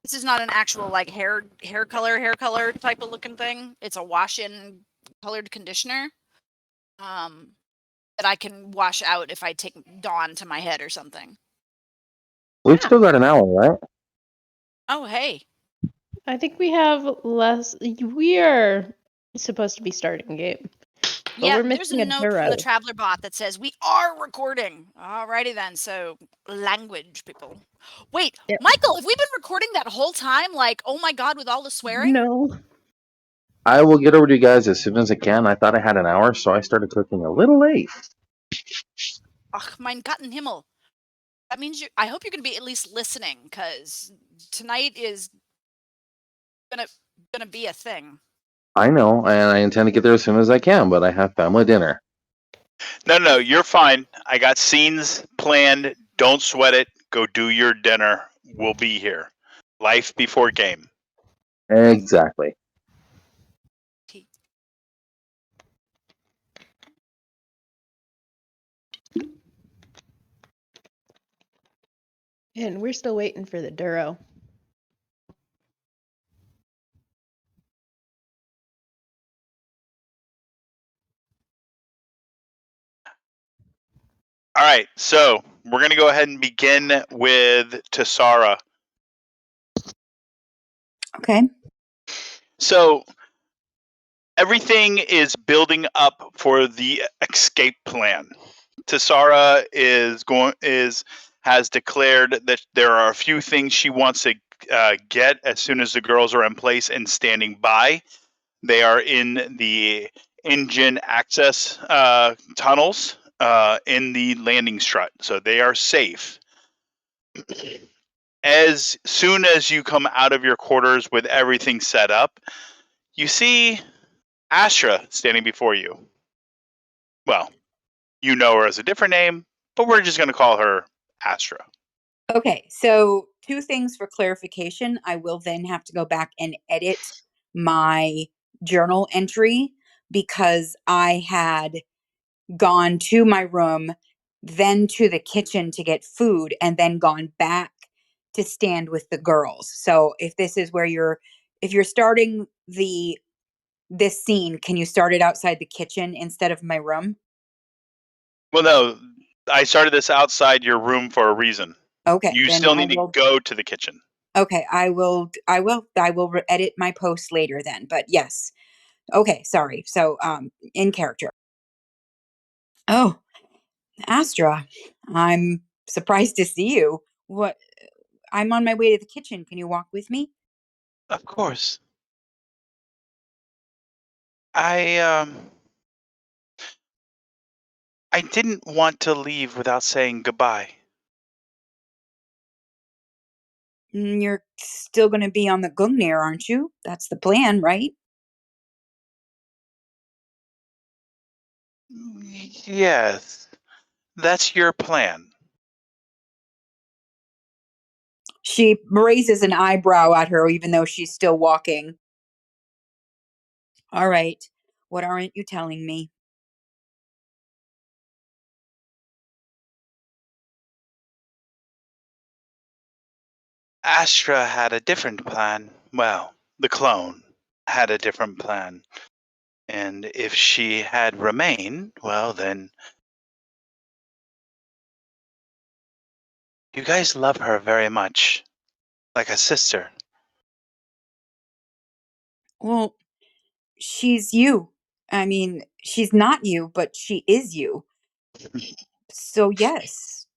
This is not an actual like hair color type of looking thing. It's a wash-in colored conditioner that I can wash out if I take Dawn to my head or something. We've still got an hour, right? Oh, hey. I think we have less. We are supposed to be starting a game. Yeah, we're there's a missing note from Durro. the Traveler bot that says we are recording. Alrighty then, so language, people. Wait, Yep. Michael, have we been recording that whole time? Like, oh my god, with all the swearing? No. I will get over to you guys as soon as I can. I thought I had an hour, so I started cooking a little late. Ach, mein Gatten Himmel. That means I hope you're going to be at least listening, because tonight is gonna be a thing. I know, and I intend to get there as soon as I can, but I have family dinner. No, you're fine. I got scenes planned. Don't sweat it. Go do your dinner. We'll be here. Life before game. Exactly. And we're still waiting for the Durro. All right, so we're going to go ahead and begin with Tesara. Okay. So everything is building up for the escape plan. Tesara has declared that there are a few things she wants to get as soon as the girls are in place and standing by. They are in the engine access tunnels in the landing strut, so they are safe. As soon as you come out of your quarters with everything set up, you see Astra standing before you. Well, you know her as a different name, but we're just going to call her Astra. Okay, so 2 things for clarification. I will then have to go back and edit my journal entry because I had gone to my room, then to the kitchen to get food, and then gone back to stand with the girls. So if this is where if you're starting this scene, can you start it outside the kitchen instead of my room? Well, no, I started this outside your room for a reason. Okay. You still need to go to the kitchen. Okay, I will edit my post later then, but yes. Okay, sorry. So, in character. Oh, Astra, I'm surprised to see you. I'm on my way to the kitchen. Can you walk with me? Of course. I didn't want to leave without saying goodbye. You're still going to be on the Gungnir, aren't you? That's the plan, right? Yes, that's your plan. She raises an eyebrow at her, even though she's still walking. All right. What aren't you telling me? Astra had a different plan. Well, the clone had a different plan. And if she had remained, well, then you guys love her very much, like a sister. Well, she's you. I mean, she's not you, but she is you. So yes.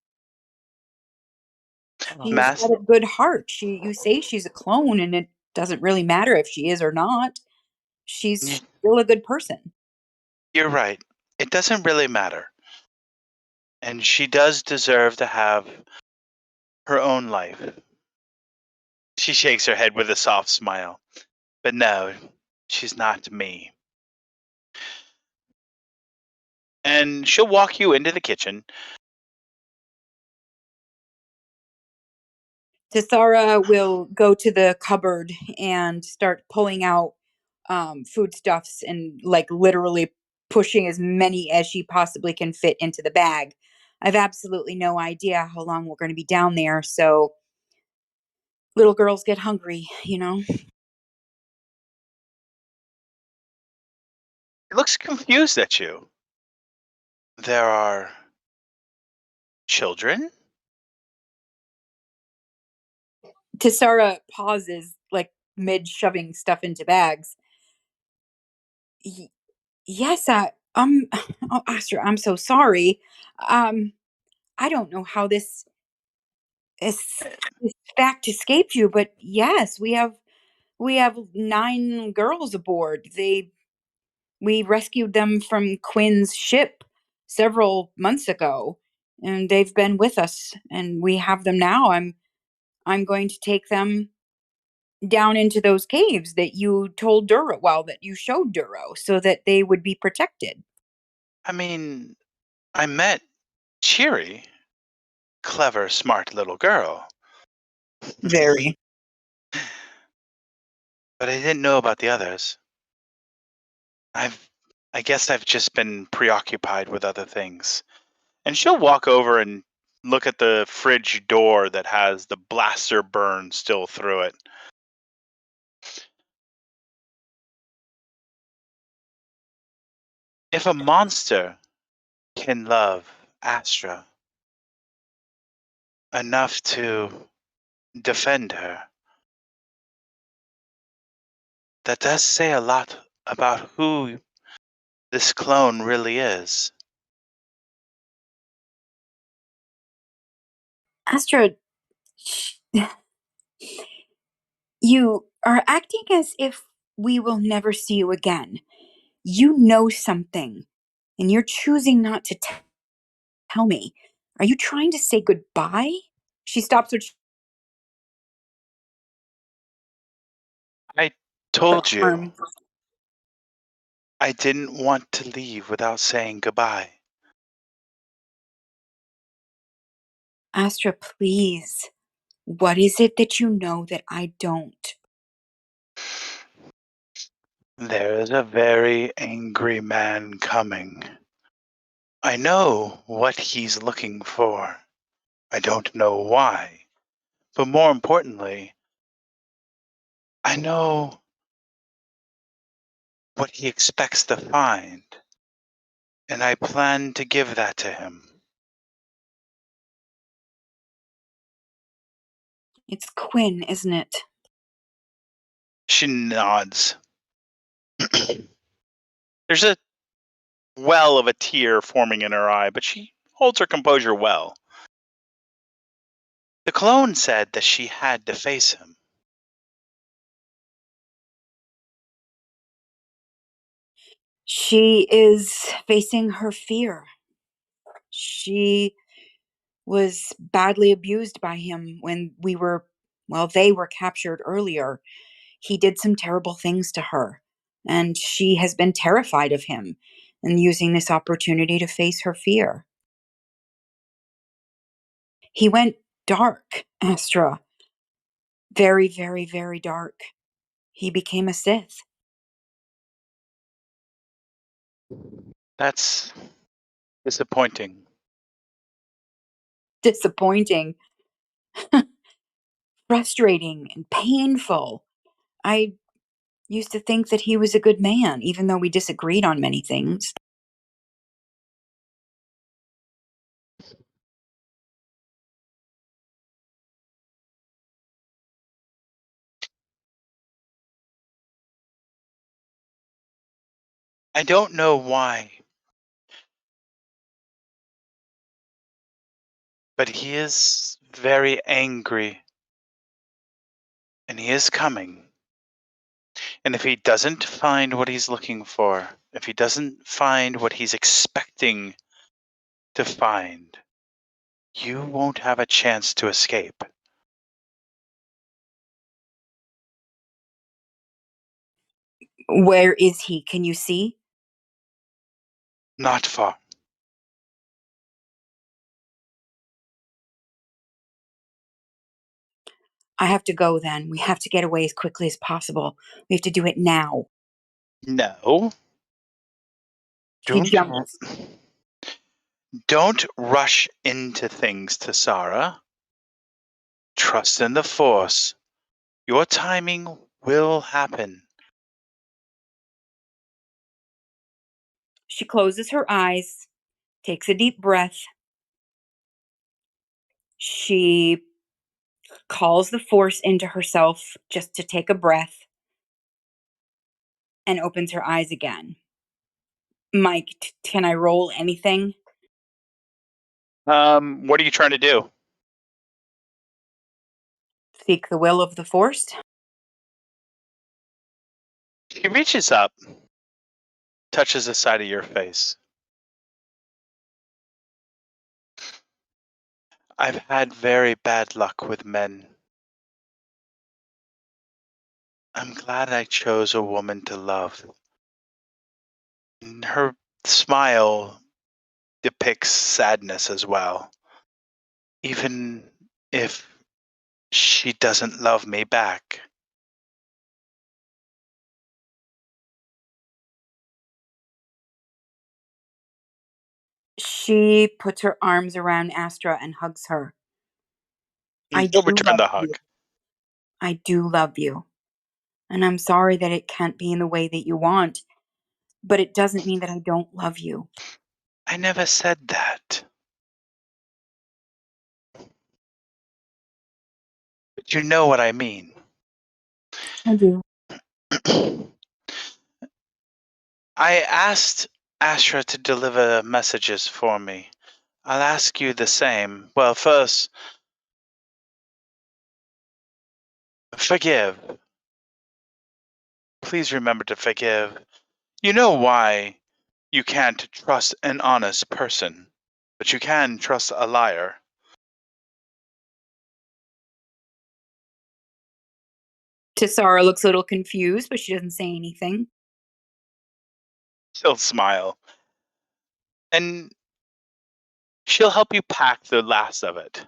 She's got a good heart. You say she's a clone, and it doesn't really matter if she is or not. She's still a good person. You're right. It doesn't really matter. And she does deserve to have her own life. She shakes her head with a soft smile. But no, she's not me. And she'll walk you into the kitchen. Tesara will go to the cupboard and start pulling out foodstuffs and like literally pushing as many as she possibly can fit into the bag. I've absolutely no idea how long we're going to be down there, so little girls get hungry, you know? He looks confused at you. There are children? Tesara pauses, like mid shoving stuff into bags. Yes, oh, Astra, I'm so sorry. Um, I don't know how this fact escaped you, but yes, we have 9 girls aboard. We rescued them from Quinn's ship several months ago, and they've been with us, and we have them now. I'm going to take them down into those caves that you told Durro, well, that you showed Durro, so that they would be protected. I mean, I met Cheery. Clever, smart little girl. Very. But I didn't know about the others. I guess I've just been preoccupied with other things. And she'll walk over and look at the fridge door that has the blaster burn still through it. If a monster can love Astra enough to defend her, that does say a lot about who this clone really is. Astra, you are acting as if we will never see you again. You know something, and you're choosing not to tell me. Are you trying to say goodbye? She stops I her told you arm. I didn't want to leave without saying goodbye. Astra, please. What is it that you know that I don't? There is a very angry man coming. I know what he's looking for. I don't know why. But more importantly, I know what he expects to find. And I plan to give that to him. It's Quinn, isn't it? She nods. There's a well of a tear forming in her eye, but she holds her composure well. The clone said that she had to face him. She is facing her fear. She was badly abused by him when they were captured earlier. He did some terrible things to her, and she has been terrified of him and using this opportunity to face her fear. He went dark, Astra. Very, very, very dark. He became a Sith. That's disappointing. Disappointing, frustrating, and painful. I used to think that he was a good man, even though we disagreed on many things. I don't know why, but he is very angry. And he is coming. And if he doesn't find what he's looking for, if he doesn't find what he's expecting to find, you won't have a chance to escape. Where is he? Can you see? Not far. I have to go then. We have to get away as quickly as possible. We have to do it now. No. He jumps. Don't rush into things, Tesara. Trust in the Force. Your timing will happen. She closes her eyes, takes a deep breath. She calls the force into herself just to take a breath and opens her eyes again. Mike, can I roll anything? What are you trying to do? Seek the will of the force? She reaches up, touches the side of your face. I've had very bad luck with men. I'm glad I chose a woman to love. And her smile depicts sadness as well. Even if she doesn't love me back. She puts her arms around Astra and hugs her. I She'll do return love the you. hug. I do love you. And I'm sorry that it can't be in the way that you want, but it doesn't mean that I don't love you. I never said that. But you know what I mean. I do. I asked Astra to deliver messages for me. I'll ask you the same. Well, first, forgive. Please remember to forgive. You know why you can't trust an honest person, but you can trust a liar. Tesara looks a little confused, but she doesn't say anything. She'll smile. And she'll help you pack the last of it.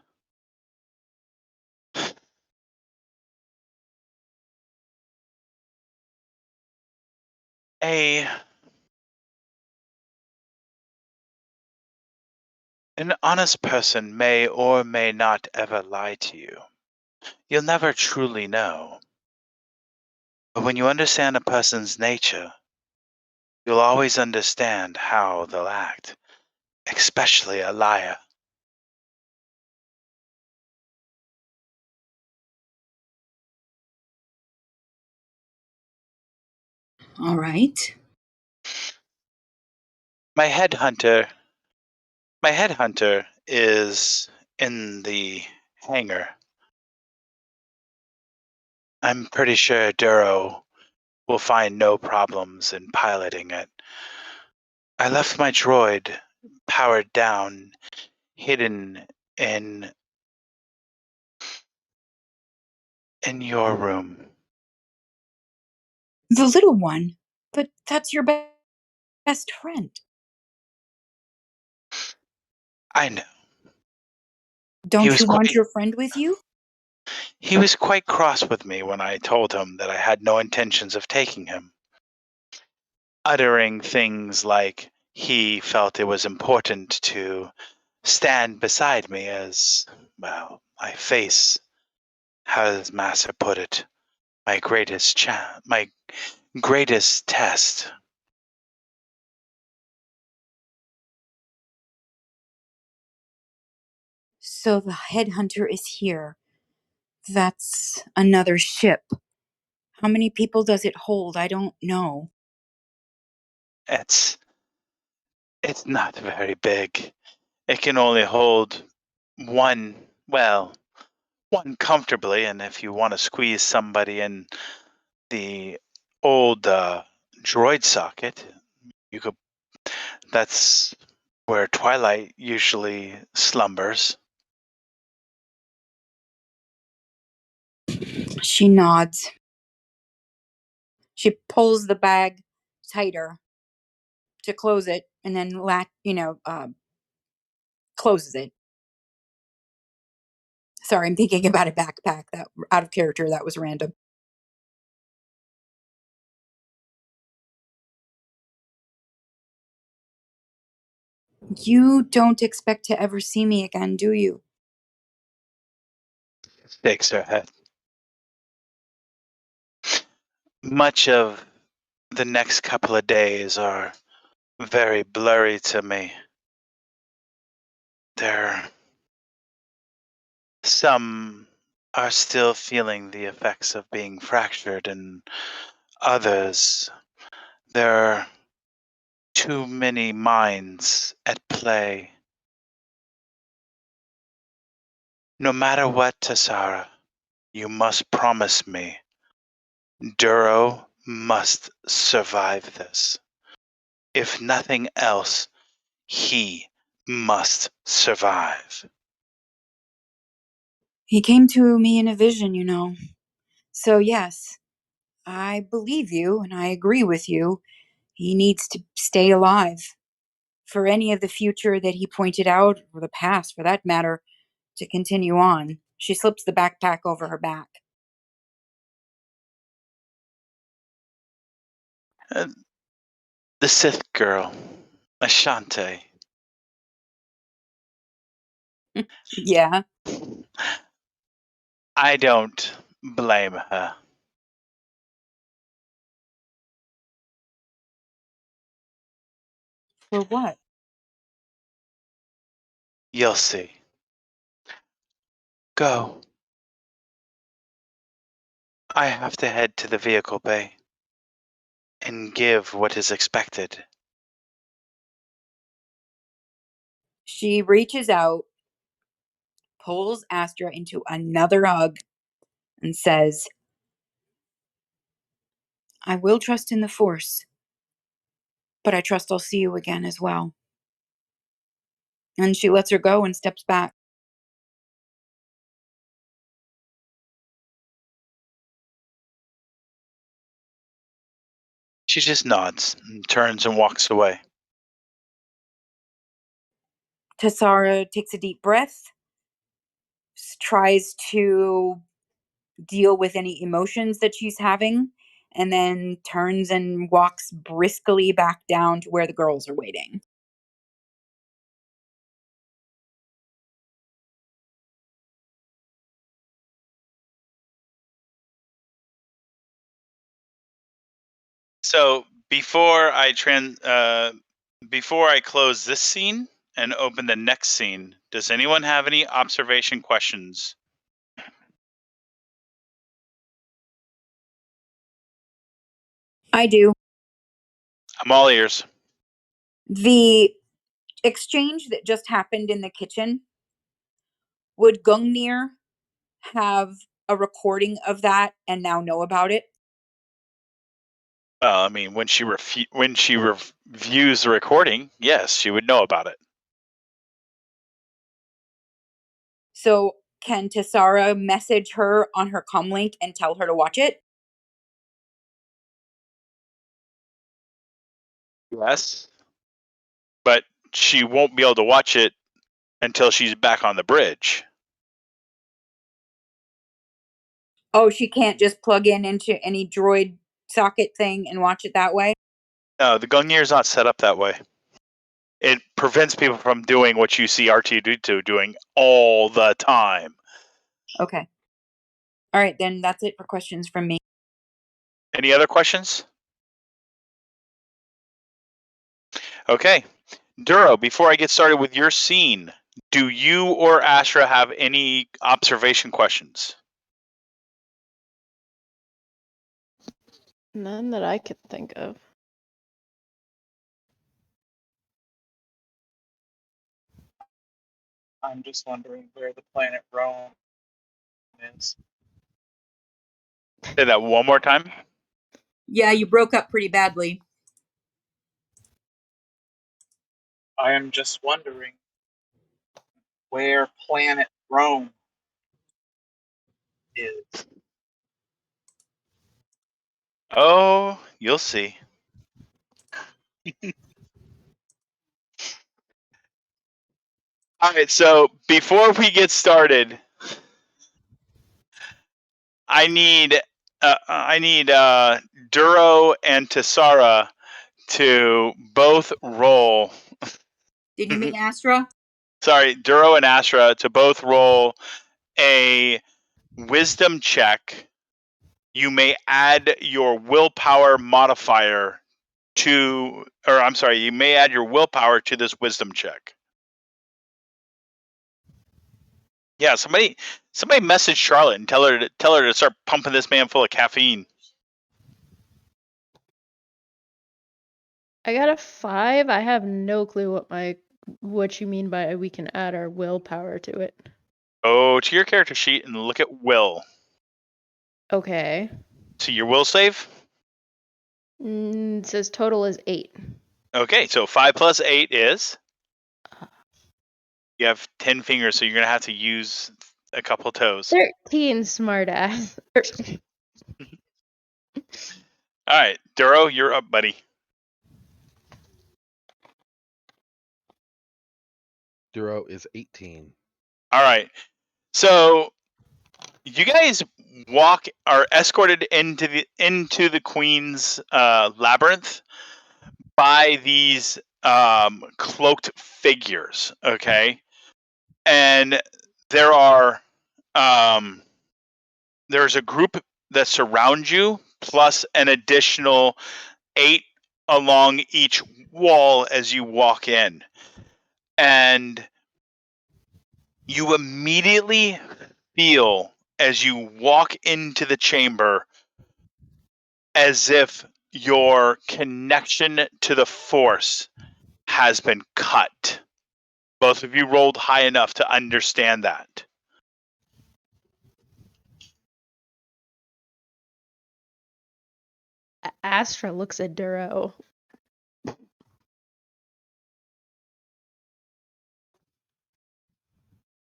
An honest person may or may not ever lie to you. You'll never truly know. But when you understand a person's nature, you'll always understand how they'll act, especially a liar. All right. My headhunter is in the hangar. I'm pretty sure Durro will find no problems in piloting it. I left my droid powered down, hidden in your room. The little one. But that's your best friend. I know. Don't you want your friend with you? He was quite cross with me when I told him that I had no intentions of taking him, uttering things like he felt it was important to stand beside me as, well, I face, how does Master put it, my greatest test. So the headhunter is here. That's another ship. How many people does it hold? I don't know. It's not very big. It can only hold one, well, one comfortably, and if you want to squeeze somebody in the old droid socket, you could. That's where Twilight usually slumbers. She nods. She pulls the bag tighter to close it and then closes it. Sorry, I'm thinking about a backpack that out of character. That was random. You don't expect to ever see me again, do you? Shakes her head. Much of the next couple of days are very blurry to me. Some are still feeling the effects of being fractured, and others, there are too many minds at play. No matter what, Tesara, you must promise me Durro must survive this. If nothing else, he must survive. He came to me in a vision, you know. So, yes, I believe you and I agree with you. He needs to stay alive for any of the future that he pointed out, or the past for that matter, to continue on. She slips the backpack over her back. The Sith girl, Ashante. Yeah. I don't blame her. For what? You'll see. Go. I have to head to the vehicle bay and give what is expected. She reaches out, pulls Astra into another hug, and says, I will trust in the Force, but I trust I'll see you again as well. And she lets her go and steps back. She just nods and turns and walks away. Tesara takes a deep breath, tries to deal with any emotions that she's having, and then turns and walks briskly back down to where the girls are waiting. So before I close this scene and open the next scene, does anyone have any observation questions? I do. I'm all ears. The exchange that just happened in the kitchen, would Gungnir have a recording of that and now know about it? Well, I mean, when she reviews the recording, yes, she would know about it. So can Tesara message her on her comlink and tell her to watch it? Yes. But she won't be able to watch it until she's back on the bridge. Oh, she can't just plug in into any droid socket thing and watch it that way? No, the Gungnir is not set up that way. It prevents people from doing what you see R2D2 doing all the time. Okay. All right, then that's it for questions from me. Any other questions? Okay. Durro, before I get started with your scene, do you or Astra have any observation questions? None that I could think of. I'm just wondering where the planet Rome is. Say that one more time. Yeah, you broke up pretty badly. I am just wondering where planet Rome is. Oh, you'll see. All right, so before we get started, I need Durro and Tesara to both roll. Did you mean Astra? Sorry, Durro and Astra to both roll a wisdom check you may add your willpower modifier to, or I'm sorry, you may add your willpower to this wisdom check. Yeah, somebody message Charlotte and tell her to start pumping this man full of caffeine. I got a 5. I have no clue what you mean by we can add our willpower to it. Go to your character sheet and look at will. Okay. See your will save? It says total is 8. Okay, so 5 plus 8 is? You have 10 fingers, so you're going to have to use a couple toes. 13, smartass. All right, Durro, you're up, buddy. Durro is 18. All right. So you guys are escorted into the Queen's labyrinth by these cloaked figures, okay? And there's a group that surround you plus an additional 8 along each wall as you walk in. And you immediately feel as you walk into the chamber as if your connection to the Force has been cut. Both of you rolled high enough to understand that. Astra looks at Durro.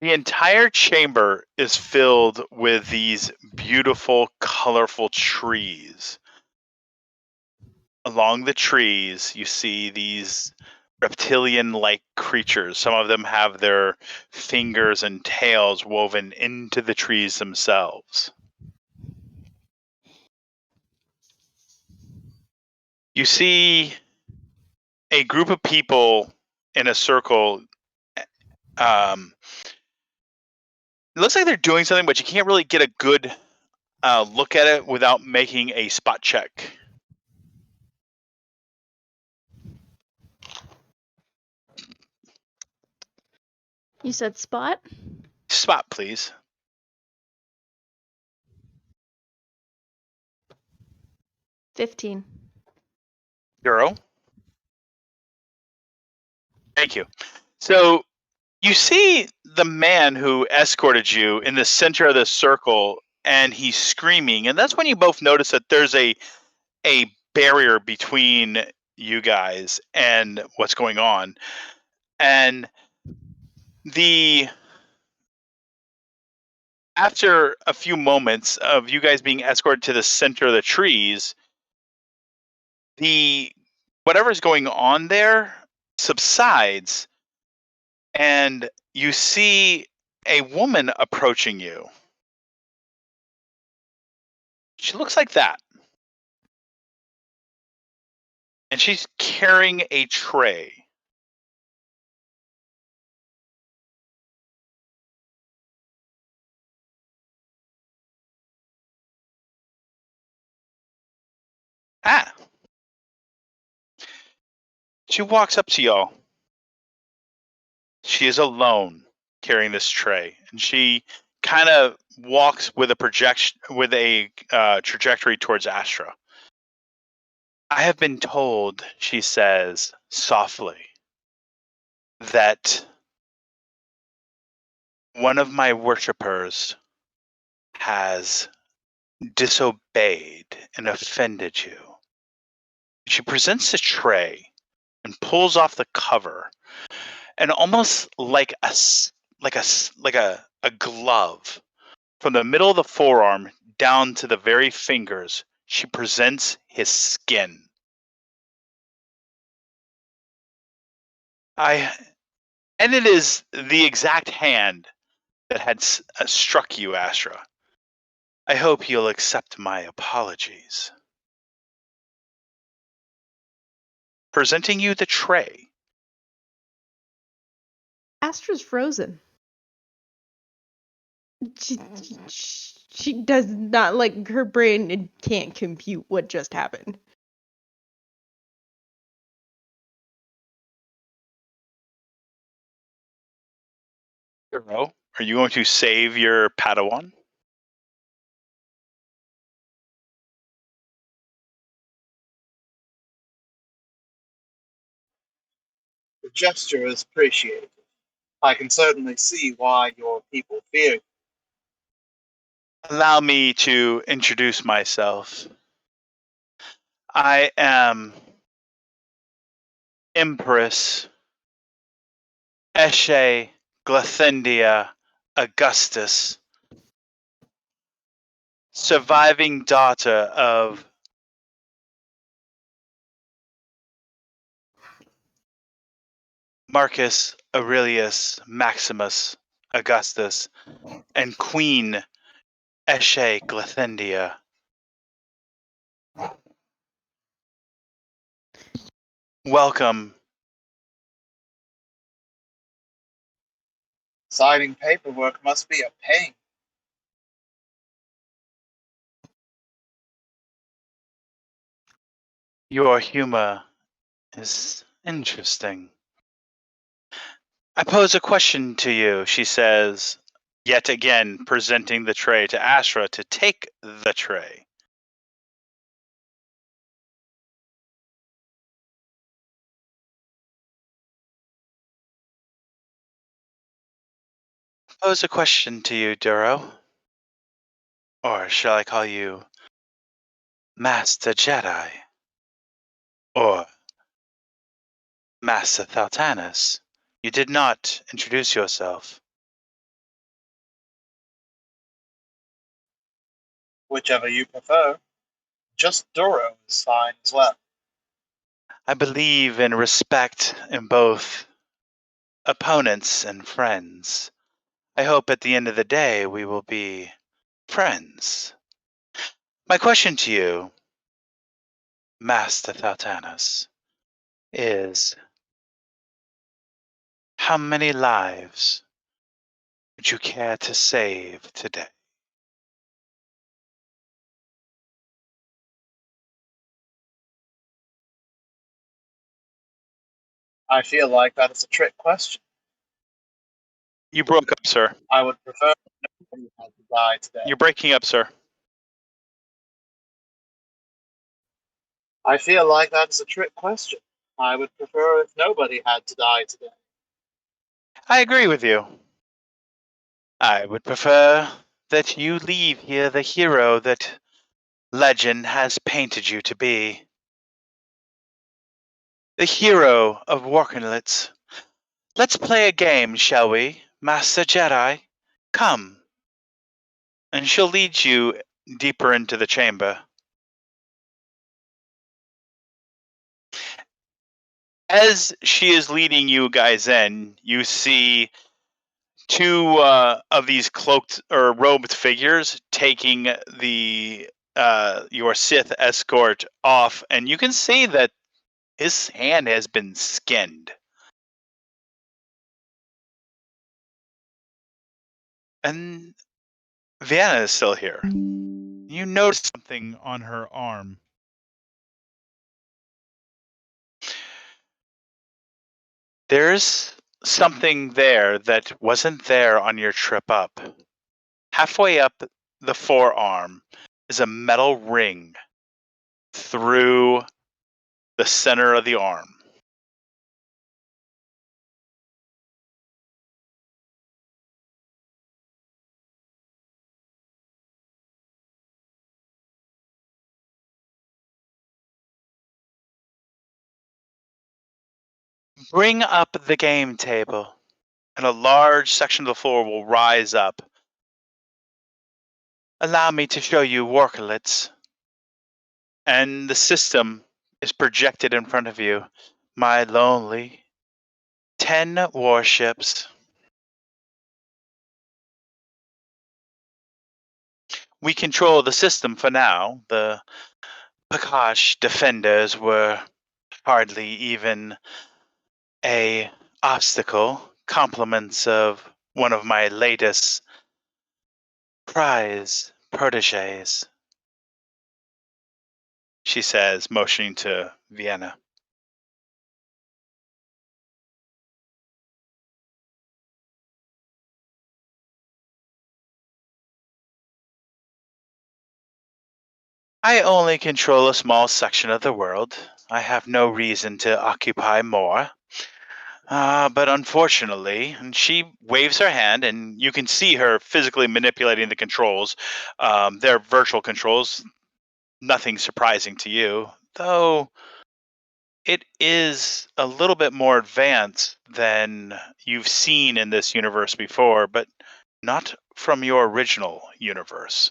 The entire chamber is filled with these beautiful, colorful trees. Along the trees, you see these reptilian-like creatures. Some of them have their fingers and tails woven into the trees themselves. You see a group of people in a circle. It looks like they're doing something, but you can't really get a good look at it without making a spot check. You said spot? Spot, please. 15. Durro. Thank you. So you see the man who escorted you in the center of the circle, and he's screaming. And that's when you both notice that there's a barrier between you guys and what's going on. And after a few moments of you guys being escorted to the center of the trees, whatever's going on there subsides, and you see a woman approaching you. She looks like that. And she's carrying a tray. Ah. She walks up to y'all. She is alone carrying this tray, and she kind of walks with a trajectory towards Astra. I have been told, she says softly, that one of my worshippers has disobeyed and offended you. She presents a tray and pulls off the cover, and almost like a glove, from the middle of the forearm down to the very fingers, she presents his skin. And it is the exact hand that had struck you, Astra. I hope you'll accept my apologies. Presenting you the tray. Astra's frozen. She does not, like, her brain can't compute what just happened. Durro, are you going to save your Padawan? The gesture is appreciated. I can certainly see why your people fear you. Allow me to introduce myself. I am Empress Eshe Glathendia Augustus, surviving daughter of Marcus Aurelius Maximus Augustus and Queen Eshe Glathendia. Welcome. Signing paperwork must be a pain. Your humor is interesting. I pose a question to you, she says, yet again presenting the tray to Astra to take the tray. Pose a question to you, Durro. Or shall I call you Master Jedi? Or Master Thaltanus? You did not introduce yourself. Whichever you prefer. Just Durro is fine as well. I believe in respect in both opponents and friends. I hope at the end of the day we will be friends. My question to you, Master Thaltanus, is how many lives would you care to save today? I feel like that is a trick question. You broke up, sir. I would prefer nobody had to die today. You're breaking up, sir. I feel like that is a trick question. I would prefer if nobody had to die today. I agree with you. I would prefer that you leave here the hero that legend has painted you to be. The hero of Warkenlitz. Let's play a game, shall we, Master Jedi? Come. And she'll lead you deeper into the chamber. As she is leading you guys in, you see two of these cloaked or robed figures taking the your Sith escort off, and you can see that his hand has been skinned. And Vienna is still here. You notice something on her arm. There's something there that wasn't there on your trip up. Halfway up the forearm is a metal ring through the center of the arm. Bring up the game table, and a large section of the floor will rise up. Allow me to show you Warkelitz. And the system is projected in front of you. My lonely 10 warships. We control the system for now. The Pakash defenders were hardly even a obstacle. Compliments of one of my latest prize proteges, she says, motioning to Vienna. I only control a small section of the world. I have no reason to occupy more. But unfortunately, and she waves her hand, and you can see her physically manipulating the controls. They're virtual controls, nothing surprising to you, though it is a little bit more advanced than you've seen in this universe before, but not from your original universe.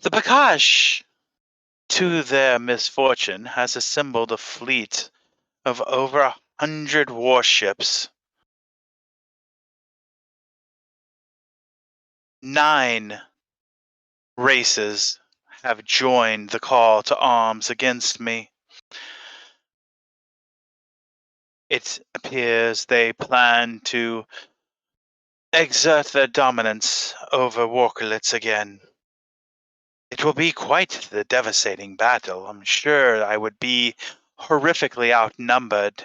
The Bakash, to their misfortune, has assembled a fleet of over 100 warships. 9 races have joined the call to arms against me. It appears they plan to exert their dominance over Walkerlitz again. It will be quite the devastating battle. I'm sure I would be horrifically outnumbered.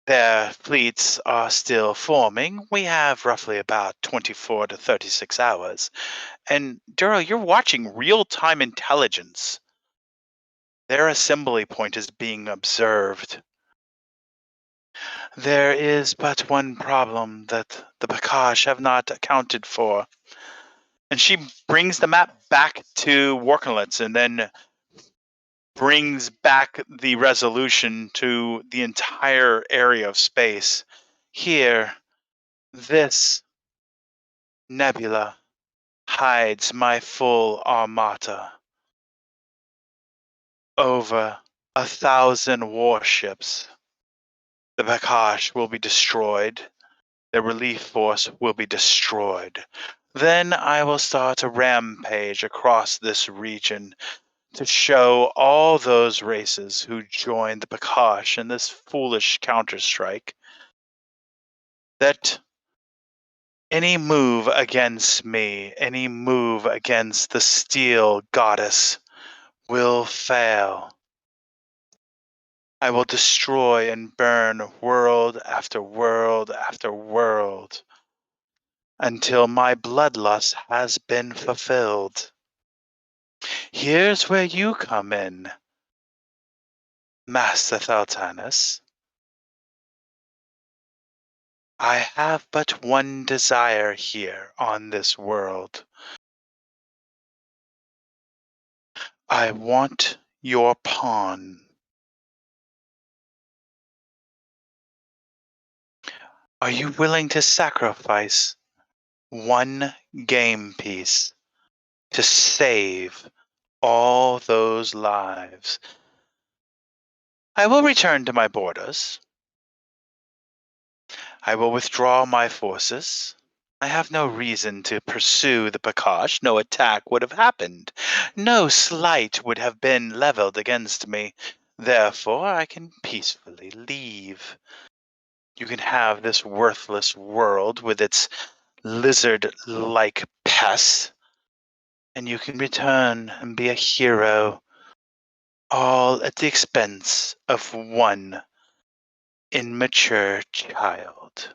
Their fleets are still forming. We have roughly about 24 to 36 hours. And Durro, you're watching real-time intelligence. Their assembly point is being observed. There is but one problem that the Bakash have not accounted for. And she brings the map back to Walkerlitz and then brings back the resolution to the entire area of space. Here, this nebula hides my full armada. Over 1,000 warships. The Bakash will be destroyed. The relief force will be destroyed. Then I will start a rampage across this region to show all those races who joined the Bakash in this foolish counterstrike that any move against me, any move against the Steel Goddess will fail. I will destroy and burn world after world after world until my bloodlust has been fulfilled. Here's where you come in, Master Thaltanus. I have but one desire here on this world. I want your pawn. Are you willing to sacrifice one game piece to save all those lives? I will return to my borders. I will withdraw my forces. I have no reason to pursue the Bakash. No attack would have happened. No slight would have been leveled against me. Therefore, I can peacefully leave. You can have this worthless world with its lizard-like pests, and you can return and be a hero, all at the expense of one immature child.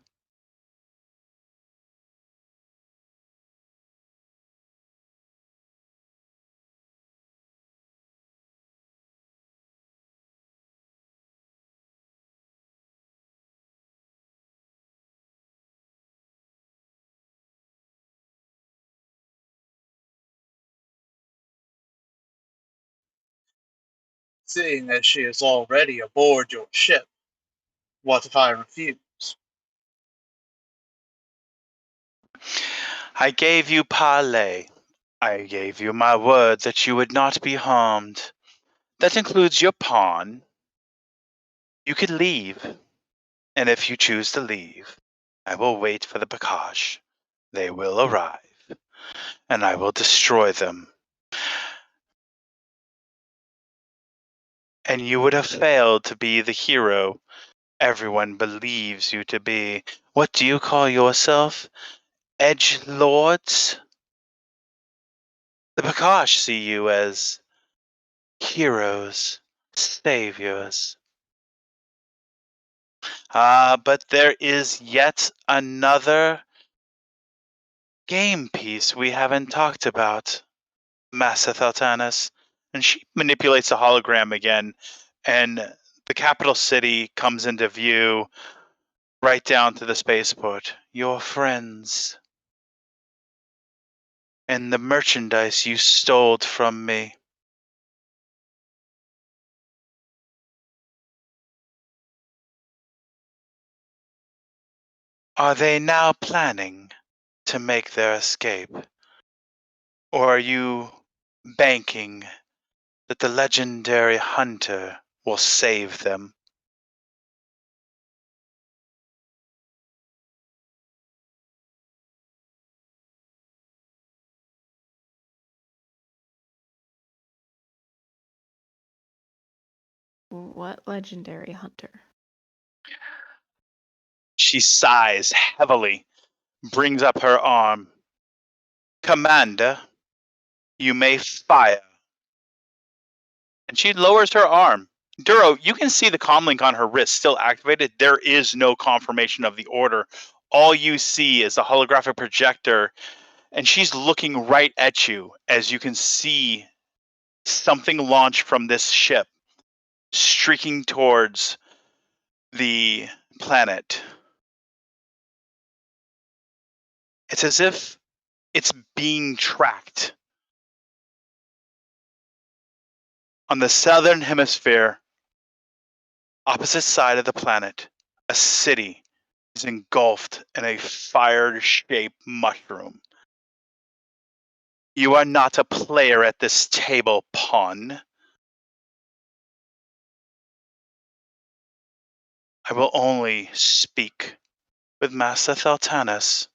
Seeing as she is already aboard your ship, what if I refuse? I gave you parley. I gave you my word that you would not be harmed. That includes your pawn. You could leave, and if you choose to leave, I will wait for the Bakash. They will arrive, and I will destroy them. And you would have failed to be the hero everyone believes you to be. What do you call yourself? edge lords. The Prakash see you as heroes, saviors. But there is yet another game piece we haven't talked about, Master Thaltanis. And she manipulates the hologram again, and the capital city comes into view right down to the spaceport. Your friends. And the merchandise you stole from me. Are they now planning to make their escape? Or are you banking that the legendary hunter will save them? What legendary hunter? She sighs heavily, brings up her arm. Commander, you may fire. And she lowers her arm. Durro, you can see the comlink on her wrist still activated. There is no confirmation of the order. All you see is the holographic projector, and she's looking right at you as you can see something launch from this ship, streaking towards the planet. It's as if it's being tracked. On the southern hemisphere, opposite side of the planet, a city is engulfed in a fire-shaped mushroom. You are not a player at this table, pawn. I will only speak with Master Thaltanis.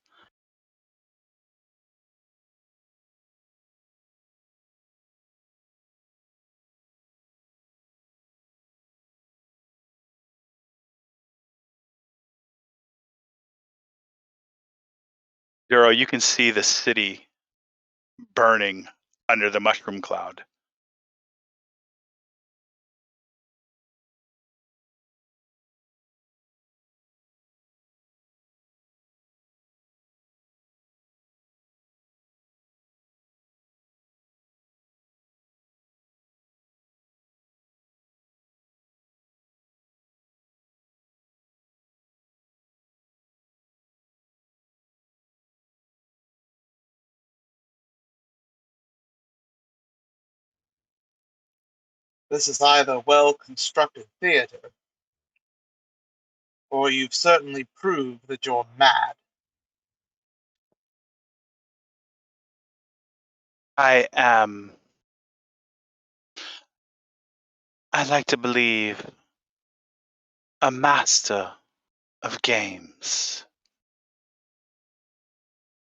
Durro, you can see the city burning under the mushroom cloud. This is either well-constructed theater, or you've certainly proved that you're mad. I'd like to believe, a master of games.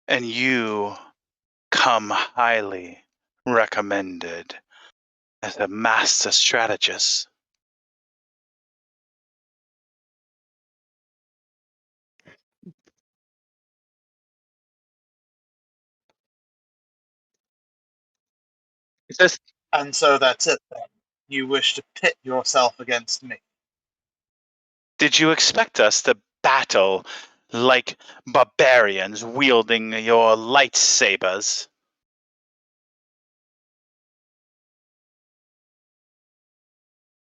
And you come highly recommended as a master strategist. He says, And so that's it then. You wish to pit yourself against me. did you expect us to battle like barbarians wielding your lightsabers?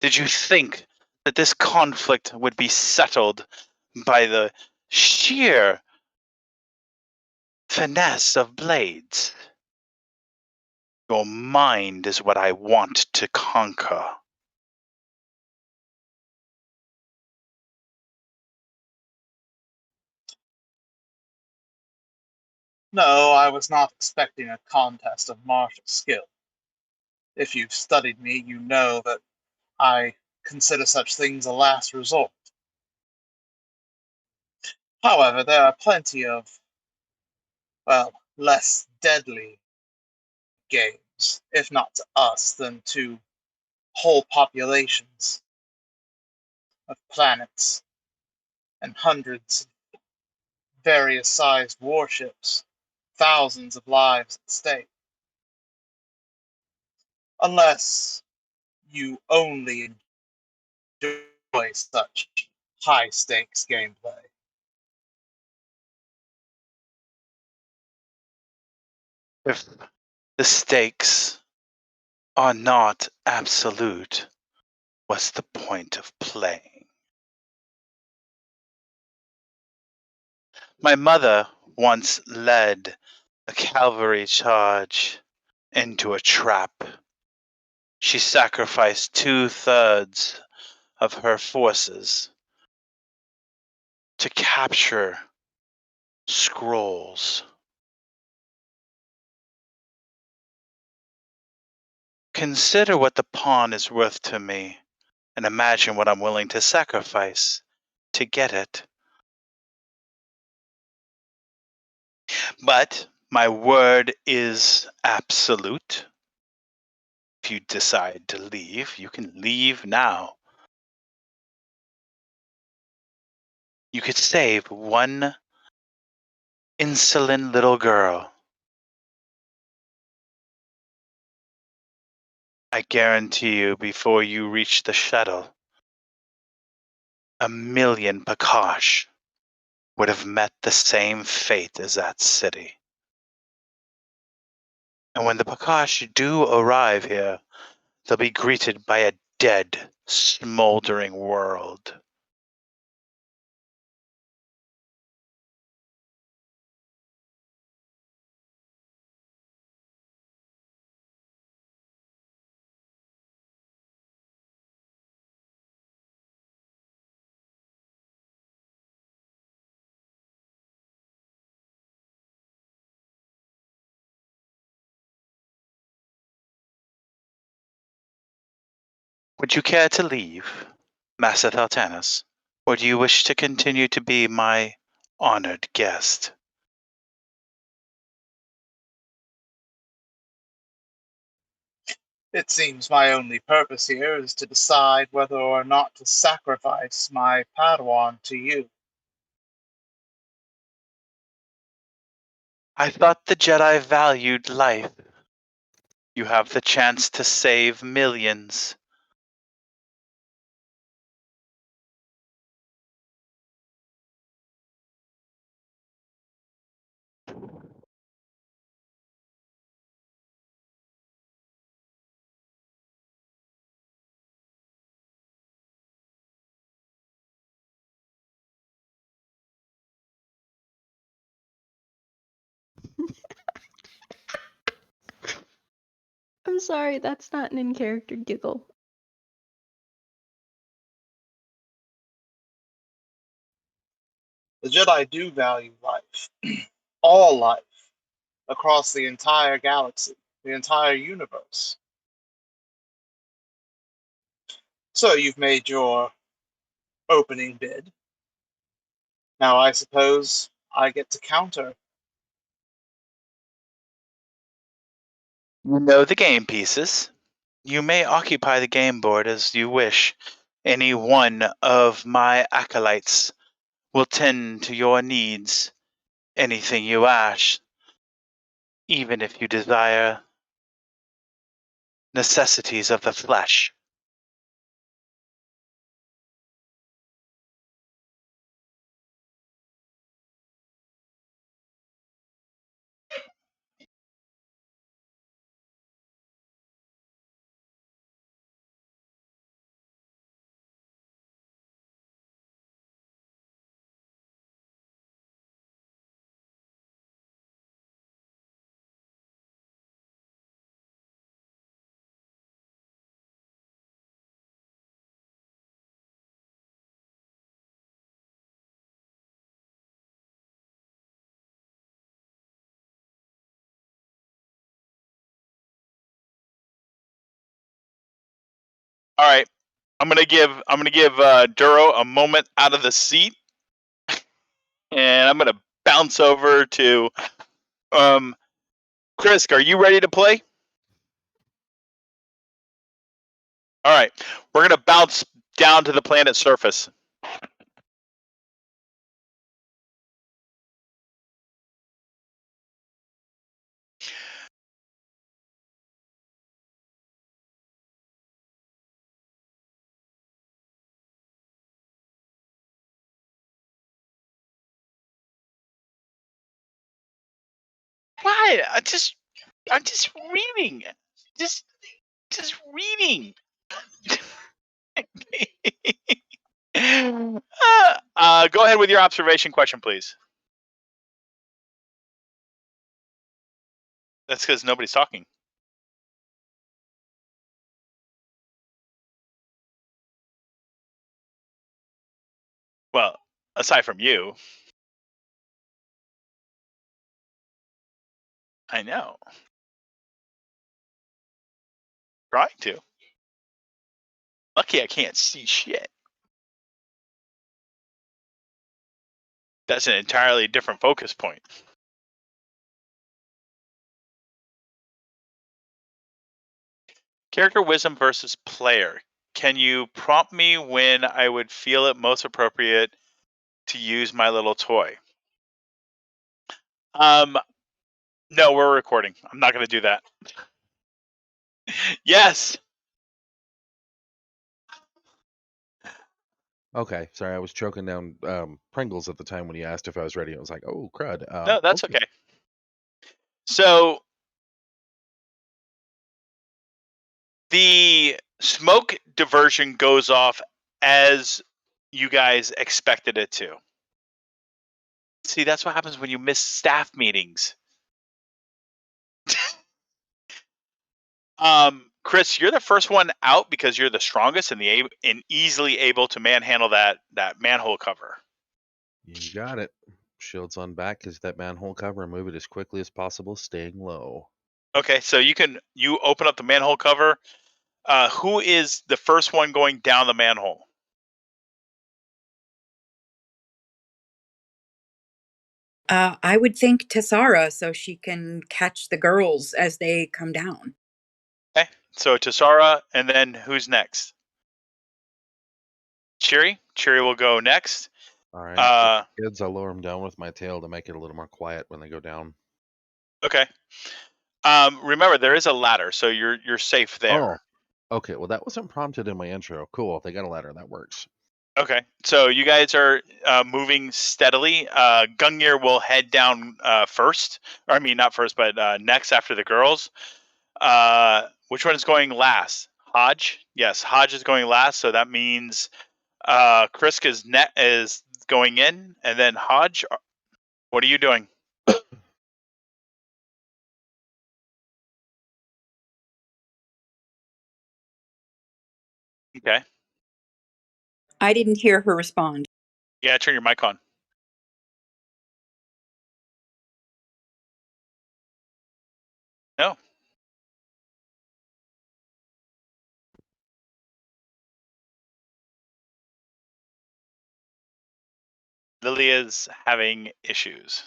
Did you think that this conflict would be settled by the sheer finesse of blades? Your mind is what I want to conquer. No, I was not expecting a contest of martial skill. If you've studied me, you know that I consider such things a last resort. However, there are plenty of, well, less deadly games, if not to us, then to whole populations of planets and hundreds of various sized warships, thousands of lives at stake. Unless you only enjoy such high stakes gameplay. If the stakes are not absolute, what's the point of playing? My mother once led a cavalry charge into a trap. She sacrificed 2/3 of her forces to capture scrolls. Consider what the pawn is worth to me, and imagine what I'm willing to sacrifice to get it. But my word is absolute. If you decide to leave, you can leave now. You could save one insolent little girl. I guarantee you, before you reach the shuttle, 1,000,000 Pakash would have met the same fate as that city. And when the Pakash do arrive here, they'll be greeted by a dead, smoldering world. Would you care to leave, Master Thaltanus? Or do you wish to continue to be my honored guest? It seems my only purpose here is to decide whether or not to sacrifice my Padawan to you. I thought the Jedi valued life. You have the chance to save millions. I'm sorry, that's not an in-character giggle. The Jedi do value life. All life. Across the entire galaxy. The entire universe. So you've made your opening bid. Now I suppose I get to counter. You know the game pieces. You may occupy the game board as you wish. Any one of my acolytes will tend to your needs. Anything you ask, even if you desire necessities of the flesh. All right, I'm gonna give Durro a moment out of the seat, and I'm gonna bounce over to Krisk. Are you ready to play? All right, we're gonna bounce down to the planet's surface. God, I'm just reading. Just reading. Go ahead with your observation question, please. That's because nobody's talking. Well, aside from you. I know. Trying to. Lucky I can't see shit. That's an entirely different focus point. Character wisdom versus player. Can you prompt me when I would feel it most appropriate to use my little toy? No, we're recording. I'm not going to do that. Yes. Okay, sorry, I was choking down Pringles at the time when you asked if I was ready. I was like, oh crud. No, that's okay. So the smoke diversion goes off as you guys expected it to. See, that's what happens when you miss staff meetings. Chris, you're the first one out because you're the strongest and easily able to manhandle that manhole cover. You got it. Shields on back is that manhole cover and move it as quickly as possible, staying low. Okay, so you open up the manhole cover. Who is the first one going down the manhole? I would think Tesara so she can catch the girls as they come down. Okay, so Tesara, and then who's next? Cheery. Cheery will go next. All right. Kids, I'll lower them down with my tail to make it a little more quiet when they go down. Okay. Remember, there is a ladder, so you're safe there. Oh, okay. Well, that wasn't prompted in my intro. Cool. They got a ladder. That works. Okay. So you guys are moving steadily. Gungnir will head down first. Or, I mean, not first, but next after the girls. Which one is going last? Hodge? Yes, Hodge is going last. So that means Krisk is going in. And then Hodge, what are you doing? Okay. I didn't hear her respond. Yeah, turn your mic on. No. Lilia's having issues.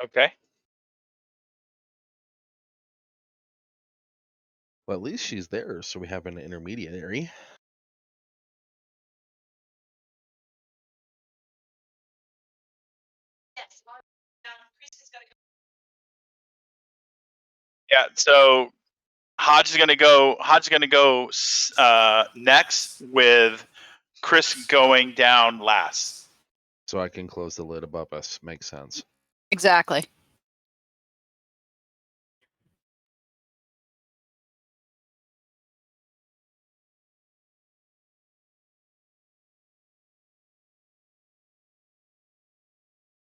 Okay. Well, at least she's there, so we have an intermediary. Yeah. So Hodge is gonna go. Next with Chris going down last. So I can close the lid above us. Makes sense. Exactly.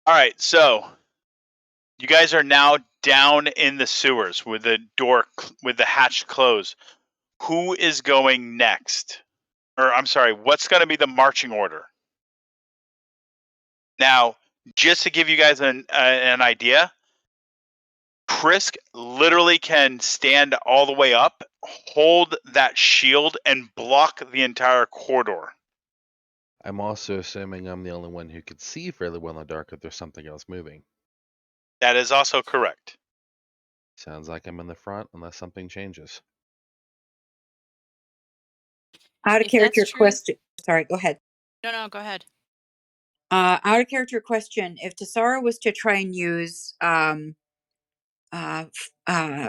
All right. So you guys are now down in the sewers with the with the hatch closed. Who is going next? Or I'm sorry, what's going to be the marching order? Now, just to give you guys an idea, Krisk literally can stand all the way up, hold that shield, and block the entire corridor. I'm also assuming I'm the only one who could see fairly well in the dark if there's something else moving. That is also correct. Sounds like I'm in the front unless something changes. Out of If that's character true, question. Sorry, go ahead. no, go ahead. Out of character question. If Tesara was to try and use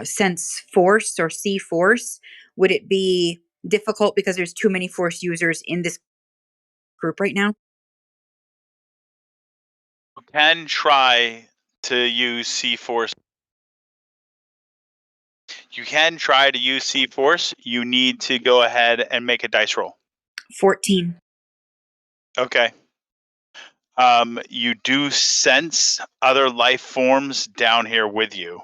sense force or see force, would it be difficult because there's too many force users in this group right now? You can try to use C-Force. You can try to use C-Force. You need to go ahead and make a dice roll. 14. Okay. You do sense other life forms down here with you.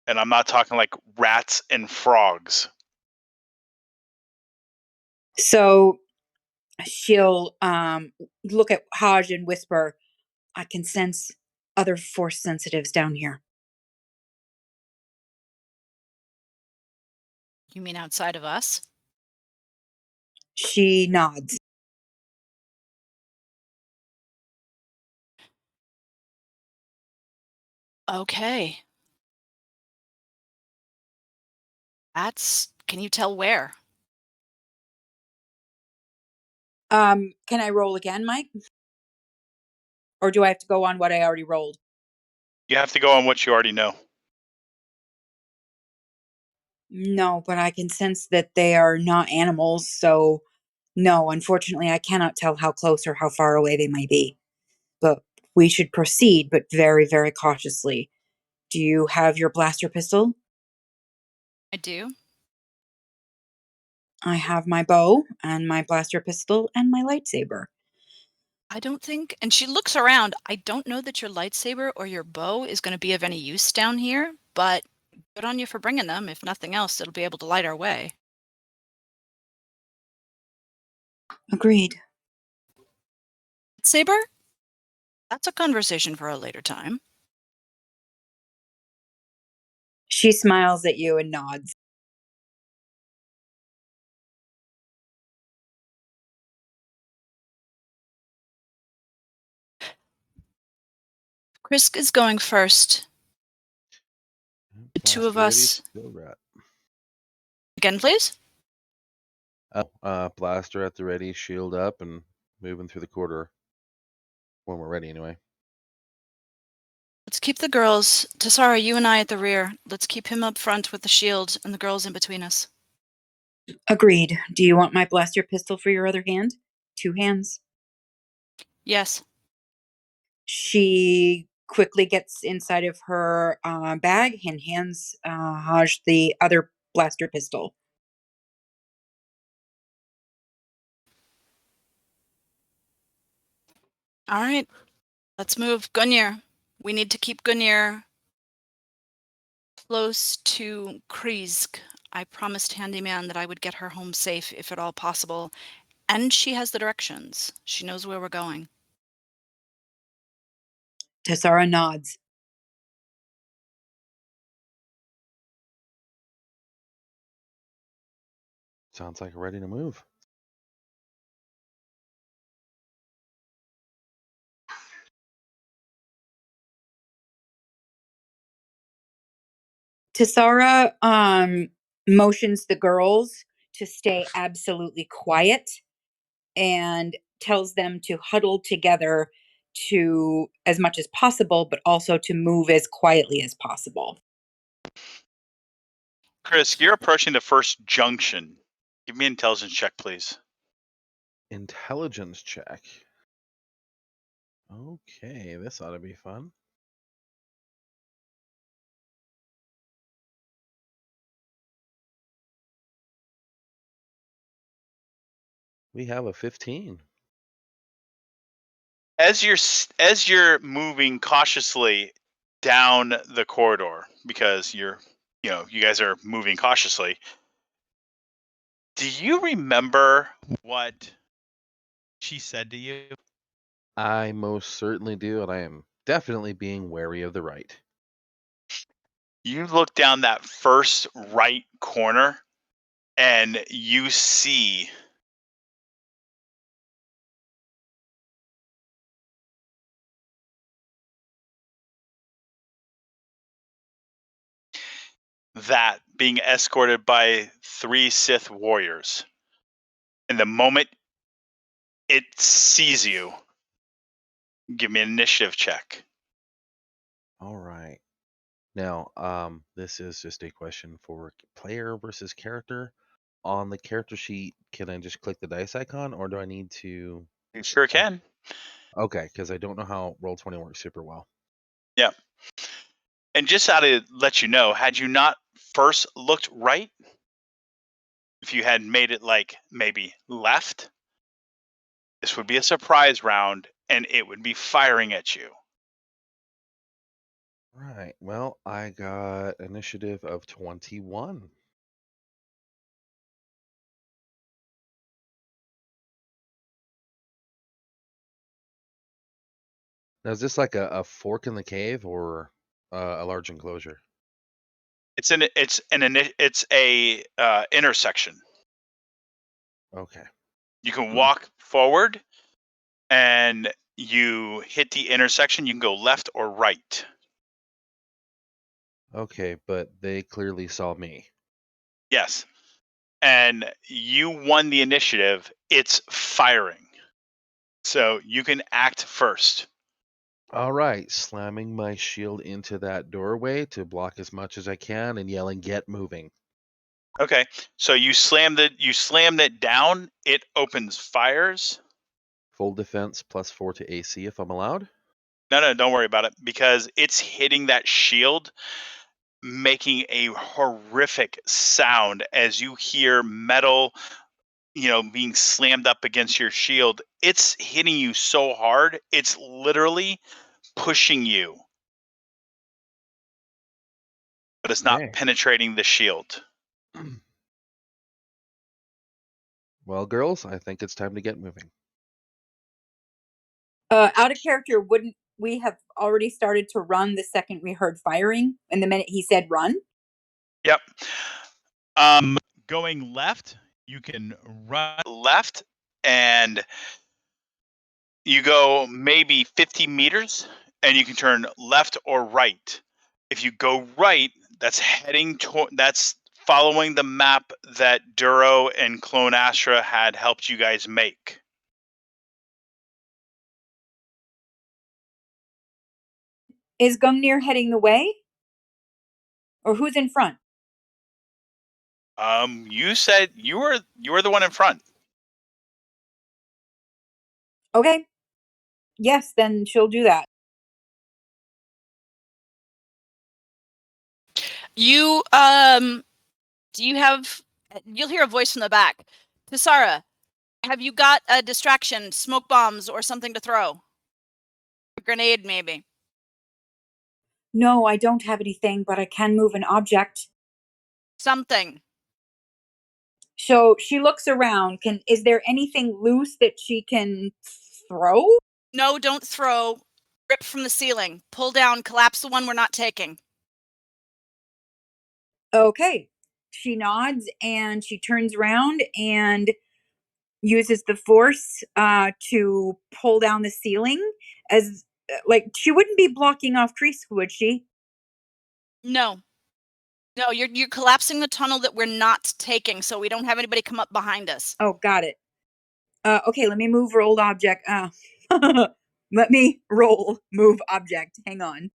And I'm not talking like rats and frogs. So she'll look at Hodge and whisper, I can sense other force sensitives down here. You mean outside of us? She nods. Okay. Can you tell where? Can I roll again, Mike? Or do I have to go on what I already rolled? You have to go on what you already know. No, but I can sense that they are not animals, so no, unfortunately, I cannot tell how close or how far away they might be. But we should proceed, but very, very cautiously. Do you have your blaster pistol? I do. I have my bow and my blaster pistol and my lightsaber. I don't think, and she looks around, I don't know that your lightsaber or your bow is going to be of any use down here, but good on you for bringing them. If nothing else, it'll be able to light our way. Agreed. Saber? That's a conversation for a later time. She smiles at you and nods. Krisk is going first. The two of Blaster ready, us. shield rat. Again, please? Oh, blaster at the ready, shield up, and moving through the corridor. When we're ready, anyway. Let's keep the girls. Tesara, you and I at the rear. Let's keep him up front with the shield and the girls in between us. Agreed. Do you want my blaster pistol for your other hand? 2 hands. Yes. She quickly gets inside of her bag and hands Haj the other blaster pistol. All right. Let's move. Gunir. We need to keep Gunir close to Krisk. I promised Handyman that I would get her home safe if at all possible. And she has the directions. She knows where we're going. Tesara nods. Sounds like we're ready to move. Tesara motions the girls to stay absolutely quiet and tells them to huddle together to as much as possible, but also to move as quietly as possible. Chris, you're approaching the first junction. Give me an intelligence check, please. Intelligence check. Okay, this ought to be fun. We have a 15. As you're moving cautiously down the corridor, because you guys are moving cautiously. Do you remember what she said to you? I most certainly do, and I am definitely being wary of the right. You look down that first right corner and you see that being escorted by 3 Sith warriors. And the moment it sees you, give me an initiative check. All right. Now, this is just a question for player versus character. On the character sheet, can I just click the dice icon, or do I need to? You sure can. Okay, because I don't know how Roll20 works super well. Yeah. And just to let you know, had you not first looked right, if you had made it like maybe left, this would be a surprise round and it would be firing at you. Right. Well, I got initiative of 21. Now, is this like a fork in the cave or a large enclosure? It's a intersection. Okay. You can walk forward and you hit the intersection. You can go left or right. Okay, but they clearly saw me. Yes. And you won the initiative. It's firing. So you can act first. All right, slamming my shield into that doorway to block as much as I can and yelling, "Get moving." Okay. So you slam that down, it opens fires. Full defense +4 to AC if I'm allowed. No, don't worry about it because it's hitting that shield, making a horrific sound as you hear metal, being slammed up against your shield. It's hitting you so hard, it's literally pushing you, but it's not Okay. penetrating the shield. Well, girls, I think it's time to get moving. Out of character, wouldn't we have already started to run the second we heard firing? And the minute he said run? Yep. Going left, you can run left and you go maybe 50 meters and you can turn left or right. If you go right, that's following the map that Durro and Clone Astra had helped you guys make. Is Gungnir heading the way? Or who's in front? You said you were the one in front. Okay. Yes, then she'll do that. You do you have? You'll hear a voice from the back. Tesara, have you got a distraction, smoke bombs, or something to throw? A grenade, maybe. No, I don't have anything, but I can move an object. Something. So she looks around. Is there anything loose that she can throw? No, don't throw. Rip from the ceiling. Pull down. Collapse the one we're not taking. Okay. She nods and she turns around and uses the force to pull down the ceiling. As like she wouldn't be blocking off Krisk, would she? No. No, you're collapsing the tunnel that we're not taking, so we don't have anybody come up behind us. Oh, got it. Okay, let me move rolled object. Let me roll move object. Hang on.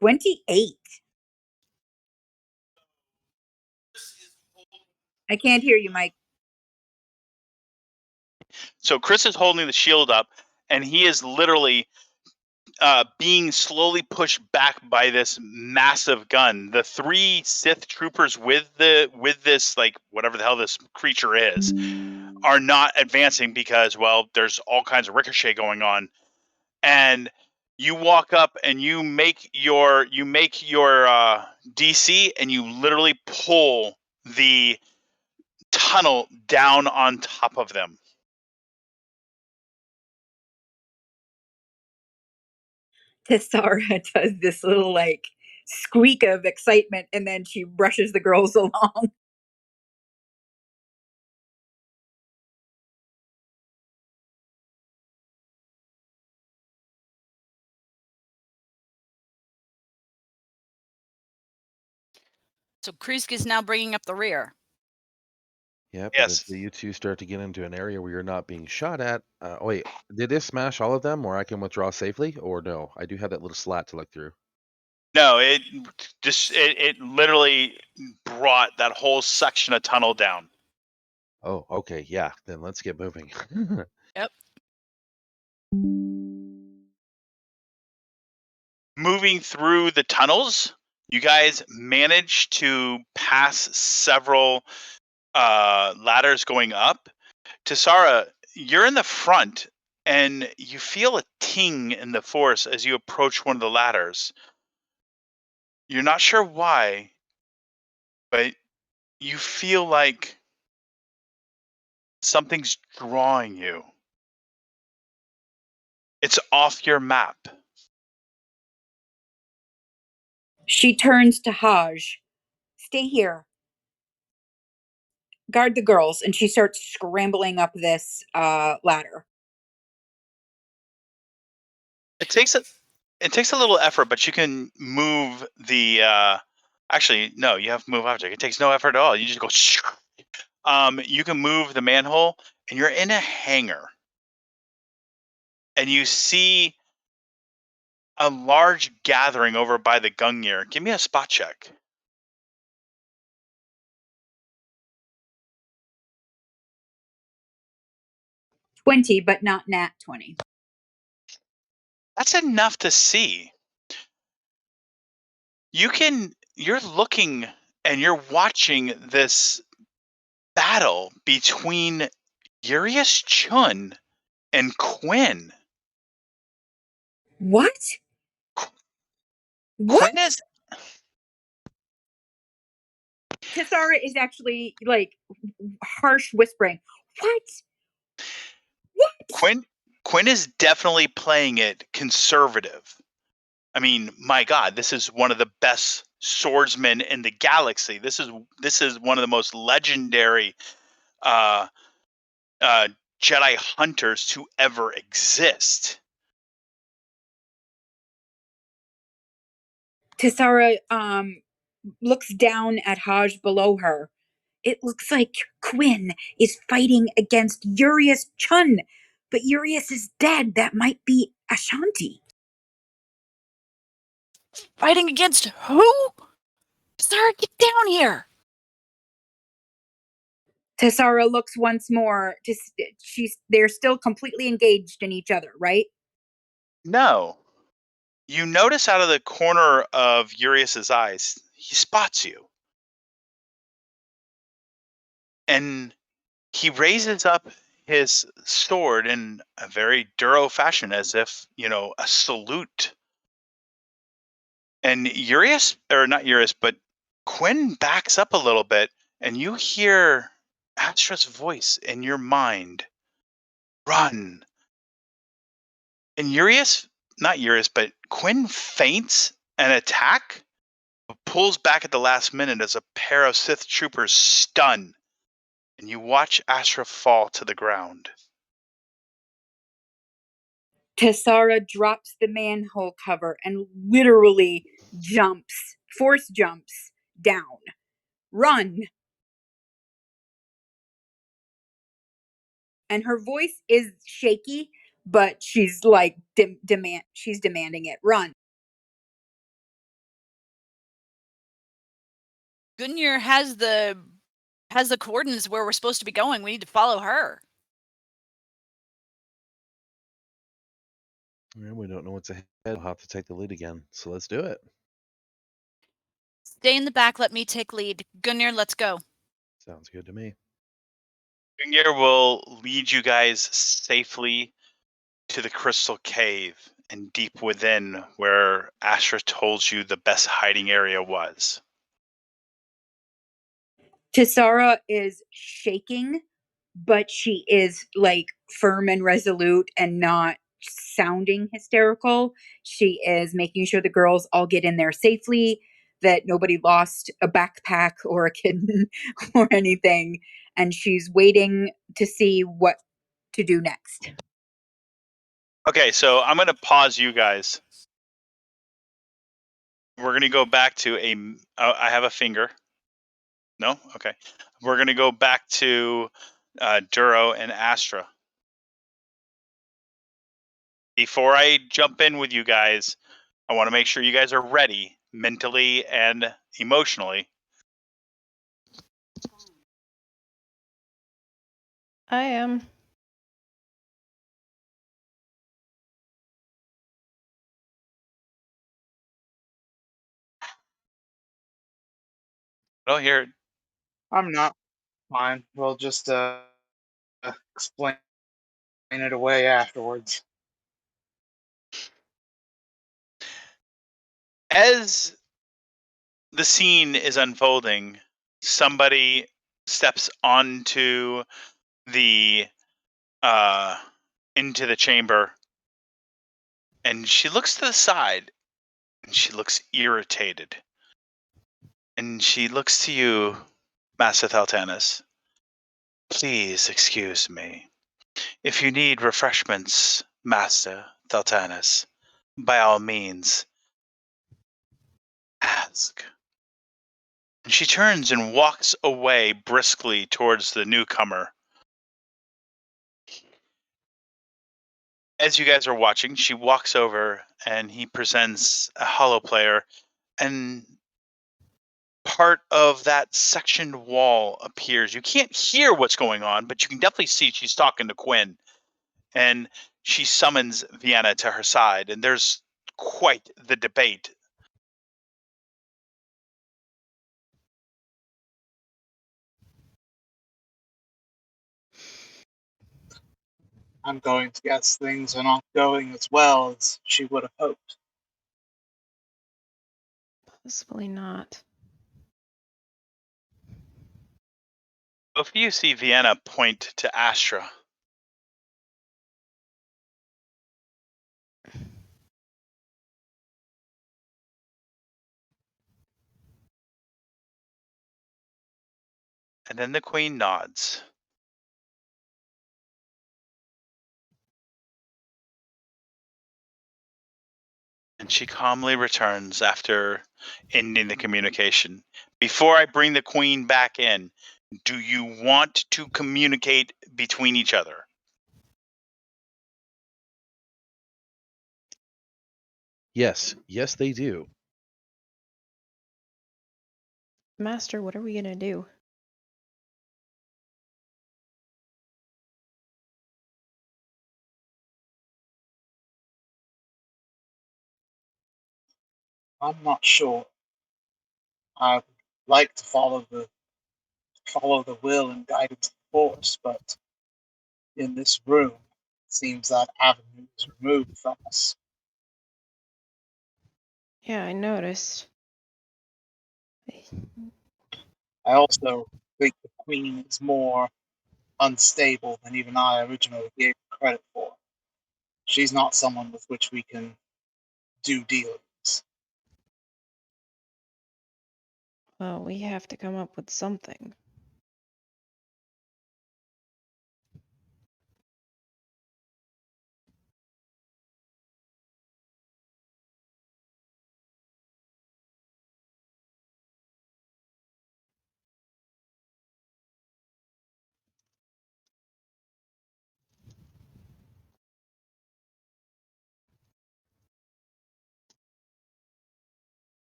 28. I can't hear you, Mike. So Chris is holding the shield up, and he is literally being slowly pushed back by this massive gun. The 3 Sith troopers with this, like, whatever the hell this creature is, are not advancing because, well, there's all kinds of ricochet going on. And you walk up and you make your DC, and you literally pull the tunnel down on top of them. Tesara does this little like squeak of excitement and then she brushes the girls along. So Krisk is now bringing up the rear. Yep. Yes. And if you two start to get into an area where you're not being shot at, wait, did this smash all of them, or I can withdraw safely, or no? I do have that little slat to look through. No, it literally brought that whole section of tunnel down. Oh, okay, yeah. Then let's get moving. Yep. Moving through the tunnels, you guys managed to pass several ladders going up. Tesara, you're in the front, and you feel a ting in the force as you approach one of the ladders. You're not sure why, but you feel like something's drawing you. It's off your map. She turns to Haj. Stay here. Guard the girls. And she starts scrambling up this ladder. It takes a little effort, but you can move the actually no, you have to move object. It takes no effort at all. You just go you can move the manhole, and you're in a hangar. And you see a large gathering over by the Gungnir. Give me a spot check. $20, but not nat 20. That's enough to see. You're looking and you're watching this battle between Urius Chun and Quinn. What? Quinn is Tesara is actually like harsh whispering. What? Quinn is definitely playing it conservative. I mean, my God, this is one of the best swordsmen in the galaxy. This is one of the most legendary Jedi hunters to ever exist. Tesara looks down at Haj below her. It looks like Quinn is fighting against Urius Chun, but Urius is dead. That might be Ashanti. Fighting against who? Sarah, get down here. Tesara looks once more. They're still completely engaged in each other, right? No. You notice out of the corner of Urius's eyes, he spots you. And he raises up his sword in a very Durro fashion, as if, a salute. And Urius, or not Urius, but Quinn backs up a little bit, and you hear Astra's voice in your mind. Run. And not Urius, but Quinn feints an attack, but pulls back at the last minute as a pair of Sith troopers stun. And you watch Astra fall to the ground. Tesara drops the manhole cover and literally force jumps down. Run. And her voice is shaky, but she's like she's demanding it. Run. Gungnir has the coordinates where we're supposed to be going. We need to follow her. We don't know what's ahead. We'll have to take the lead again. So let's do it. Stay in the back. Let me take lead. Gungnir, let's go. Sounds good to me. Gungnir will lead you guys safely to the crystal cave and deep within, where Astra told you the best hiding area was. Tesara is shaking, but she is like firm and resolute and not sounding hysterical. She is making sure the girls all get in there safely, that nobody lost a backpack or a kitten or anything. And she's waiting to see what to do next. Okay, so I'm going to pause you guys. We're going to go back to I have a finger. No? Okay. We're going to go back to Durro and Astra. Before I jump in with you guys, I want to make sure you guys are ready mentally and emotionally. I am. I don't hear it. I'm not. Fine. We'll just explain it away afterwards. As the scene is unfolding, somebody steps onto the into the chamber, and she looks to the side, and she looks irritated, and she looks to you, Master Thaltanus. Please excuse me. If you need refreshments, Master Thaltanus, by all means, ask. And she turns and walks away briskly towards the newcomer. As you guys are watching, she walks over and he presents a hollow player, and part of that sectioned wall appears. You can't hear what's going on, but you can definitely see she's talking to Quinn. And she summons Vienna to her side, and there's quite the debate. I'm going to guess things are not going as well as she would have hoped. Possibly not. Both of you see Vienna point to Astra. And then the Queen nods. And she calmly returns after ending the communication. Before I bring the Queen back in, do you want to communicate between each other? Yes, yes, they do. Master, what are we gonna do? I'm not sure. I would like to follow the will and guidance of the Force, but in this room, it seems that avenue is removed from us. Yeah, I noticed. I also think the Queen is more unstable than even I originally gave her credit for. She's not someone with which we can do dealings. Well, we have to come up with something.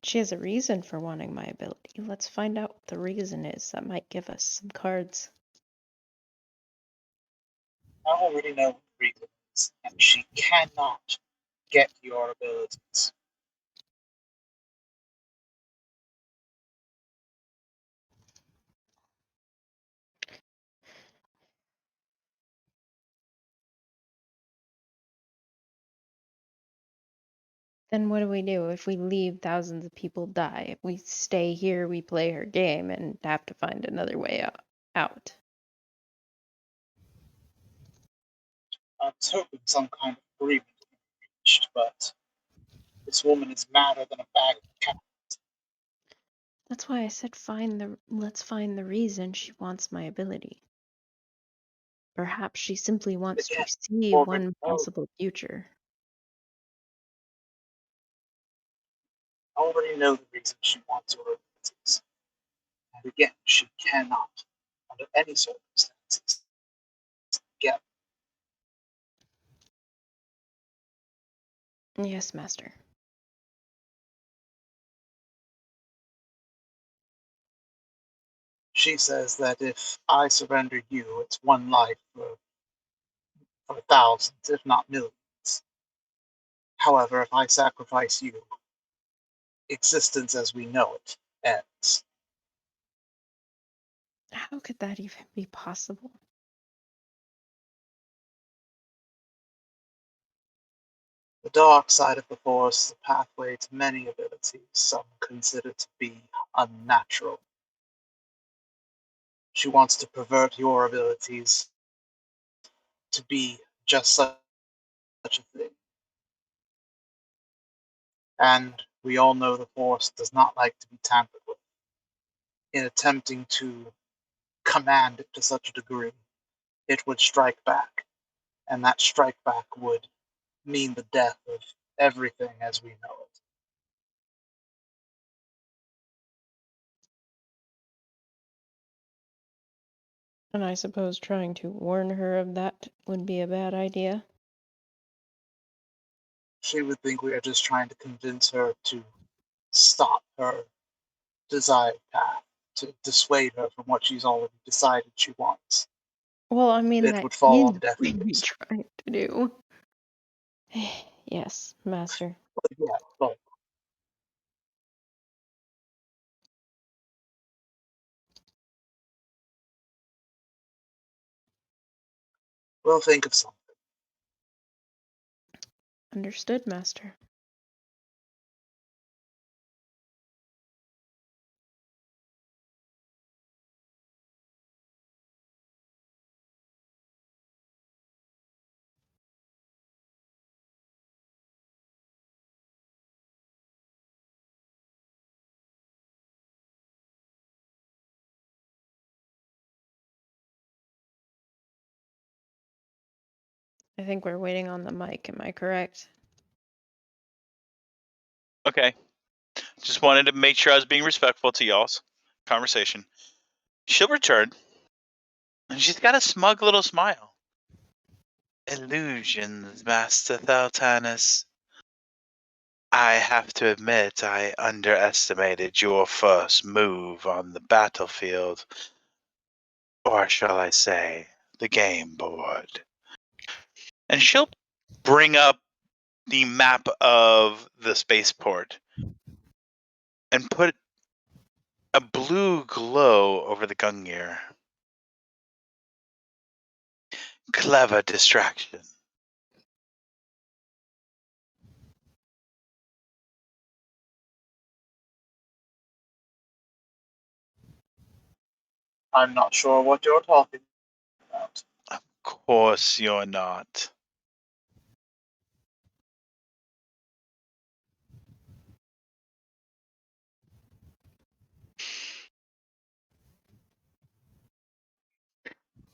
She has a reason for wanting my ability. Let's find out what the reason is. That might give us some cards. I already know what the reason is, and she cannot get your abilities. Then what do we do if we leave thousands of people die? If we stay here, we play her game and have to find another way out. I was hoping some kind of agreement would be reached, but this woman is madder than a bag of cats. That's why I said let's find the reason she wants my ability. Perhaps she simply wants to Again, see already one know, possible future. I already know the reason she wants your abilities. again, she cannot, under any circumstances, get. Yes, master. She says that if I surrender you, it's one life for thousands, if not millions. However, if I sacrifice you, existence as we know it ends. How could that even be possible? The dark side of the Force is a pathway to many abilities some consider to be unnatural. She wants to pervert your abilities to be just such a thing. And we all know the Force does not like to be tampered with. In attempting to command it to such a degree, it would strike back, and that strike back would mean the death of everything as we know it. And I suppose trying to warn her of that would be a bad idea. She would think we are just trying to convince her to stop her desired path, to dissuade her from what she's already decided she wants. Well, I mean, It that would fall is on deaf what we ears. trying to do. Yes, master. But yeah, but we'll think of something. Understood, master. I think we're waiting on the mic, am I correct? Okay. Just wanted to make sure I was being respectful to y'all's conversation. She'll return, and she's got a smug little smile. Illusions, Master Thaltanus. I have to admit I underestimated your first move on the battlefield. Or shall I say, the game board. And she'll bring up the map of the spaceport and put a blue glow over the Gungnir. Clever distraction. I'm not sure what you're talking about. Of course you're not.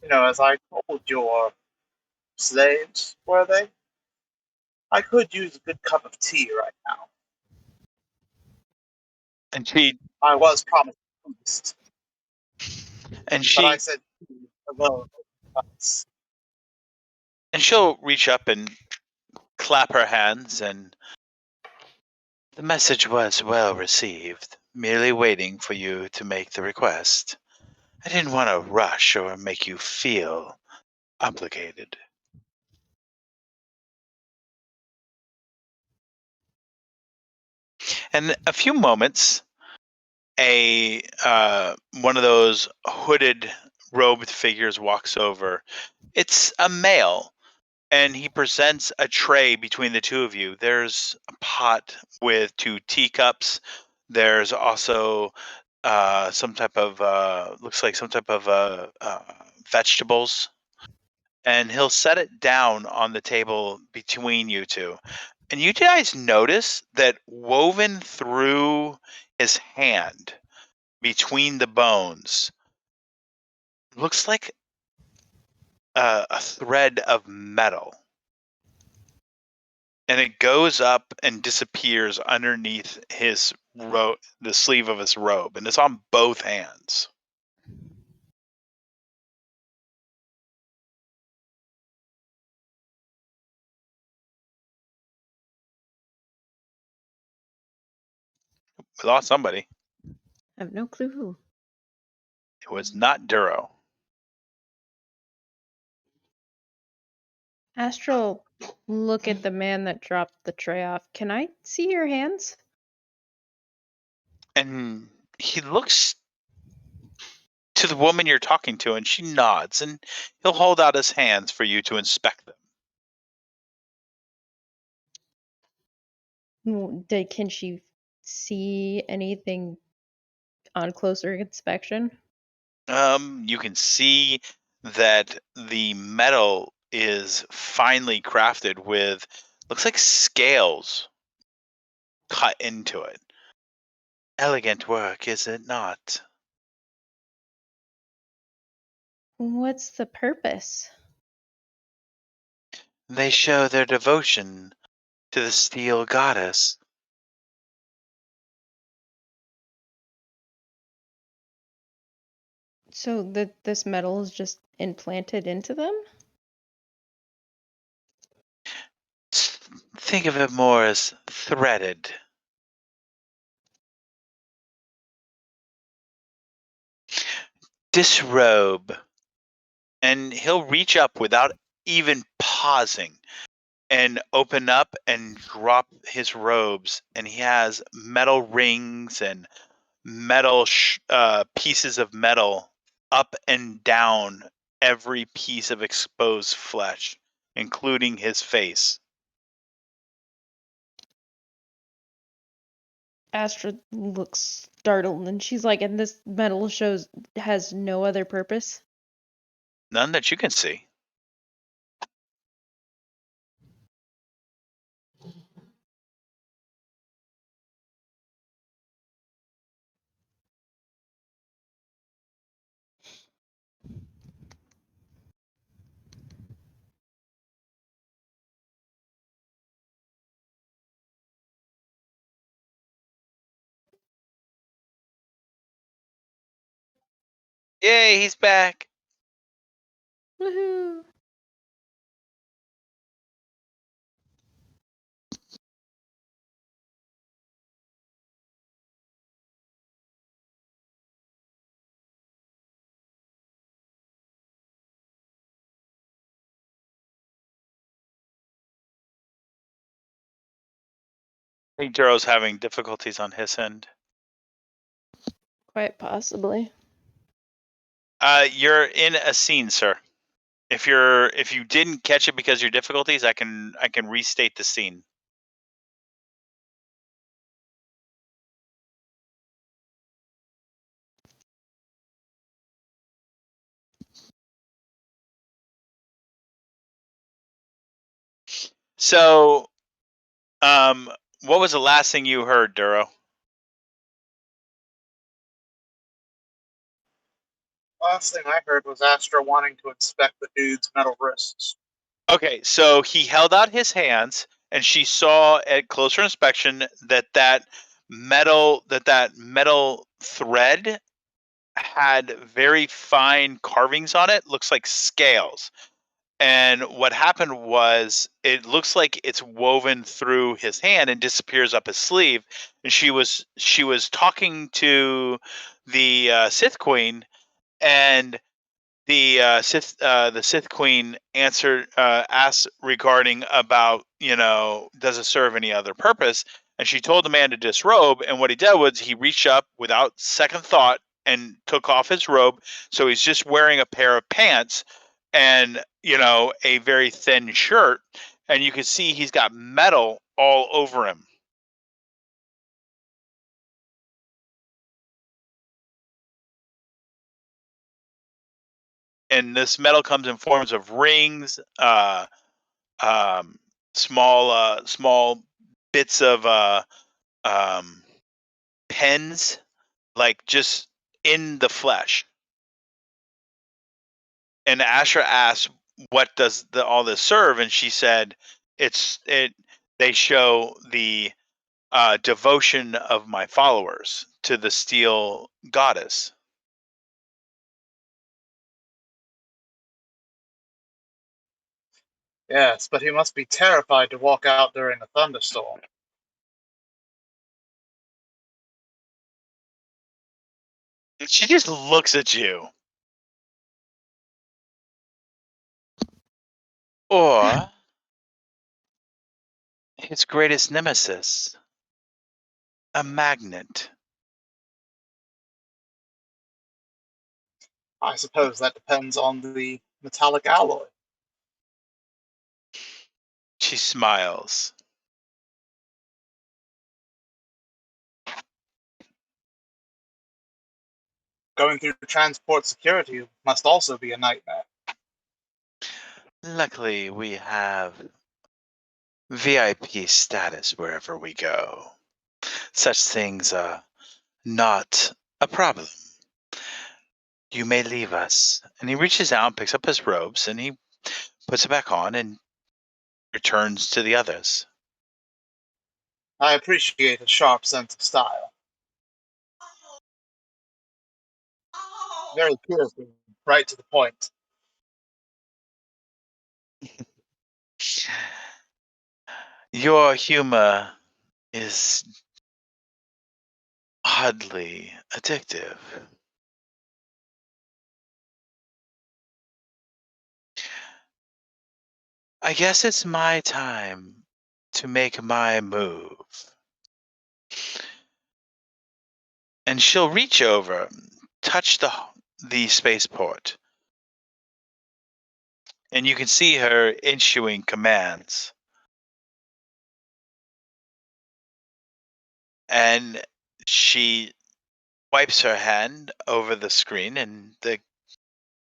You know, as I told your slaves, were they? I could use a good cup of tea right now. And she I was promised a feast, and but I she said tea alone. and she'll reach up and clap her hands, and the message was well received, merely waiting for you to make the request. I didn't want to rush or make you feel obligated. And a few moments, one of those hooded, robed figures walks over. It's a male, and he presents a tray between the two of you. There's a pot with 2 teacups. There's also some type of looks like some type of vegetables, and he'll set it down on the table between you two. And you guys notice that woven through his hand between the bones looks like a thread of metal. And it goes up and disappears underneath his the sleeve of his robe, and it's on both hands. We lost somebody. I have no clue who. It was not Durro. Astral, look at the man that dropped the tray off. Can I see your hands? And he looks to the woman you're talking to, and she nods, and he'll hold out his hands for you to inspect them. Can she see anything on closer inspection? You can see that the metal is finely crafted with, looks like scales cut into it. Elegant work, is it not? What's the purpose? They show their devotion to the steel goddess. So this metal is just implanted into them? Think of it more as threaded. Disrobe. And he'll reach up without even pausing and open up and drop his robes, and he has metal rings and metal pieces of metal up and down every piece of exposed flesh, including his face. Astra looks startled and she's like, and this metal has no other purpose? None that you can see. Yay, he's back. Woohoo! I think Duro's having difficulties on his end. Quite possibly. You're in a scene, sir. If you didn't catch it because of your difficulties, I can restate the scene. So, what was the last thing you heard, Durro? Last thing I heard was Astra wanting to inspect the dude's metal wrists. Okay, so he held out his hands, and she saw at closer inspection that metal thread had very fine carvings on it. Looks like scales. And what happened was, it looks like it's woven through his hand and disappears up his sleeve. And she was talking to the Sith Queen, and the Sith Queen asked regarding about, does it serve any other purpose? And she told the man to disrobe, and what he did was he reached up without second thought and took off his robe, so he's just wearing a pair of pants and a very thin shirt, and you can see he's got metal all over him. And this metal comes in forms of rings, small bits of pens, like just in the flesh. And Asher asked, "What does all this serve?" And she said, They show the devotion of my followers to the steel goddess. Yes, but he must be terrified to walk out during a thunderstorm. She just looks at you. Or his greatest nemesis, a magnet. I suppose that depends on the metallic alloy. She smiles. Going through transport security must also be a nightmare. Luckily, we have VIP status wherever we go. Such things are not a problem. You may leave us. And he reaches out and picks up his robes and he puts it back on and returns to the others. I appreciate a sharp sense of style. Very piercing, right to the point. Your humor is oddly addictive. I guess it's my time to make my move. And she'll reach over, touch the spaceport, and you can see her issuing commands. And she wipes her hand over the screen, and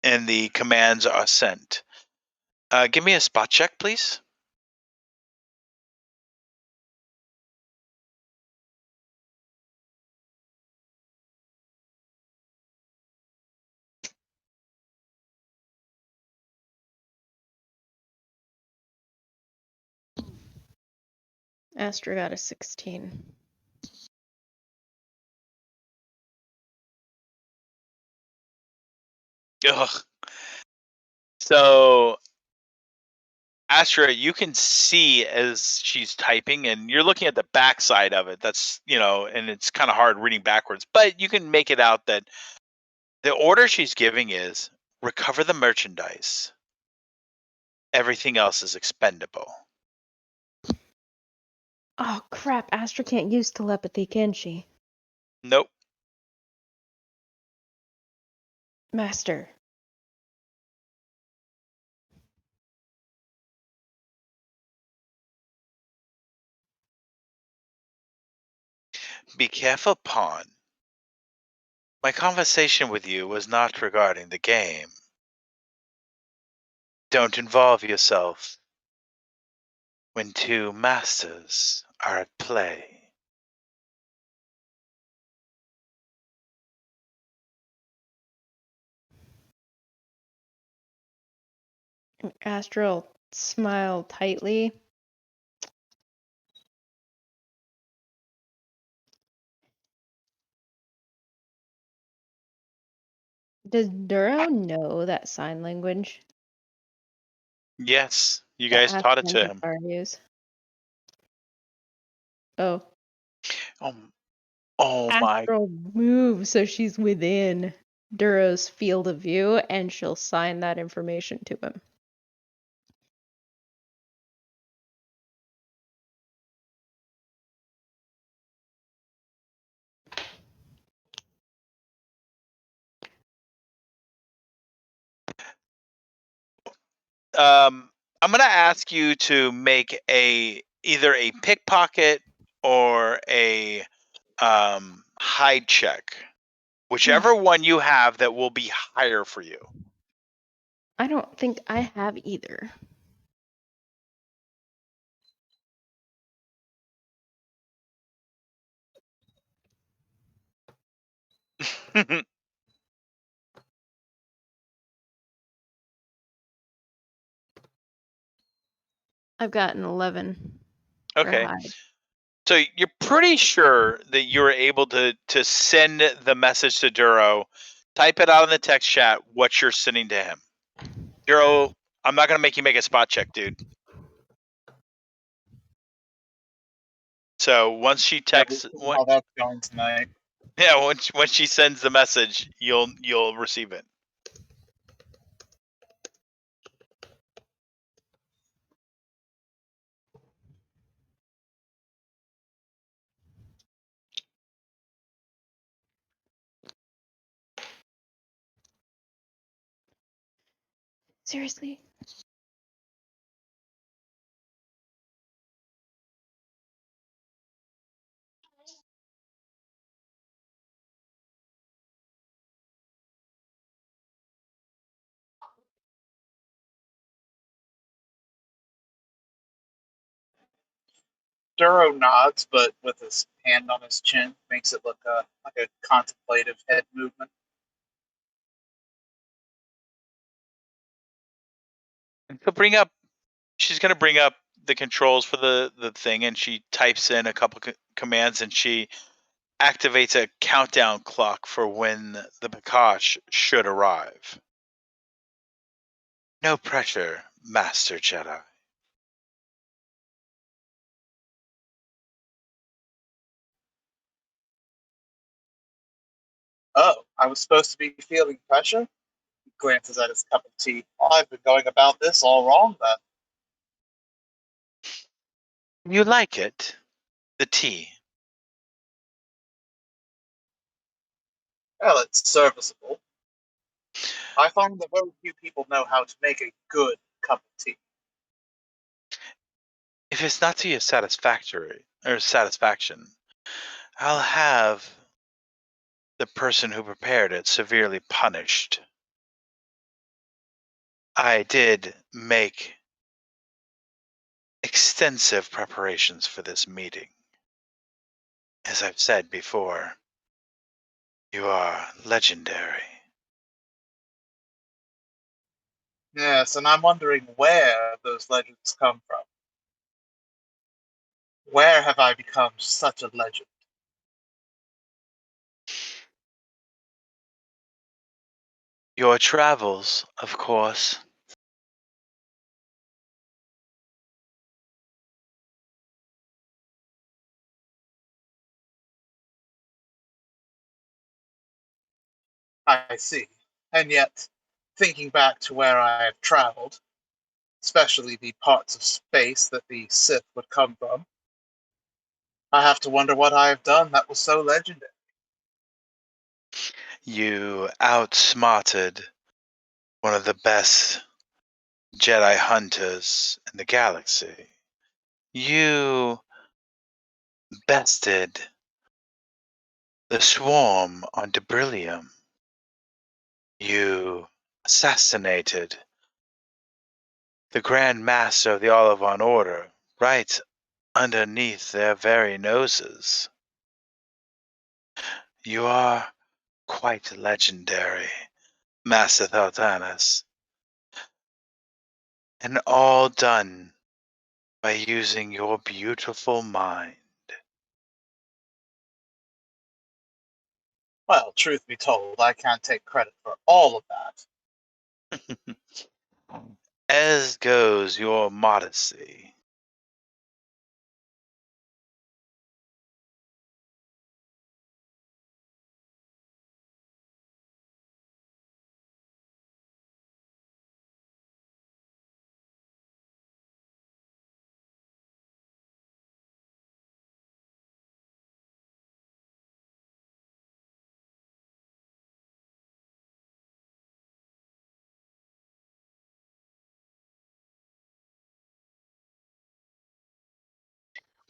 the commands are sent. Give me a spot check, please. Astra got a 16. Ugh. So, Astra, you can see as she's typing, and you're looking at the backside of it. That's, and it's kind of hard reading backwards, but you can make it out that the order she's giving is recover the merchandise. Everything else is expendable. Oh crap, Astra can't use telepathy, can she? Nope. Master. Be careful, pawn. My conversation with you was not regarding the game. Don't involve yourself when two masters are at play. Astra will smile tightly. Does Durro know that sign language Yes, you that guys Astra taught it and to him. Tesara use? Oh. Oh my. Astra will move so she's within Durro's field of view, and she'll sign that information to him. I'm gonna ask you to make either a pickpocket or a hide check. Whichever one you have that will be higher for you. I don't think I have either. I've got an 11 for Okay. hide. So you're pretty sure that you were able to send the message to Durro, type it out in the text chat what you're sending to him. Durro, I'm not gonna make you make a spot check, dude. So once she texts, How that's going tonight. yeah, once she sends the message, you'll receive it. Seriously? Durro nods, but with his hand on his chin, makes it look like a contemplative head movement. She's gonna bring up the controls for the thing, and she types in a couple commands, and she activates a countdown clock for when the Pakash should arrive. No pressure, Master Jedi. Oh, I was supposed to be feeling pressure? He glances at his cup of tea. I've been going about this all wrong then. You like it? The tea. Well, it's serviceable. I find that very few people know how to make a good cup of tea. If it's not to your satisfaction, I'll have the person who prepared it severely punished. I did make extensive preparations for this meeting. As I've said before, you are legendary. Yes, and I'm wondering where those legends come from. Where have I become such a legend? Your travels, of course. I see. And yet, thinking back to where I have traveled, especially the parts of space that the Sith would come from, I have to wonder what I have done that was so legendary. You outsmarted one of the best Jedi hunters in the galaxy. You bested the swarm on Debrillium. You assassinated the Grand Master of the Olivon Order right underneath their very noses. You are quite legendary, Master Thaltanus. And all done by using your beautiful mind. Well, truth be told, I can't take credit for all of that. As goes your modesty.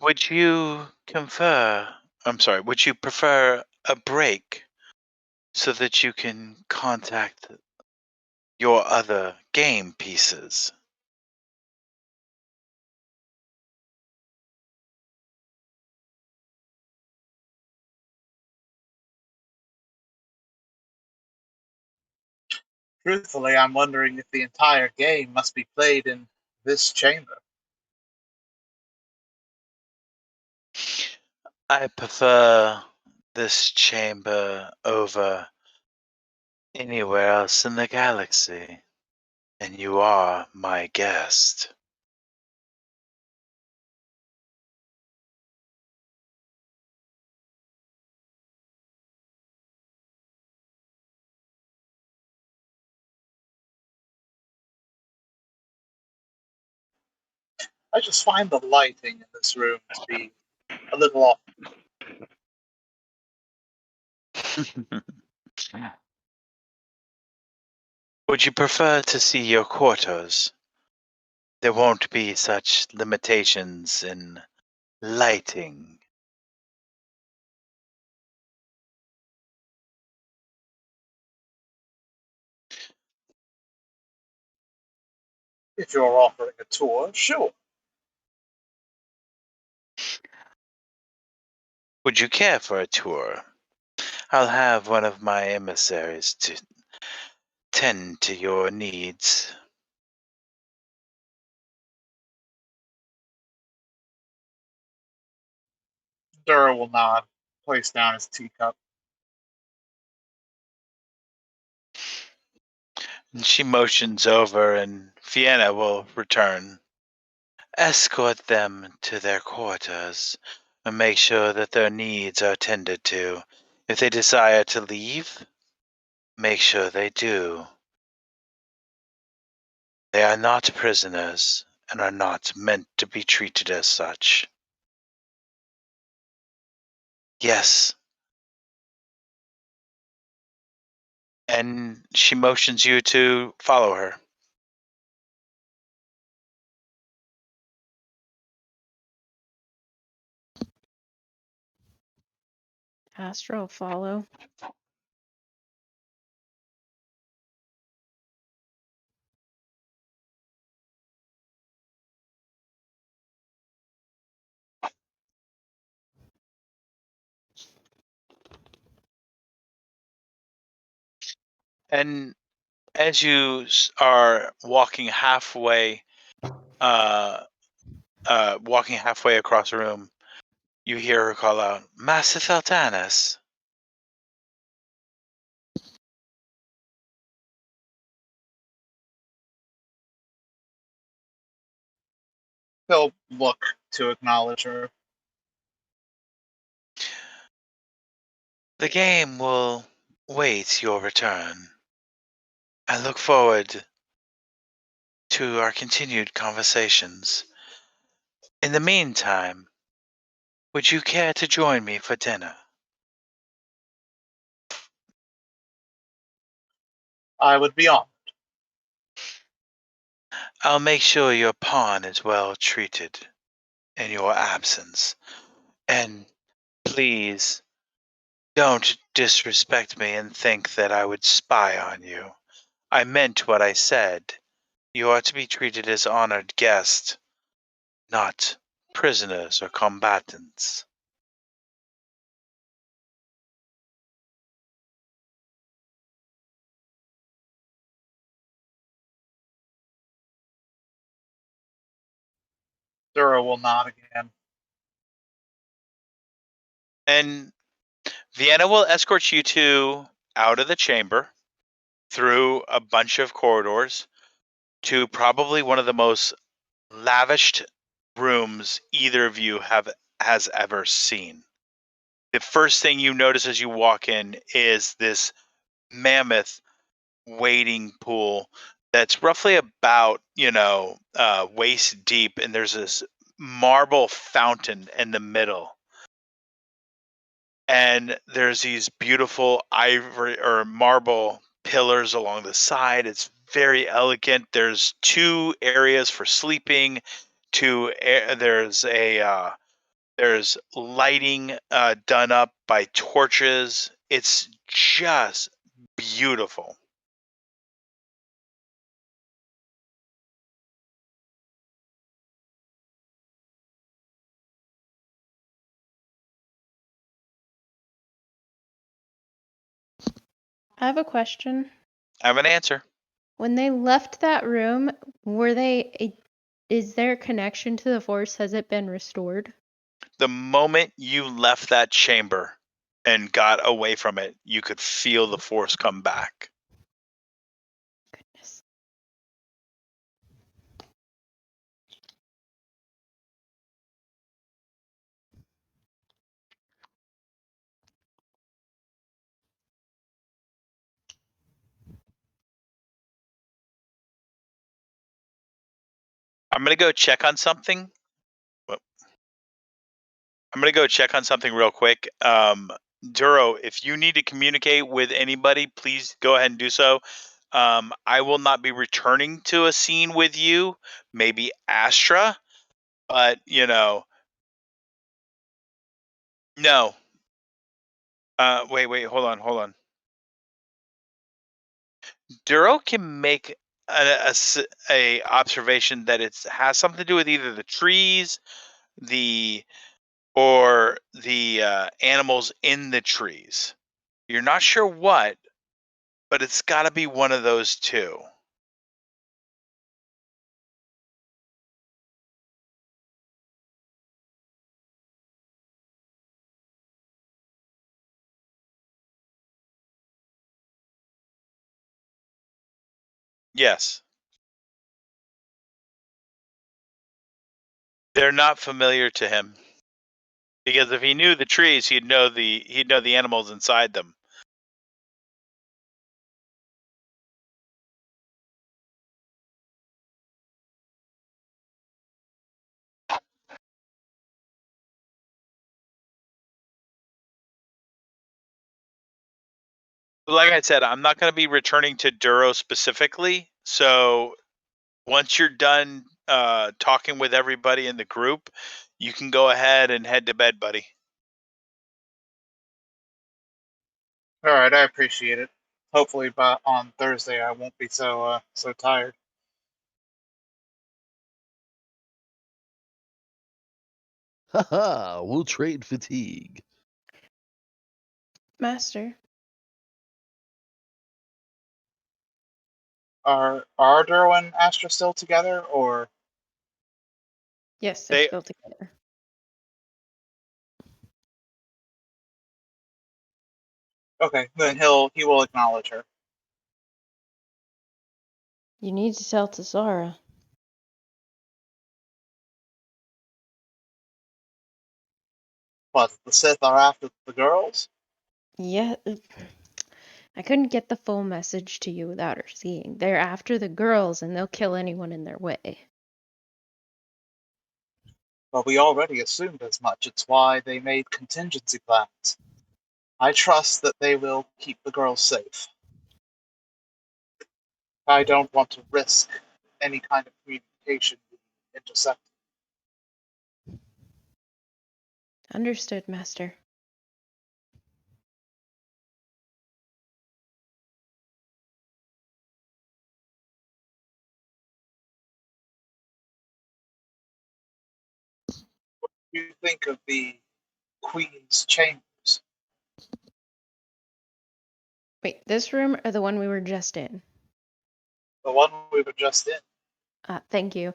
Would you would you prefer a break so that you can contact your other game pieces? Truthfully, I'm wondering if the entire game must be played in this chamber. I prefer this chamber over anywhere else in the galaxy, and you are my guest. I just find the lighting in this room to be a little off. Would you prefer to see your quarters? There won't be such limitations in lighting. If you're offering a tour, sure. Would you care for a tour? I'll have one of my emissaries to tend to your needs. Durro will nod, place down his teacup. And she motions over, and Vienna will return. Escort them to their quarters and make sure that their needs are tended to. If they desire to leave, make sure they do. They are not prisoners and are not meant to be treated as such. Yes. And she motions you to follow her. Astra will follow. And as you are walking halfway across the room, you hear her call out, Master Feltanus. He'll look to acknowledge her. The game will wait your return. I look forward to our continued conversations. In the meantime, would you care to join me for dinner? I would be honored. I'll make sure your pawn is well treated in your absence. And please, don't disrespect me and think that I would spy on you. I meant what I said. You are to be treated as honored guests, not prisoners or combatants. Durro will nod again. And Vienna will escort you two out of the chamber, through a bunch of corridors, to probably one of the most lavished rooms either of you has ever seen. The first thing you notice as you walk in is this mammoth wading pool that's roughly about waist deep, and there's this marble fountain in the middle, and there's these beautiful ivory or marble pillars along the side. It's very elegant. There's two areas for sleeping. There's lighting done up by torches. It's just beautiful. I have a question. I have an answer. When they left that room, is their connection to the Force, has it been restored? the moment you left that chamber and got away from it, you could feel the force come back. Goodness. I'm gonna go check on something. I'm gonna go check on something real quick. Durro, if you need to communicate with anybody, please go ahead and do so. I will not be returning to a scene with you. Maybe Astra, but no. Wait, hold on. Duro can make a observation that it has something to do with either the trees, or the animals in the trees. You're not sure what, but it's got to be one of those two. Yes. They're not familiar to him. Because if he knew the trees, he'd know the animals inside them. Like I said, I'm not going to be returning to Duro specifically. So once you're done talking with everybody in the group, you can go ahead and head to bed, buddy. All right, I appreciate it. Hopefully, on Thursday, I won't be so tired. Haha, we'll trade fatigue. Master, Are Duro and Astra still together, or yes, they're They still together. okay? Then he will acknowledge her. You need to tell Tesara. What, the Sith are after the girls? Yeah, I couldn't get the full message to you without her seeing. They're after the girls and they'll kill anyone in their way. Well, we already assumed as much. It's why they made contingency plans. I trust that they will keep the girls safe. I don't want to risk any kind of communication being intercepted. Understood, Master. You think of the Queen's chambers, Wait, this room or the one we were just in? the one we were just in. Thank you.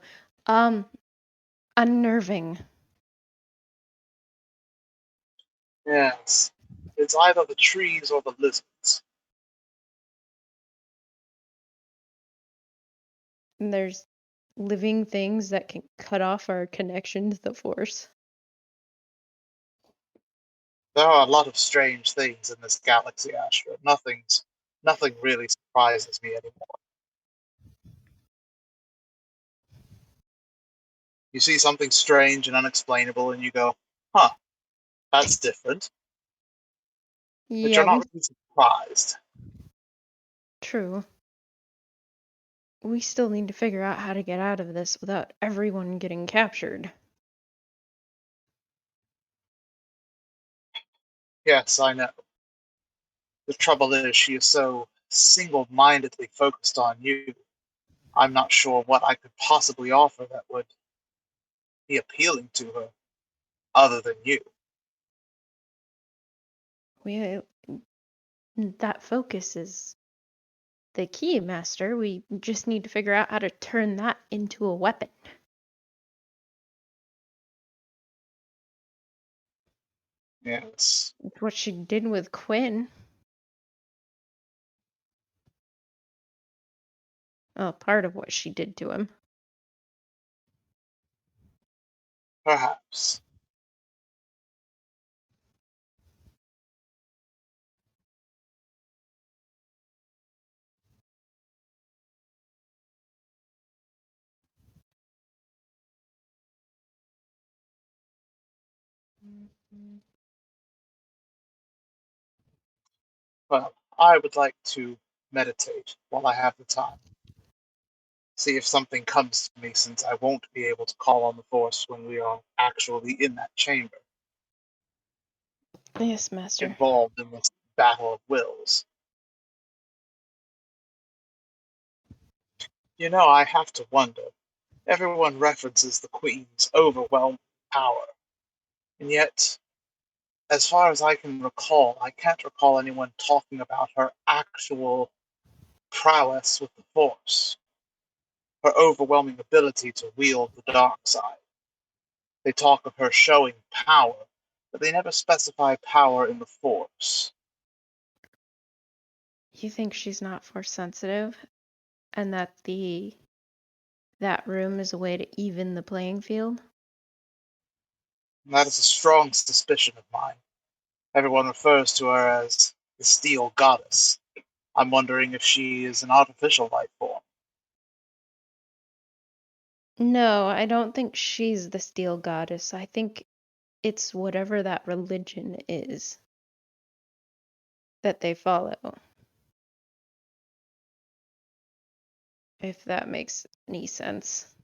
Unnerving. Yes. It's either the trees or the lizards. And there's living things that can cut off our connection to the Force. There are a lot of strange things in this galaxy, Astra. Nothing really surprises me anymore. You see something strange and unexplainable, and you go, huh, that's different. But Yeah, you're not really surprised. true. We still need to figure out how to get out of this without everyone getting captured. Yes, I know. The trouble is, she is so single-mindedly focused on you. I'm not sure what I could possibly offer that would be appealing to her, other than you. That focus is the key, Master. We just need to figure out how to turn that into a weapon. Yes. It's what she did with Quinn. Oh, part of what she did to him. Perhaps. Well, I would like to meditate while I have the time. See if something comes to me, since I won't be able to call on the Force when we are actually in that chamber, Yes, Master. involved in this battle of wills. You know, I have to wonder. Everyone references the Queen's overwhelming power, and yet, as far as I can recall, I can't recall anyone talking about her actual prowess with the Force, her overwhelming ability to wield the dark side. They talk of her showing power, but they never specify power in the Force. You think she's not Force sensitive, and that that room is a way to even the playing field? And that is a strong suspicion of mine. Everyone refers to her as the Steel Goddess. I'm wondering if she is an artificial life form. No, I don't think she's the Steel Goddess. I think it's whatever that religion is that they follow. If that makes any sense.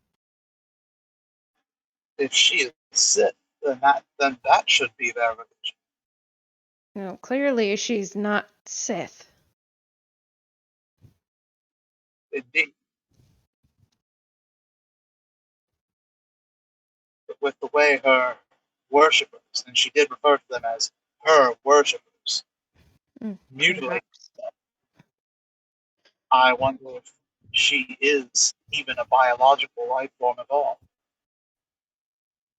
If she is Sith, then that should be their religion. No, clearly she's not Sith. Indeed. But with the way her worshippers, and she did refer to them as her worshippers, mutilate Perhaps. them, I wonder if she is even a biological life form at all.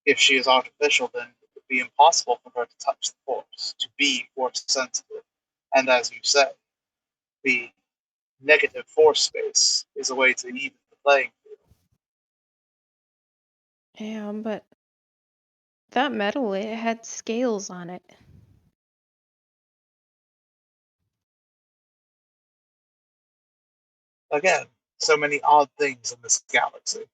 If she is artificial, then it would be impossible for her to touch the Force, to be Force sensitive. And as you say, the negative Force space is a way to even the playing field. Yeah, but that metal, it had scales on it. Again, so many odd things in this galaxy.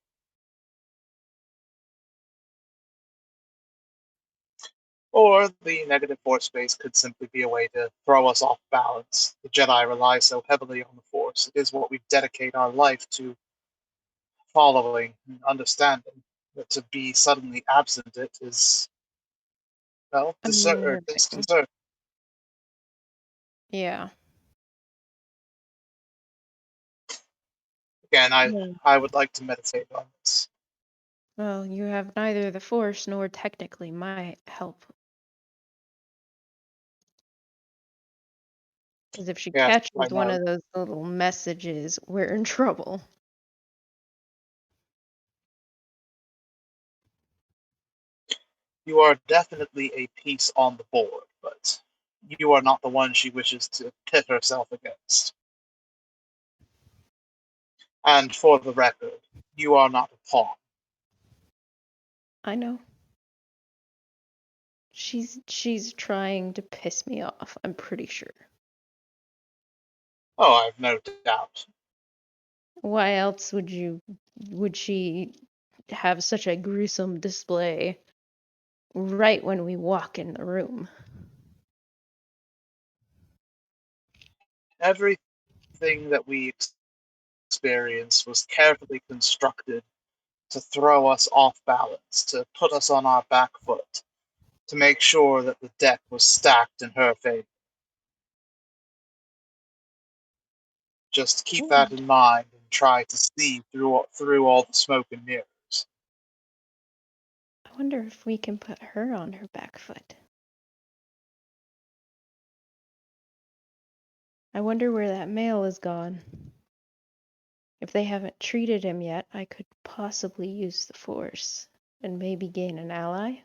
Or the negative Force space could simply be a way to throw us off balance. The Jedi rely so heavily on the Force. It is what we dedicate our life to following and understanding. That to be suddenly absent it is, well, Unnerving. disconcerting. Yeah. Again, Yeah. I would like to meditate on this. Well, you have neither the Force nor technically my help. Because if she Yes, I catches one know. of those little messages, we're in trouble. You are definitely a piece on the board, but you are not the one she wishes to pit herself against. And for the record, you are not a pawn. I know. She's trying to piss me off, I'm pretty sure. Oh, I have no doubt. Why else would she have such a gruesome display right when we walk in the room? Everything that we experienced was carefully constructed to throw us off balance, to put us on our back foot, to make sure that the deck was stacked in her favor. Just keep that in mind and try to see through all the smoke and mirrors. I wonder if we can put her on her back foot. I wonder where that male is gone. If they haven't treated him yet, I could possibly use the Force and maybe gain an ally.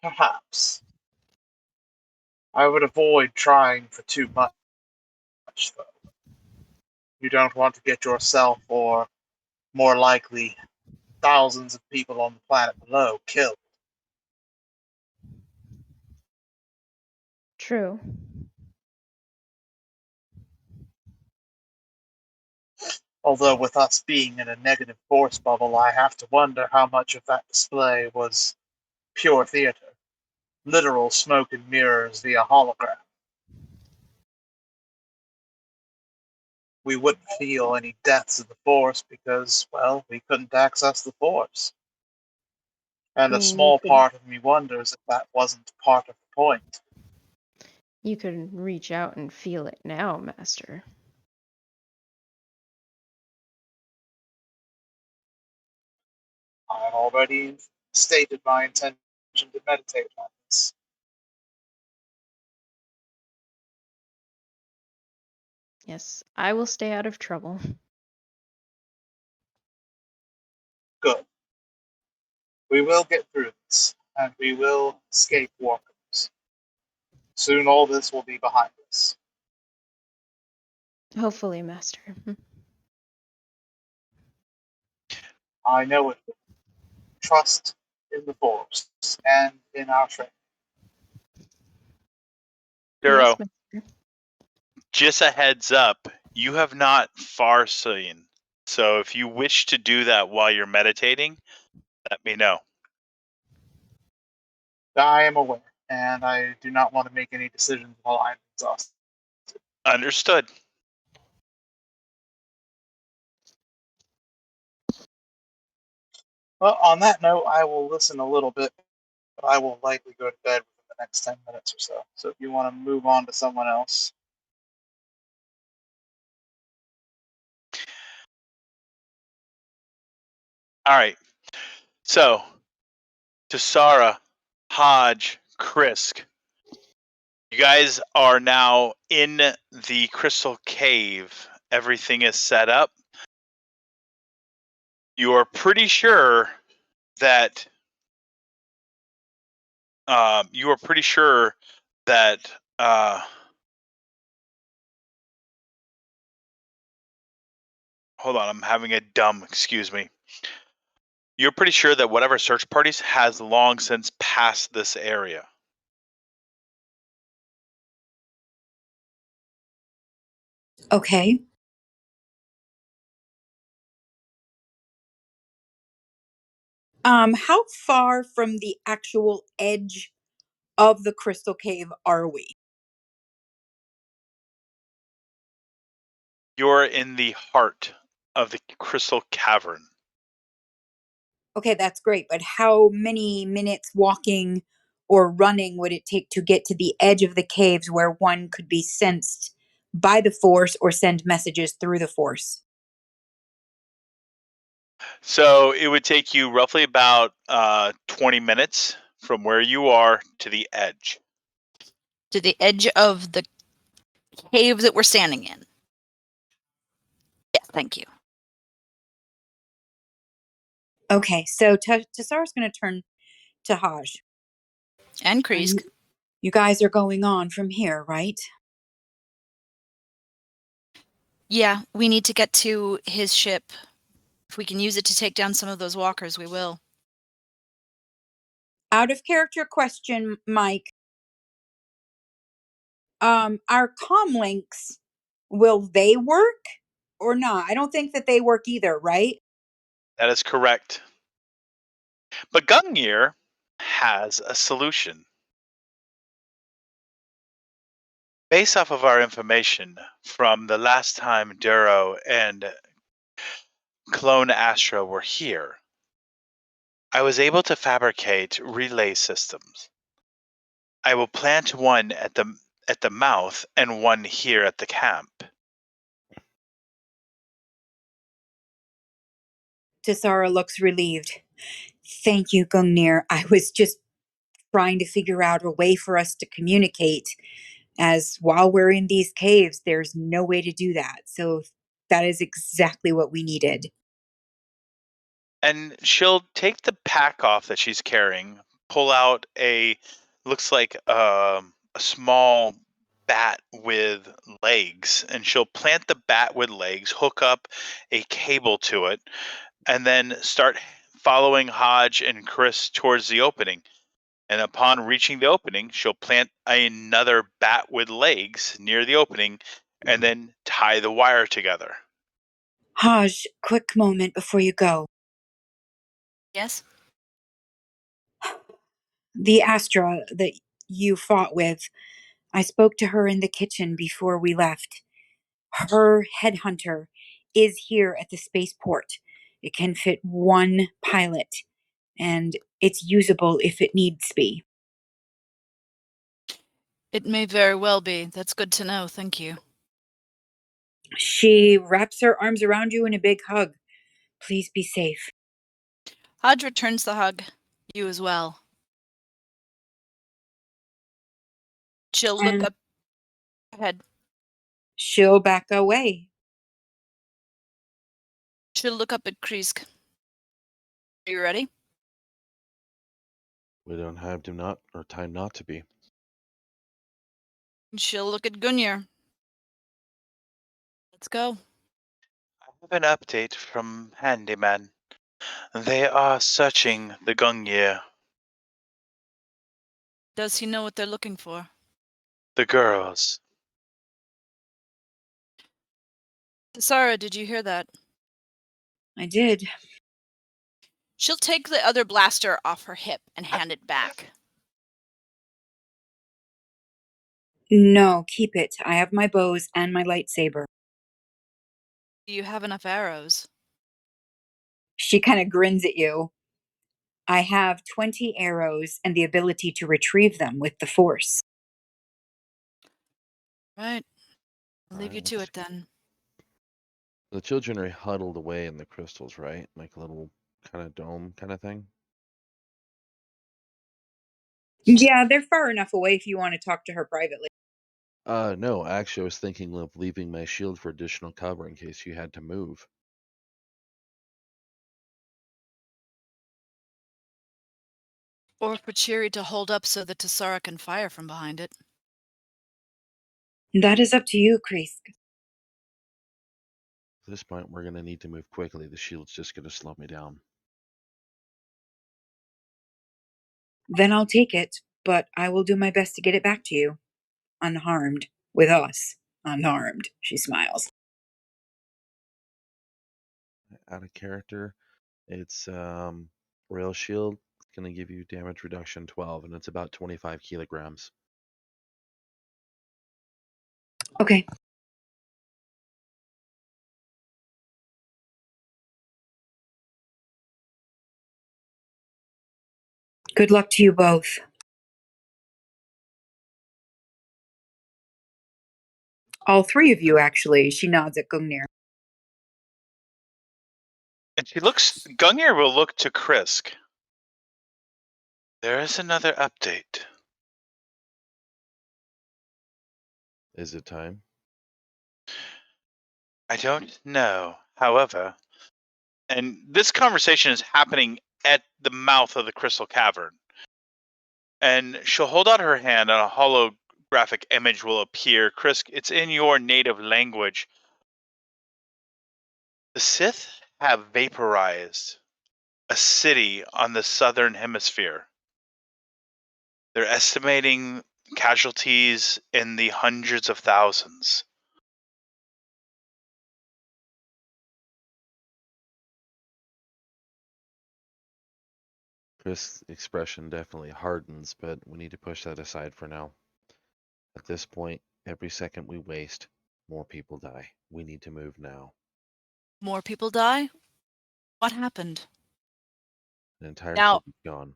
Perhaps. I would avoid trying for too much, though. You don't want to get yourself, or more likely, thousands of people on the planet below killed. True. Although with us being in a negative force bubble, I have to wonder how much of that display was pure theater. Literal smoke and mirrors via hologram. We wouldn't feel any deaths of the force because, well, we couldn't access the force. And a small part of me wonders if that wasn't part of the point. You could reach out and feel it now, Master. I've already stated my intention to meditate on this. Yes, I will stay out of trouble. Good. We will get through this, and we will escape walkers. Soon all this will be behind us. Hopefully, Master. I know it will. Trust in the Force and in our training. Durro, Yes, Master. just a heads up, you have not far seen. So if you wish to do that while you're meditating, let me know. I am aware, and I do not want to make any decisions while I'm exhausted. Understood. Well, on that note, I will listen a little bit, but I will likely go to bed within the next 10 minutes or so. So if you want to move on to someone else. All right. So, Tesara, Hodge, Krisk, you guys are now in the crystal cave. Everything is set up. You are pretty sure that hold on, I'm having a dumb, excuse me. You're pretty sure that whatever search parties has long since passed this area. Okay. How far from the actual edge of the crystal cave are we? You're in the heart of the crystal cavern. Okay, that's great. But how many minutes walking or running would it take to get to the edge of the caves where one could be sensed by the Force or send messages through the Force? So it would take you roughly about 20 minutes from where you are to the edge. To the edge of the cave that we're standing in. Yes, thank you. Okay, so Tesara's going to turn to Haj. And Krisk. You guys are going on from here, right? Yeah, we need to get to his ship. If we can use it to take down some of those walkers, we will. Out of character question, Mike. Our comm links, will they work or not? I don't think that they work either, right? That is correct. But Gungnir has a solution. Based off of our information from the last time Durro and Clone Astra were here, I was able to fabricate relay systems. I will plant one at the mouth and one here at the camp. Tesara looks relieved. Thank you, Gungnir. I was just trying to figure out a way for us to communicate, as while we're in these caves, there's no way to do that. So that is exactly what we needed. And she'll take the pack off that she's carrying, pull out looks like a small bat with legs, and she'll plant the bat with legs, hook up a cable to it, and then start following Hodge and Chris towards the opening. And upon reaching the opening, she'll plant another bat with legs near the opening and then tie the wire together. Haj, quick moment before you go. Yes? The Astra that you fought with, I spoke to her in the kitchen before we left. Her headhunter is here at the spaceport. It can fit one pilot, and it's usable if it needs be. It may very well be. That's good to know. Thank you. She wraps her arms around you in a big hug. Please be safe. Hodge returns the hug. You as well. She'll look And up ahead. she'll back away. She'll look up at Krisk. Are you ready? We don't have time not to be. She'll look at Gungnir. Let's go. I have an update from Handyman. They are searching the Gungnir. Does he know what they're looking for? The girls. Tesara, did you hear that? I did. She'll take the other blaster off her hip and hand it back. No, keep it. I have my bows and my lightsaber. Do you have enough arrows? She kind of grins at you. I have 20 arrows and the ability to retrieve them with the Force. Right. I'll leave Alright, you to it then. The children are huddled away in the crystals, right? Like a little kind of dome kind of thing. Yeah, they're far enough away if you want to talk to her privately. No, actually, I was thinking of leaving my shield for additional cover in case you had to move. Or for Cheery to hold up so that Tesara can fire from behind it. That is up to you, Krisk. At this point, we're going to need to move quickly. The shield's just going to slow me down. Then I'll take it, but I will do my best to get it back to you. Unharmed. With us. Unharmed. She smiles. Out of character, it's rail shield. It's going to give you damage reduction 12, and it's about 25 kilograms. Okay. Good luck to you both. All three of you, actually. She nods at Gungnir. And Gungnir will look to Krisk. There is another update. Is it time? I don't know. However, and this conversation is happening at the mouth of the crystal cavern. And she'll hold out her hand and a holographic image will appear. Krisk, it's in your native language. The Sith have vaporized a city on the southern hemisphere. They're estimating casualties in the hundreds of thousands. Chris' expression definitely hardens, but we need to push that aside for now. At this point, every second we waste, more people die. We need to move now. More people die? What happened? The entire Now- city's gone.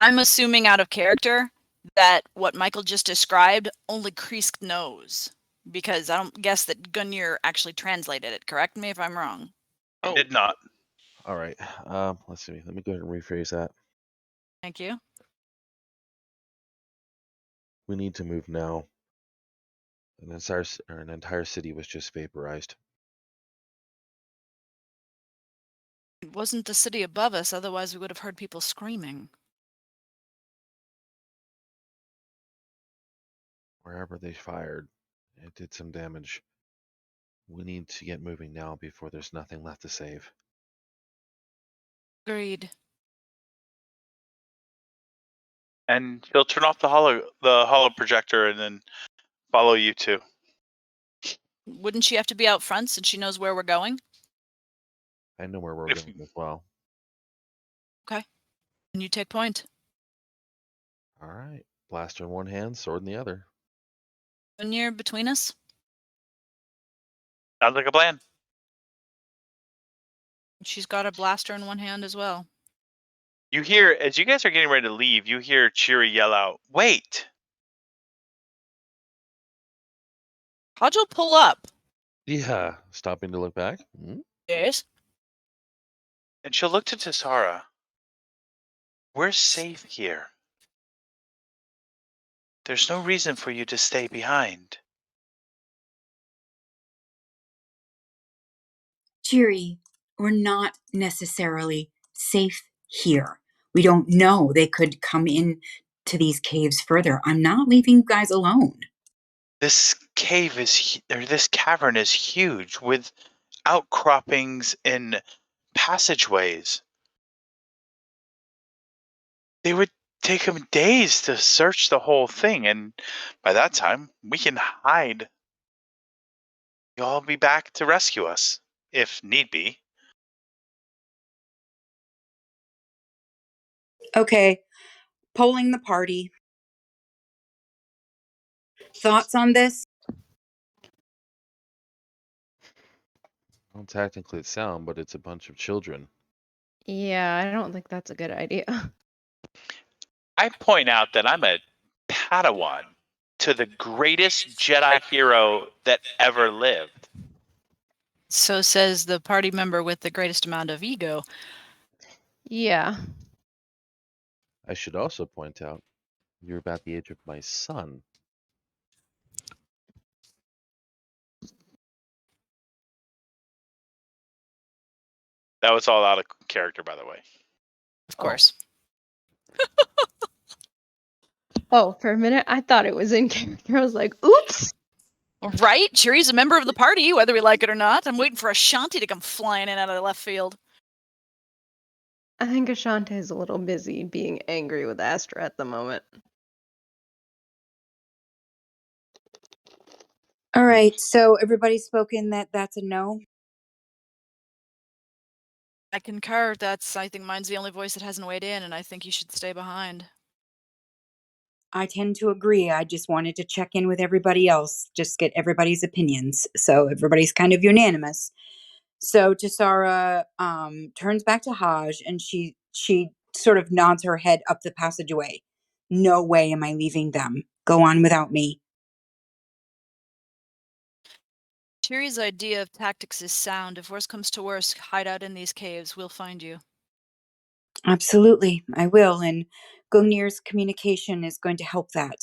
I'm assuming out of character that what Michael just described, only Krisk knows. Because I don't guess that Gungnir actually translated it. Correct me if I'm wrong. I did not. All right. Let's see. Let me go ahead and rephrase that. Thank you. We need to move now. An entire city was just vaporized. It wasn't the city above us, otherwise we would have heard people screaming. Wherever they fired, it did some damage. We need to get moving now before there's nothing left to save. Agreed. And she'll turn off the holo projector and then follow you two. Wouldn't she have to be out front since she knows where we're going? I know where we're If- going as well. Okay. And you take point. All right. Blaster in one hand, sword in the other. When you're between us? Sounds like a plan. She's got a blaster in one hand as well. You hear, as you guys are getting ready to leave, you hear Cheery yell out, "Wait!" How'd you pull up? Yeah. Stopping to look back. Hmm? Yes. And she'll look to Tesara. "We're safe here. There's no reason for you to stay behind." Cheery, we're not necessarily safe here. We don't know. They could come in to these caves further. I'm not leaving you guys alone. This this cavern is huge with outcroppings and passageways. They would take them days to search the whole thing, and by that time, we can hide. You'll all be back to rescue us, if need be. Okay, polling the party. Thoughts on this? Well, technically it's sound, but it's a bunch of children. Yeah, I don't think that's a good idea. I point out that I'm a Padawan to the greatest Jedi hero that ever lived. So says the party member with the greatest amount of ego. Yeah. I should also point out you're about the age of my son. That was all out of character, by the way. Of course. Oh, for a minute, I thought it was in character. I was like, oops. Right? Cheery's a member of the party, whether we like it or not. I'm waiting for Ashanti to come flying in out of the left field. I think Ashante is a little busy being angry with Astra at the moment. All right, so everybody's spoken that's a no. I concur. I think mine's the only voice that hasn't weighed in, and I think you should stay behind. I tend to agree. I just wanted to check in with everybody else, just get everybody's opinions. So everybody's kind of unanimous. So Tesara turns back to Haj and she sort of nods her head up the passageway. No way am I leaving them. Go on without me. Cheery's idea of tactics is sound. If worse comes to worse, hide out in these caves. We'll find you. Absolutely, I will. And Gungnir's communication is going to help that.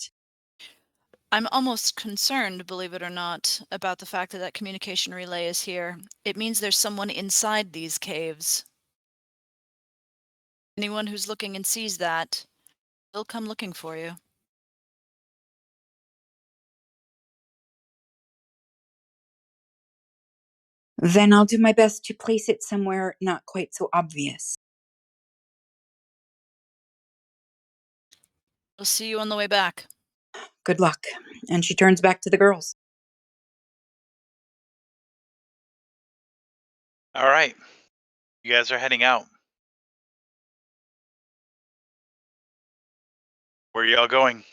I'm almost concerned, believe it or not, about the fact that that communication relay is here. It means there's someone inside these caves. Anyone who's looking and sees that, they'll come looking for you. Then I'll do my best to place it somewhere not quite so obvious. We'll see you on the way back. Good luck. And she turns back to the girls. All right. You guys are heading out. Where are y'all going?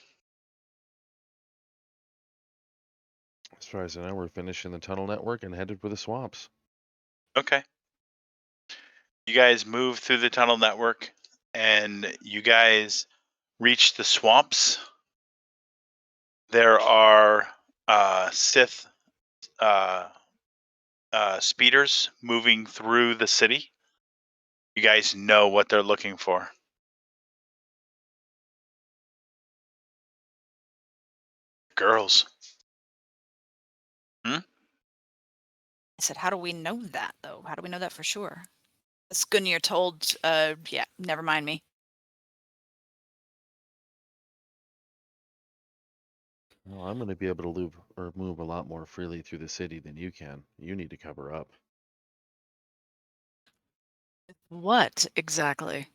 As far as I know, we're finishing the tunnel network and headed for the swamps. Okay. You guys move through the tunnel network and you guys reach the swamps. There are Sith speeders moving through the city. You guys know what they're looking for. Girls. I said, how do we know that, though? How do we know that for sure? As Gungnir told, yeah, never mind me. Well, I'm going to be able to move a lot more freely through the city than you can. You need to cover up. What exactly?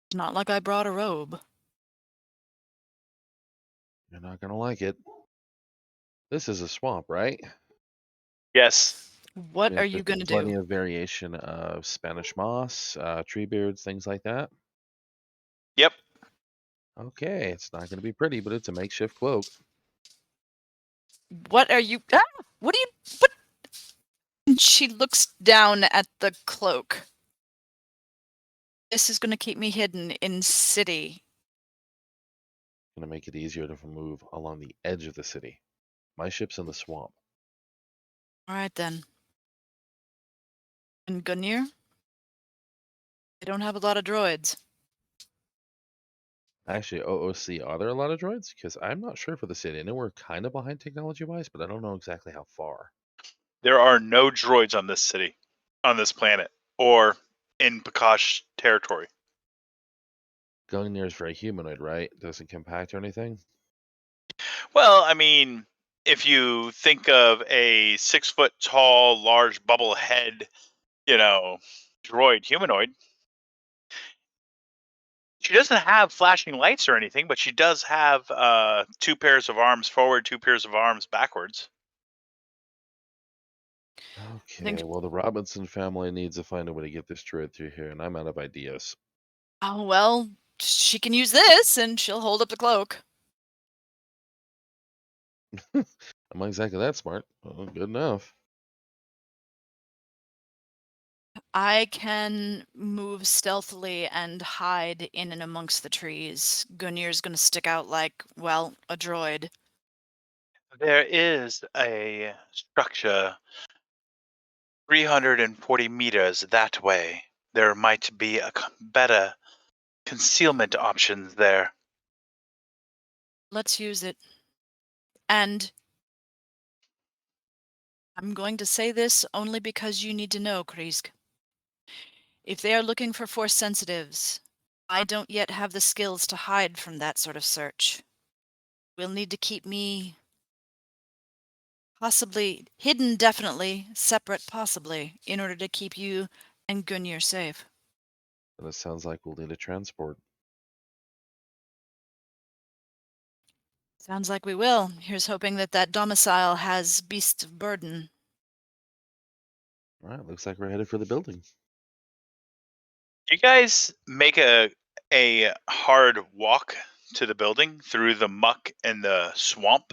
It's not like I brought a robe. You're not going to like it. This is a swamp, right? Yes. What Yeah, are you there's gonna plenty do? of variation of Spanish moss, tree beards, things like that. Yep. Okay, it's not going to be pretty, but it's a makeshift cloak. What are you? Ah! What are you? What? And she looks down at the cloak. This is gonna keep me hidden in city. Going to make it easier to move along the edge of the city. My ship's in the swamp. All right then. And Gunir? They don't have a lot of droids. Actually, OOC, are there a lot of droids? Because I'm not sure for the city. I know we're kind of behind technology-wise, but I don't know exactly how far. There are no droids on this city, on this planet, or in Pakash territory. Gungnir is very humanoid, right? Doesn't compact or anything? Well, I mean, if you think of a 6 foot tall, large bubble head, droid humanoid, she doesn't have flashing lights or anything, but she does have 2 pairs of arms forward, 2 pairs of arms backwards. Okay, well, the Robinson family needs to find a way to get this droid through here, and I'm out of ideas. Oh well, she can use this, and she'll hold up the cloak. I'm not exactly that smart. Well, good enough. I can move stealthily and hide in and amongst the trees. Gunir's gonna stick out like, well, a droid. There is a structure 340 meters that way. There might be a better concealment options there. Let's use it. And I'm going to say this only because you need to know, Krisk. If they are looking for Force sensitives, I don't yet have the skills to hide from that sort of search. We'll need to keep me possibly hidden, definitely, separate, possibly, in order to keep you and Gunir safe. And it sounds like we'll need a transport. Sounds like we will. Here's hoping that that domicile has beasts of burden. All right, looks like we're headed for the building. You guys make a hard walk to the building through the muck and the swamp,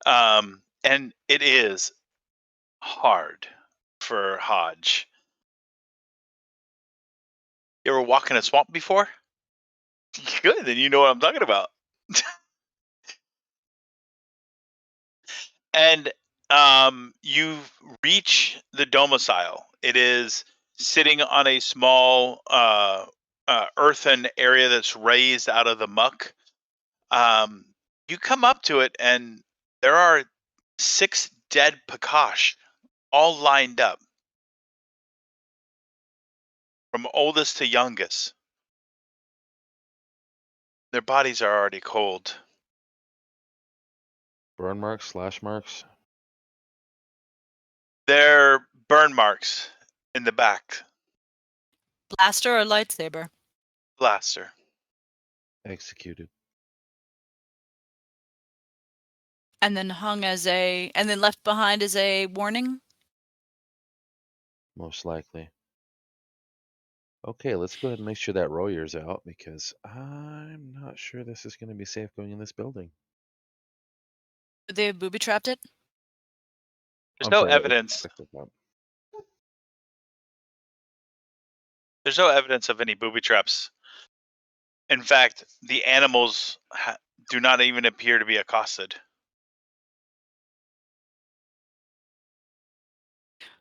and it is hard for Hodge. You ever walk in a swamp before? Good, then you know what I'm talking about. And you reach the domicile. It is sitting on a small earthen area that's raised out of the muck. You come up to it, and there are 6 dead Pakash, all lined up, from oldest to youngest. Their bodies are already cold. Burn marks, slash marks. They're burn marks in the back. Blaster or lightsaber? Blaster. Executed. And then and then left behind as a warning? Most likely. Okay, let's go ahead and make sure that Royer's out because I'm not sure this is going to be safe going in this building. They booby trapped it? There's I'm no sorry, evidence. There's no evidence of any booby traps. In fact, the animals do not even appear to be accosted.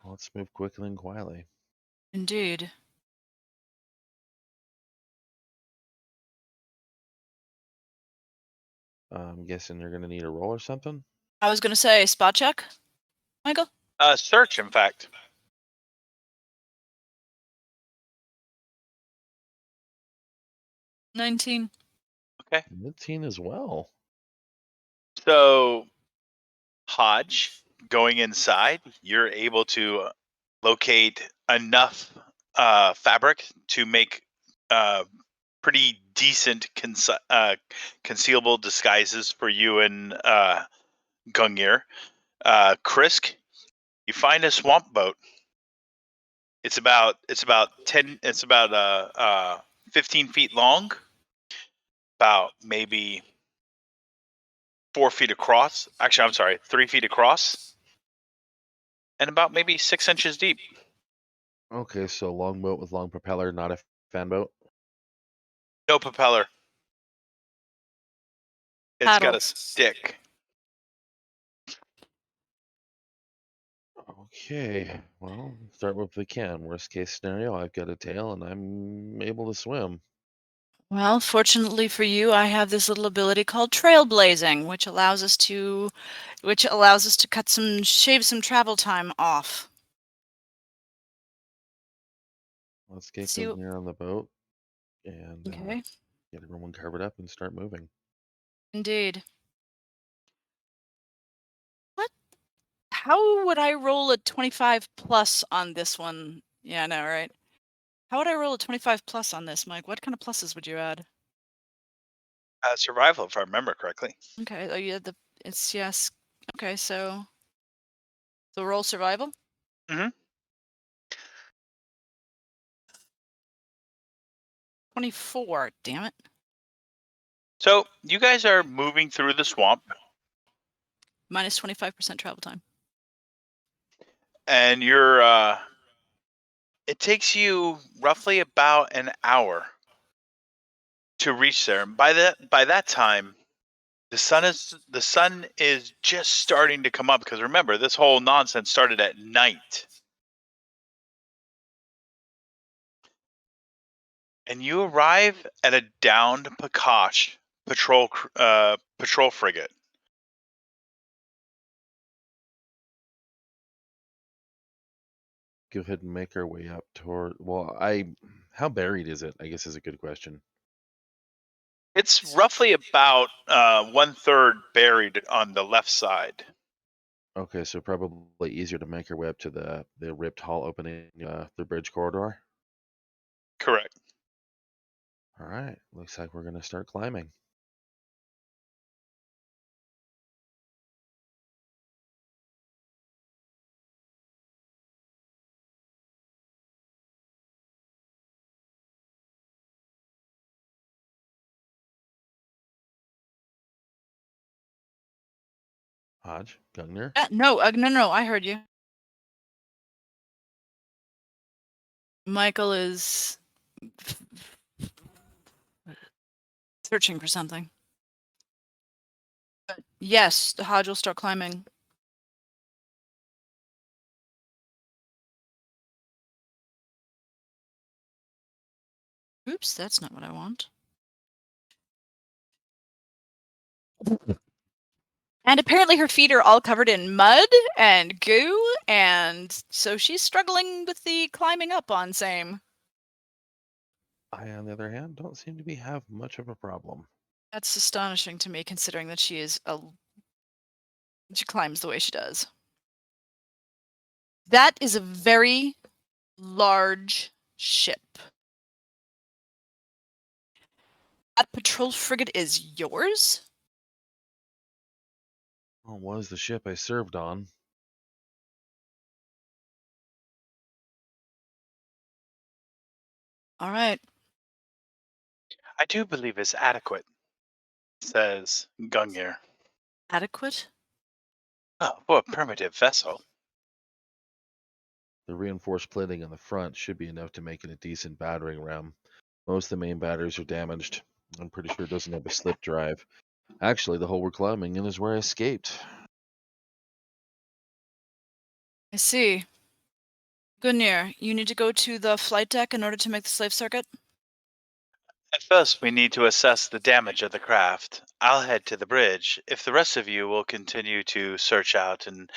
Let's move quickly and quietly. Indeed. I'm guessing you're going to need a roll or something? I was gonna say, spot check, Michael? Search, in fact. 19. Okay. Mid-teen as well. So, Hodge, going inside, you're able to locate enough fabric to make pretty decent concealable disguises for you and Gungir. Krisk, you find a swamp boat. It's about 15 feet long, about maybe 4 feet across. Actually, I'm sorry, 3 feet across, and about maybe 6 inches deep. Okay, so long boat with long propeller, not a fan boat. No propeller. It's got a Paddles. stick. Okay, well, start with the can. Worst case scenario, I've got a tail and I'm able to swim. Well, fortunately for you, I have this little ability called trailblazing, which allows us to shave some travel time off. Let's get See, going here on the boat and okay, get everyone covered up and start moving. indeed. What? How would I roll a 25 plus on this one? Yeah, I know, right? How would I roll a 25 plus on this, Mike? What kind of pluses would you add? Survival, if I remember correctly. Okay, oh, you had it's yes. Okay, so roll survival. Mhm. 24. Damn it. So you guys are moving through the swamp, Minus 25% travel time. and you're. It takes you roughly about an hour to reach there. And by that time, the sun is just starting to come up, because remember, this whole nonsense started at night. And you arrive at a downed Pakash patrol frigate. Go ahead and make our way up toward. Well, how buried is it? I guess is a good question. It's roughly about 1/3 buried on the left side. Okay, so probably easier to make our way up to the ripped hull opening the bridge corridor. Correct. All right, looks like we're gonna start climbing. Hodge, Gungnir. No, I heard you. Michael is searching for something. But yes, the Hodge will start climbing. Oops, that's not what I want. And apparently her feet are all covered in mud and goo, and so she's struggling with the climbing up on same. I, on the other hand, don't seem to have much of a problem. That's astonishing to me, considering that she climbs the way she does. That is a very large ship. That patrol frigate is yours? Well, it was the ship I served on. All right. I do believe it's adequate, says Gungir. Adequate? Oh, for a primitive vessel. The reinforced plating on the front should be enough to make it a decent battering ram. Most of the main batteries are damaged. I'm pretty sure it doesn't have a slip drive. Actually, the hole we're climbing in is where I escaped. I see. Gunir, you need to go to the flight deck in order to make the slave circuit? At first, we need to assess the damage of the craft. I'll head to the bridge, if the rest of you will continue to search out, and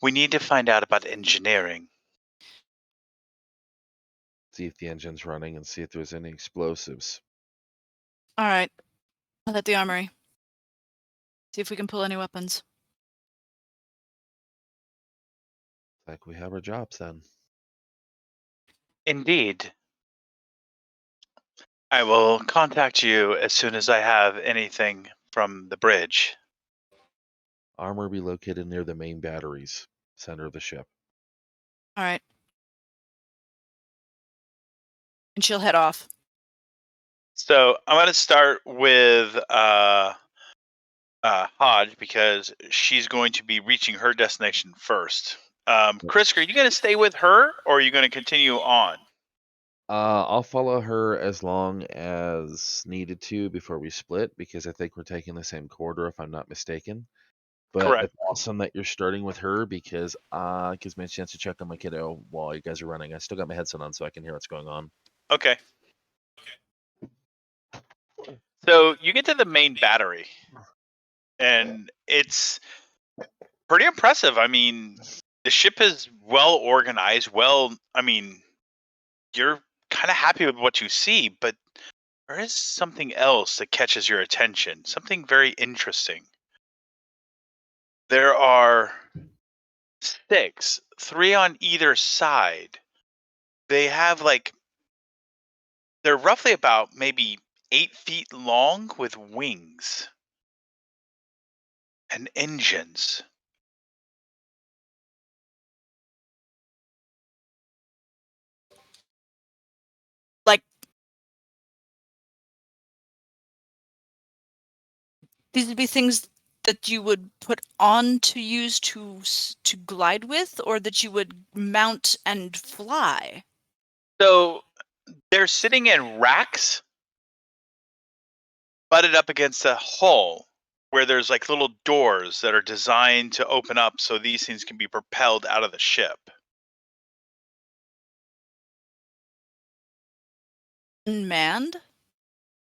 we need to find out about engineering. See if the engine's running and see if there's any explosives. All right. I'll hit the armory. See if we can pull any weapons. Like we have our jobs then. Indeed. I will contact you as soon as I have anything from the bridge. Armor will be located near the main batteries, center of the ship. All right. And she'll head off. So I'm going to start with Hodge because she's going to be reaching her destination first. Krisk, are you going to stay with her or are you going to continue on? I'll follow her as long as needed to before we split because I think we're taking the same corridor if I'm not mistaken. But Correct. it's awesome that you're starting with her because it gives me a chance to check on my kiddo while you guys are running. I still got my headset on so I can hear what's going on. Okay. So you get to the main battery and it's pretty impressive. I mean, the ship is well organized. You're kind of happy with what you see, but there is something else that catches your attention. Something very interesting. There are 6, 3 on either side. They have they're roughly about maybe 8 feet long with wings and engines. Like, these would be things that you would put on to use to glide with, or that you would mount and fly. So they're sitting in racks butted up against a hull where there's like little doors that are designed to open up so these things can be propelled out of the ship. Unmanned?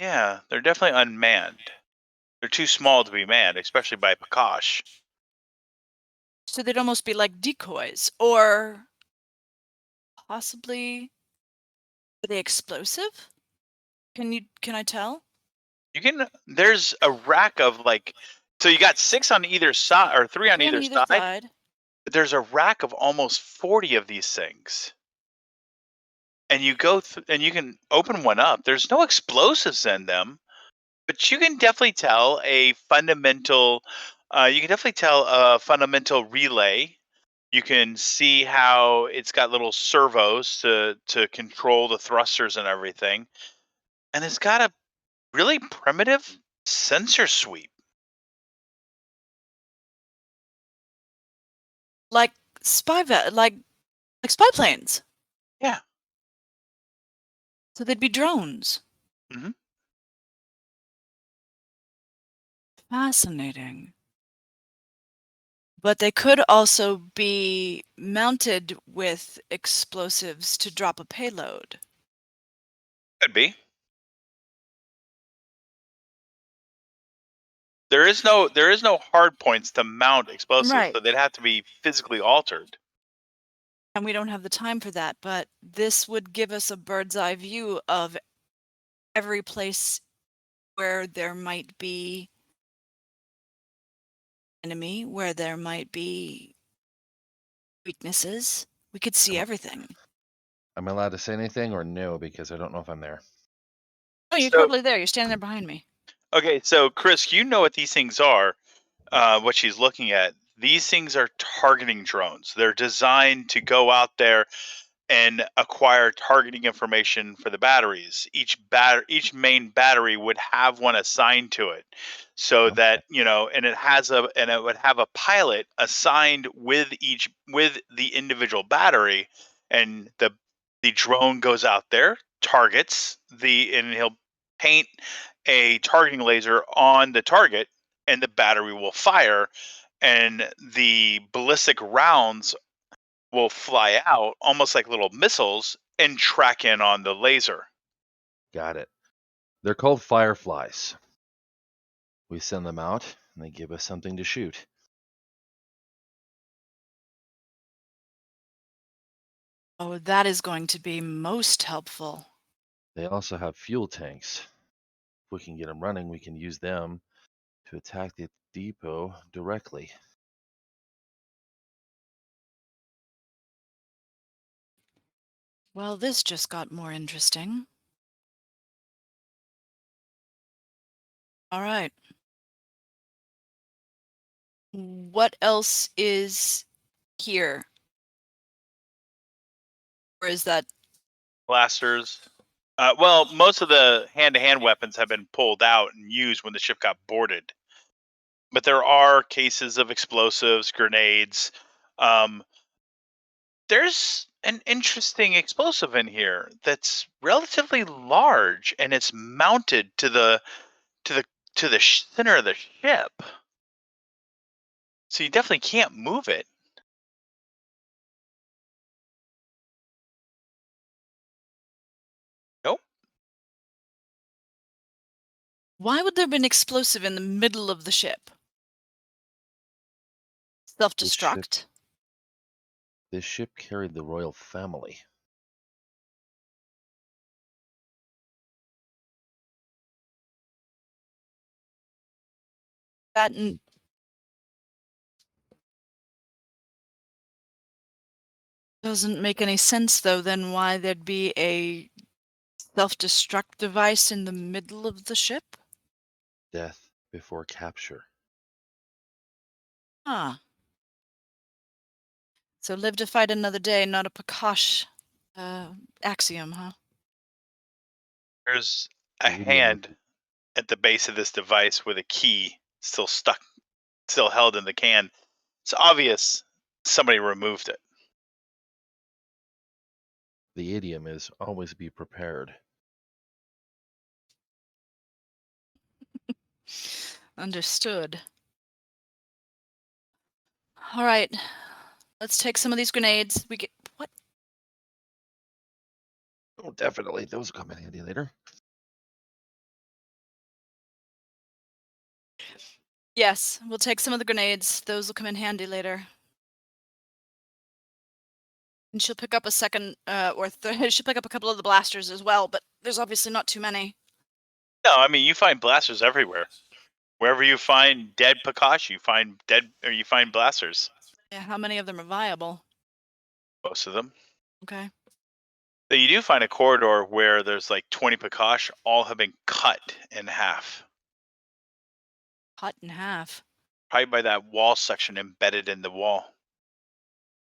Yeah, they're definitely unmanned. They're too small to be manned, especially by Prakash. So they'd almost be like decoys, or possibly are they explosive? Can I tell? There's a rack of so you got 6 on either side or 3 on 3 either side. But there's a rack of almost 40 of these things. And you go and you can open one up. There's no explosives in them, but you can definitely tell a fundamental relay. You can see how it's got little servos to control the thrusters and everything. And it's got a really primitive sensor sweep. Like like spy planes. Yeah. So they'd be drones. Mhm. Fascinating. But they could also be mounted with explosives to drop a payload. Could be. There is no hard points to mount explosives, Right. so they'd have to be physically altered. And we don't have the time for that, but this would give us a bird's eye view of every place where there might be enemy, where there might be weaknesses. We could see everything. Am I allowed to say anything or no? Because I don't know if I'm there. Oh, you're So- totally there. You're standing there behind me. Okay, so Chris, you know what these things are, what she's looking at. These things are targeting drones. They're designed to go out there and acquire targeting information for the batteries. Each main battery would have one assigned to it, so that and it would have a pilot assigned with the individual battery, and the drone goes out there, targets and he'll paint a targeting laser on the target, and the battery will fire, and the ballistic rounds will fly out almost like little missiles and track in on the laser. Got it. They're called fireflies. We send them out and they give us something to shoot. Oh, that is going to be most helpful. They also have fuel tanks. If we can get them running, we can use them to attack the depot directly. Well, this just got more interesting. All right. What else is here? Or is that Blasters. Well, most of the hand-to-hand weapons have been pulled out and used when the ship got boarded. But there are cases of explosives, grenades. There's an interesting explosive in here that's relatively large, and it's mounted to the center of the ship. So you definitely can't move it. Nope. why would there have been explosive in the middle of the ship? Self-destruct? This ship carried the royal family. That doesn't make any sense, though. Then why there'd be a self-destruct device in the middle of the ship? Death before capture. Ah. So live to fight another day, not a Prakash axiom, huh? There's a Medium. hand at the base of this device with a key still held in the can. It's obvious somebody removed it. The idiom is always be prepared. Understood. All right. Let's take some of these grenades. We get what? Oh, definitely. Those will come in handy later. Yes, we'll take some of the grenades. Those will come in handy later. And she'll pick up a second, she'll pick up a couple of the blasters as well, but there's obviously not too many. No, I mean, you find blasters everywhere. Wherever you find dead Prakash, you find blasters. Yeah, how many of them are viable? Most of them. Okay. But you do find a corridor where there's like 20 Prakash, all have been cut in half. Cut in half. Probably by that wall section embedded in the wall,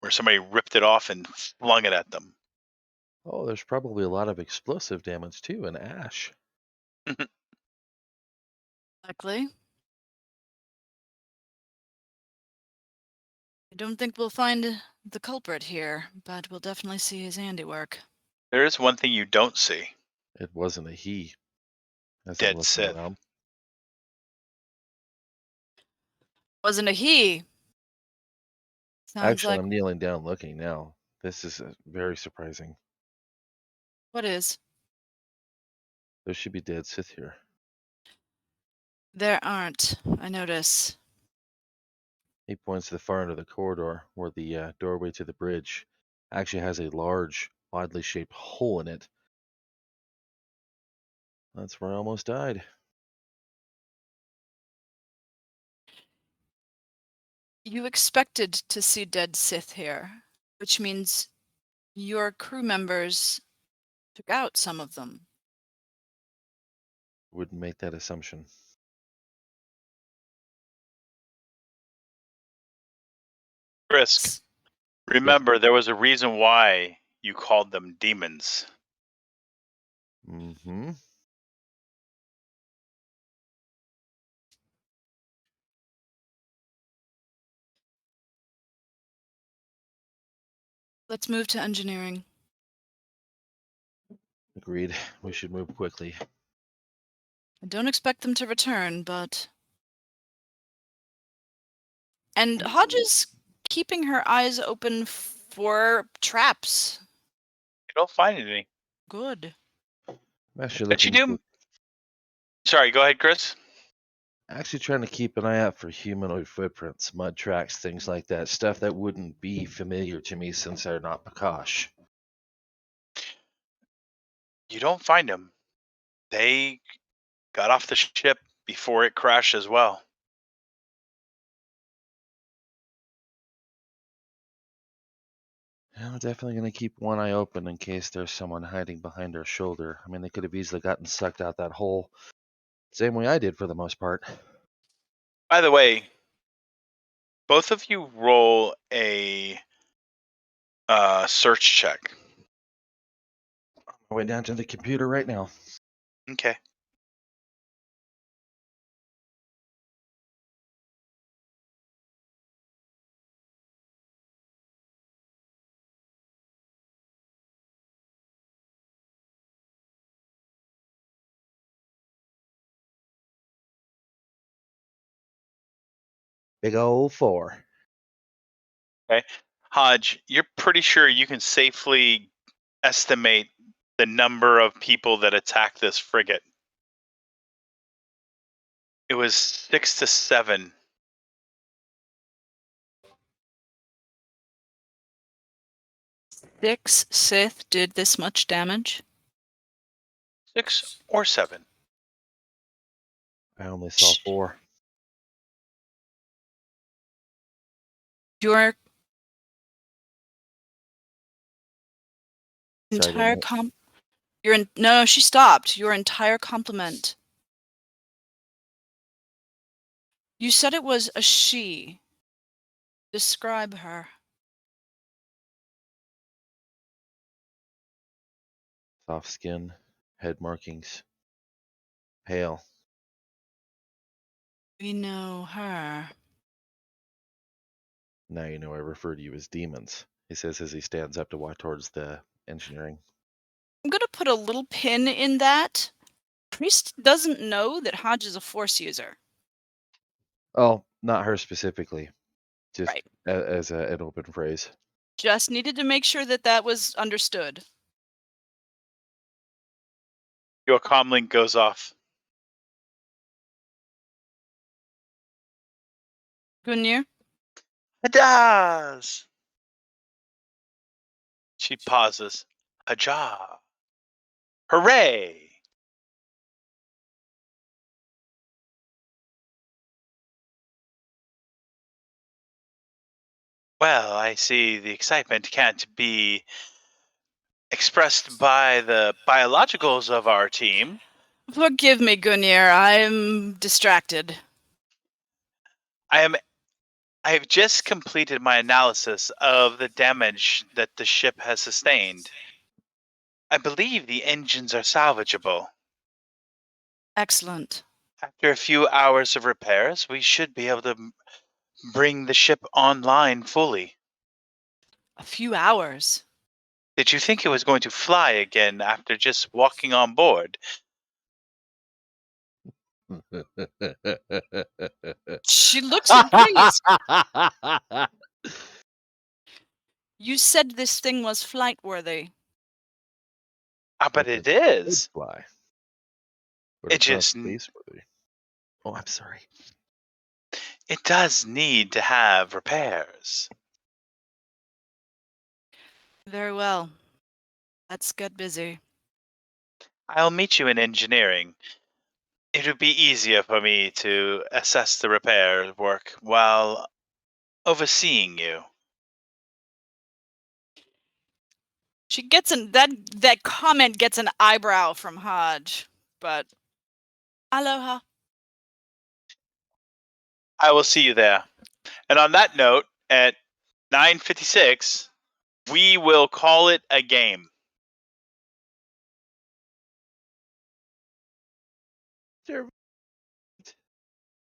where somebody ripped it off and flung it at them. Oh, there's probably a lot of explosive damage too, and ash. Likely. I don't think we'll find the culprit here, but we'll definitely see his handiwork. There is one thing you don't see. It wasn't a he. As I'm Dead looking Sith. around. Wasn't a he. Sounds Actually, like I'm kneeling down looking now. This is very surprising. what is? There should be dead Sith here. There aren't. I notice. He points to the far end of the corridor where the doorway to the bridge actually has a large, oddly shaped hole in it. That's where I almost died. You expected to see dead Sith here, which means your crew members took out some of them. Wouldn't make that assumption. Krisk, remember there was a reason why you called them demons. Mm-hmm. Let's move to engineering. Agreed. We should move quickly. I don't expect them to return, but... And Hodge is keeping her eyes open for traps. You don't find any. Good. I'm actually But you looking do. Sorry, go ahead, Chris. actually trying to keep an eye out for humanoid footprints, mud tracks, things like that. Stuff that wouldn't be familiar to me since they're not Prakash. You don't find them. They got off the ship before it crashed as well. I'm definitely going to keep one eye open in case there's someone hiding behind our shoulder. I mean, they could have easily gotten sucked out that hole. Same way I did for the most part. By the way, both of you roll a search check. On my way down to the computer right now. Okay. Big old 4. Okay. Hodge, you're pretty sure you can safely estimate the number of people that attacked this frigate. It was 6 to 7. Six Sith did this much damage. 6 or 7. I only saw 4. Your Sorry, entire didn't no, she stopped. Your entire compliment. You said it was a she. Describe her. Soft skin, head markings, pale. We know her. Now you know I refer to you as demons, he says as he stands up to walk towards the engineering. I'm going to put a little pin in that. Priest doesn't know that Hodge is a Force user. Oh, not her specifically. Just Right. as an open phrase. Just needed to make sure that that was understood. Your comlink goes off. Gunir? Hadas! She pauses. Haja! Hooray! Well, I see the excitement can't be expressed by the biologicals of our team. Forgive me, Gunir. I'm distracted. I have just completed my analysis of the damage that the ship has sustained. I believe the engines are salvageable. Excellent. After a few hours of repairs, we should be able to bring the ship online fully. A few hours. Did you think it was going to fly again after just walking on board? She looks at Priest. You said this thing was flight worthy. But it is. Fly. It just space worthy. Oh, I'm sorry. it does need to have repairs. Very well. Let's get busy. I'll meet you in engineering. It would be easier for me to assess the repair work while overseeing you. She gets that comment gets an eyebrow from Hodge, but aloha. I will see you there. And on that note, at 9:56, we will call it a game.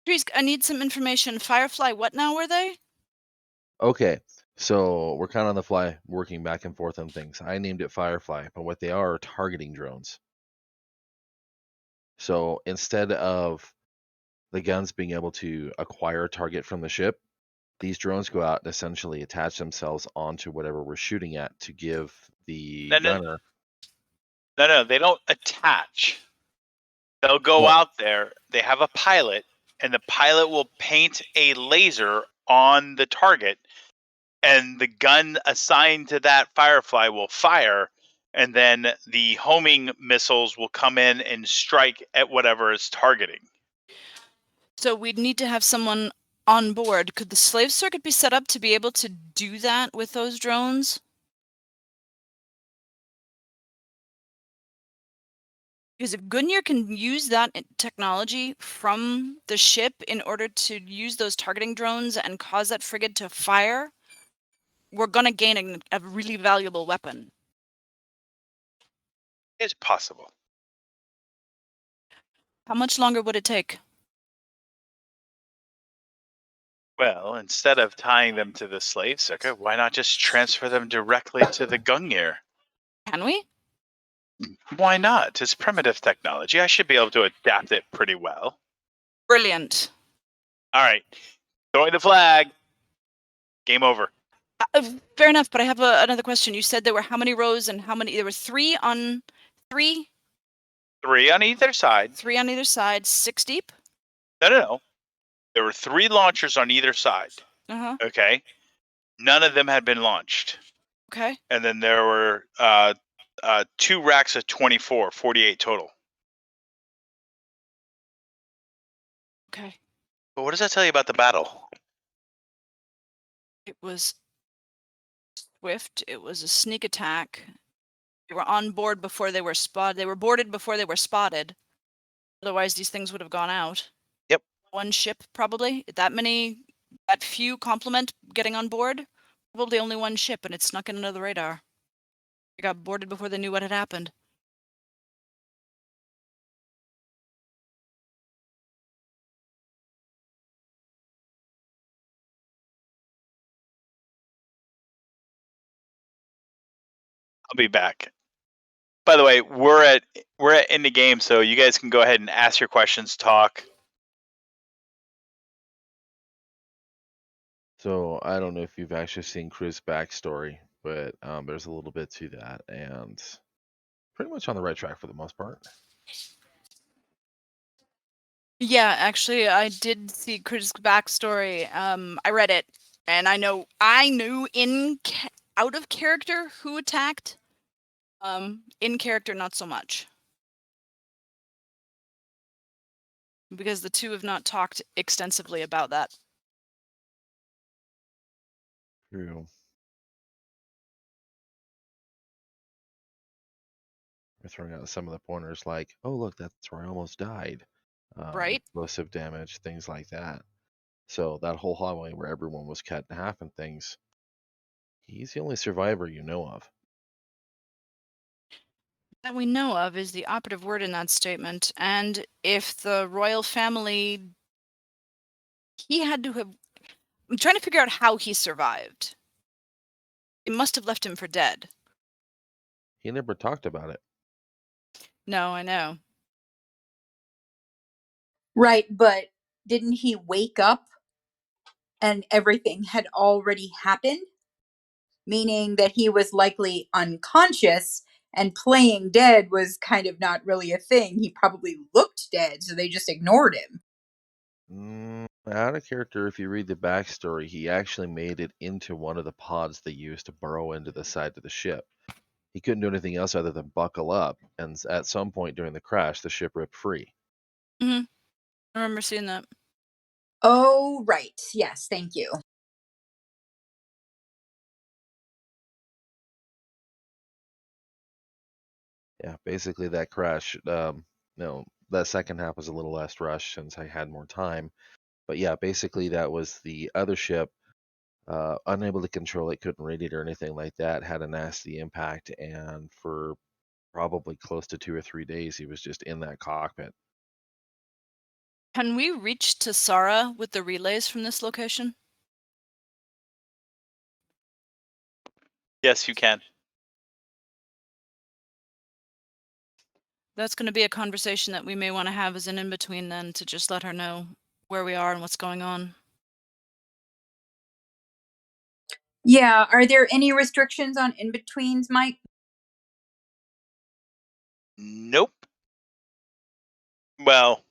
Priest, I need some information. Firefly, what now were they? Okay, so we're kind of on the fly, working back and forth on things. I named it Firefly, but what they are targeting drones. So instead of the guns being able to acquire a target from the ship, these drones go out and essentially attach themselves onto whatever we're shooting at to give the gunner. No, they don't attach. They'll go out there, they have a pilot, and the pilot will paint a laser on the target, and the gun assigned to that Firefly will fire, and then the homing missiles will come in and strike at whatever is targeting. So we'd need to have someone on board. Could the slave circuit be set up to be able to do that with those drones? Because if Gungnir can use that technology from the ship in order to use those targeting drones and cause that frigate to fire, we're going to gain a really valuable weapon. It's possible. How much longer would it take? Well, instead of tying them to the slave circuit, why not just transfer them directly to the Gungnir? Can we? Why not? It's primitive technology. I should be able to adapt it pretty well. Brilliant. All right. Throwing the flag. Game over. Fair enough, but I have another question. You said there were how many rows and how many? There were three on three? 3 on either side. 3 on either side, 6 deep? No. There were 3 launchers on either side. Uh-huh. Okay. None of them had been launched. Okay. And then there were 2 racks of 24, 48 total. Okay. But what does that tell you about the battle? It was swift. It was a sneak attack. They were on board before they were spotted. They were boarded before they were spotted. Otherwise, these things would have gone out. Yep. One ship, probably. That few complement getting on board. Probably only one ship, and it snuck in under the radar. They got boarded before they knew what had happened. I'll be back. By the way, we're at in the game, so you guys can go ahead and ask your questions, talk. So I don't know if you've actually seen Krisk's backstory, but there's a little bit to that, and pretty much on the right track for the most part. Yeah, actually, I did see Krisk's backstory. I read it, and I knew out of character who attacked. In character, not so much, because the two have not talked extensively about that. True. We're throwing out some of the pointers like, oh look, that's where I almost died. Right. Explosive damage, things like that. So that whole hallway where everyone was cut in half and things, he's the only survivor you know of. That we know of is the operative word in that statement. And if the royal family, he had to have. I'm trying to figure out how he survived. It must have left him for dead. He never talked about it. No, I know. Right, but didn't he wake up and everything had already happened? Meaning that he was likely unconscious and playing dead was kind of not really a thing. He probably looked dead, so they just ignored him. Out of character, if you read the backstory, he actually made it into one of the pods they used to burrow into the side of the ship. He couldn't do anything else other than buckle up, and at some point during the crash, the ship ripped free. I remember seeing that. Oh, right. Yes, thank you. Yeah, basically that crash, that second half was a little less rushed since I had more time. But yeah, basically that was the other ship, unable to control it, couldn't radiate or anything like that, had a nasty impact, and for probably close to 2 or 3 days, he was just in that cockpit. Can we reach Tesara with the relays from this location? Yes, you can. That's going to be a conversation that we may want to have as an in-between then, to just let her know where we are and what's going on. Yeah, are there any restrictions on in-betweens, Mike? Nope. Well,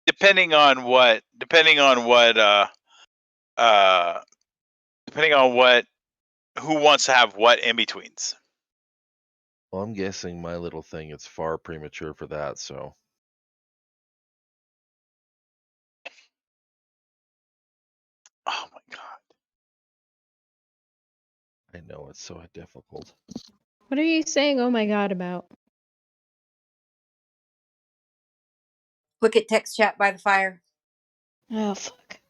depending on what who wants to have what in betweens. Well, I'm guessing my little thing, it's far premature for that, so. Oh my god. I know it's so difficult. What are you saying, oh my god, about? Look at text chat by the fire. Oh, fuck.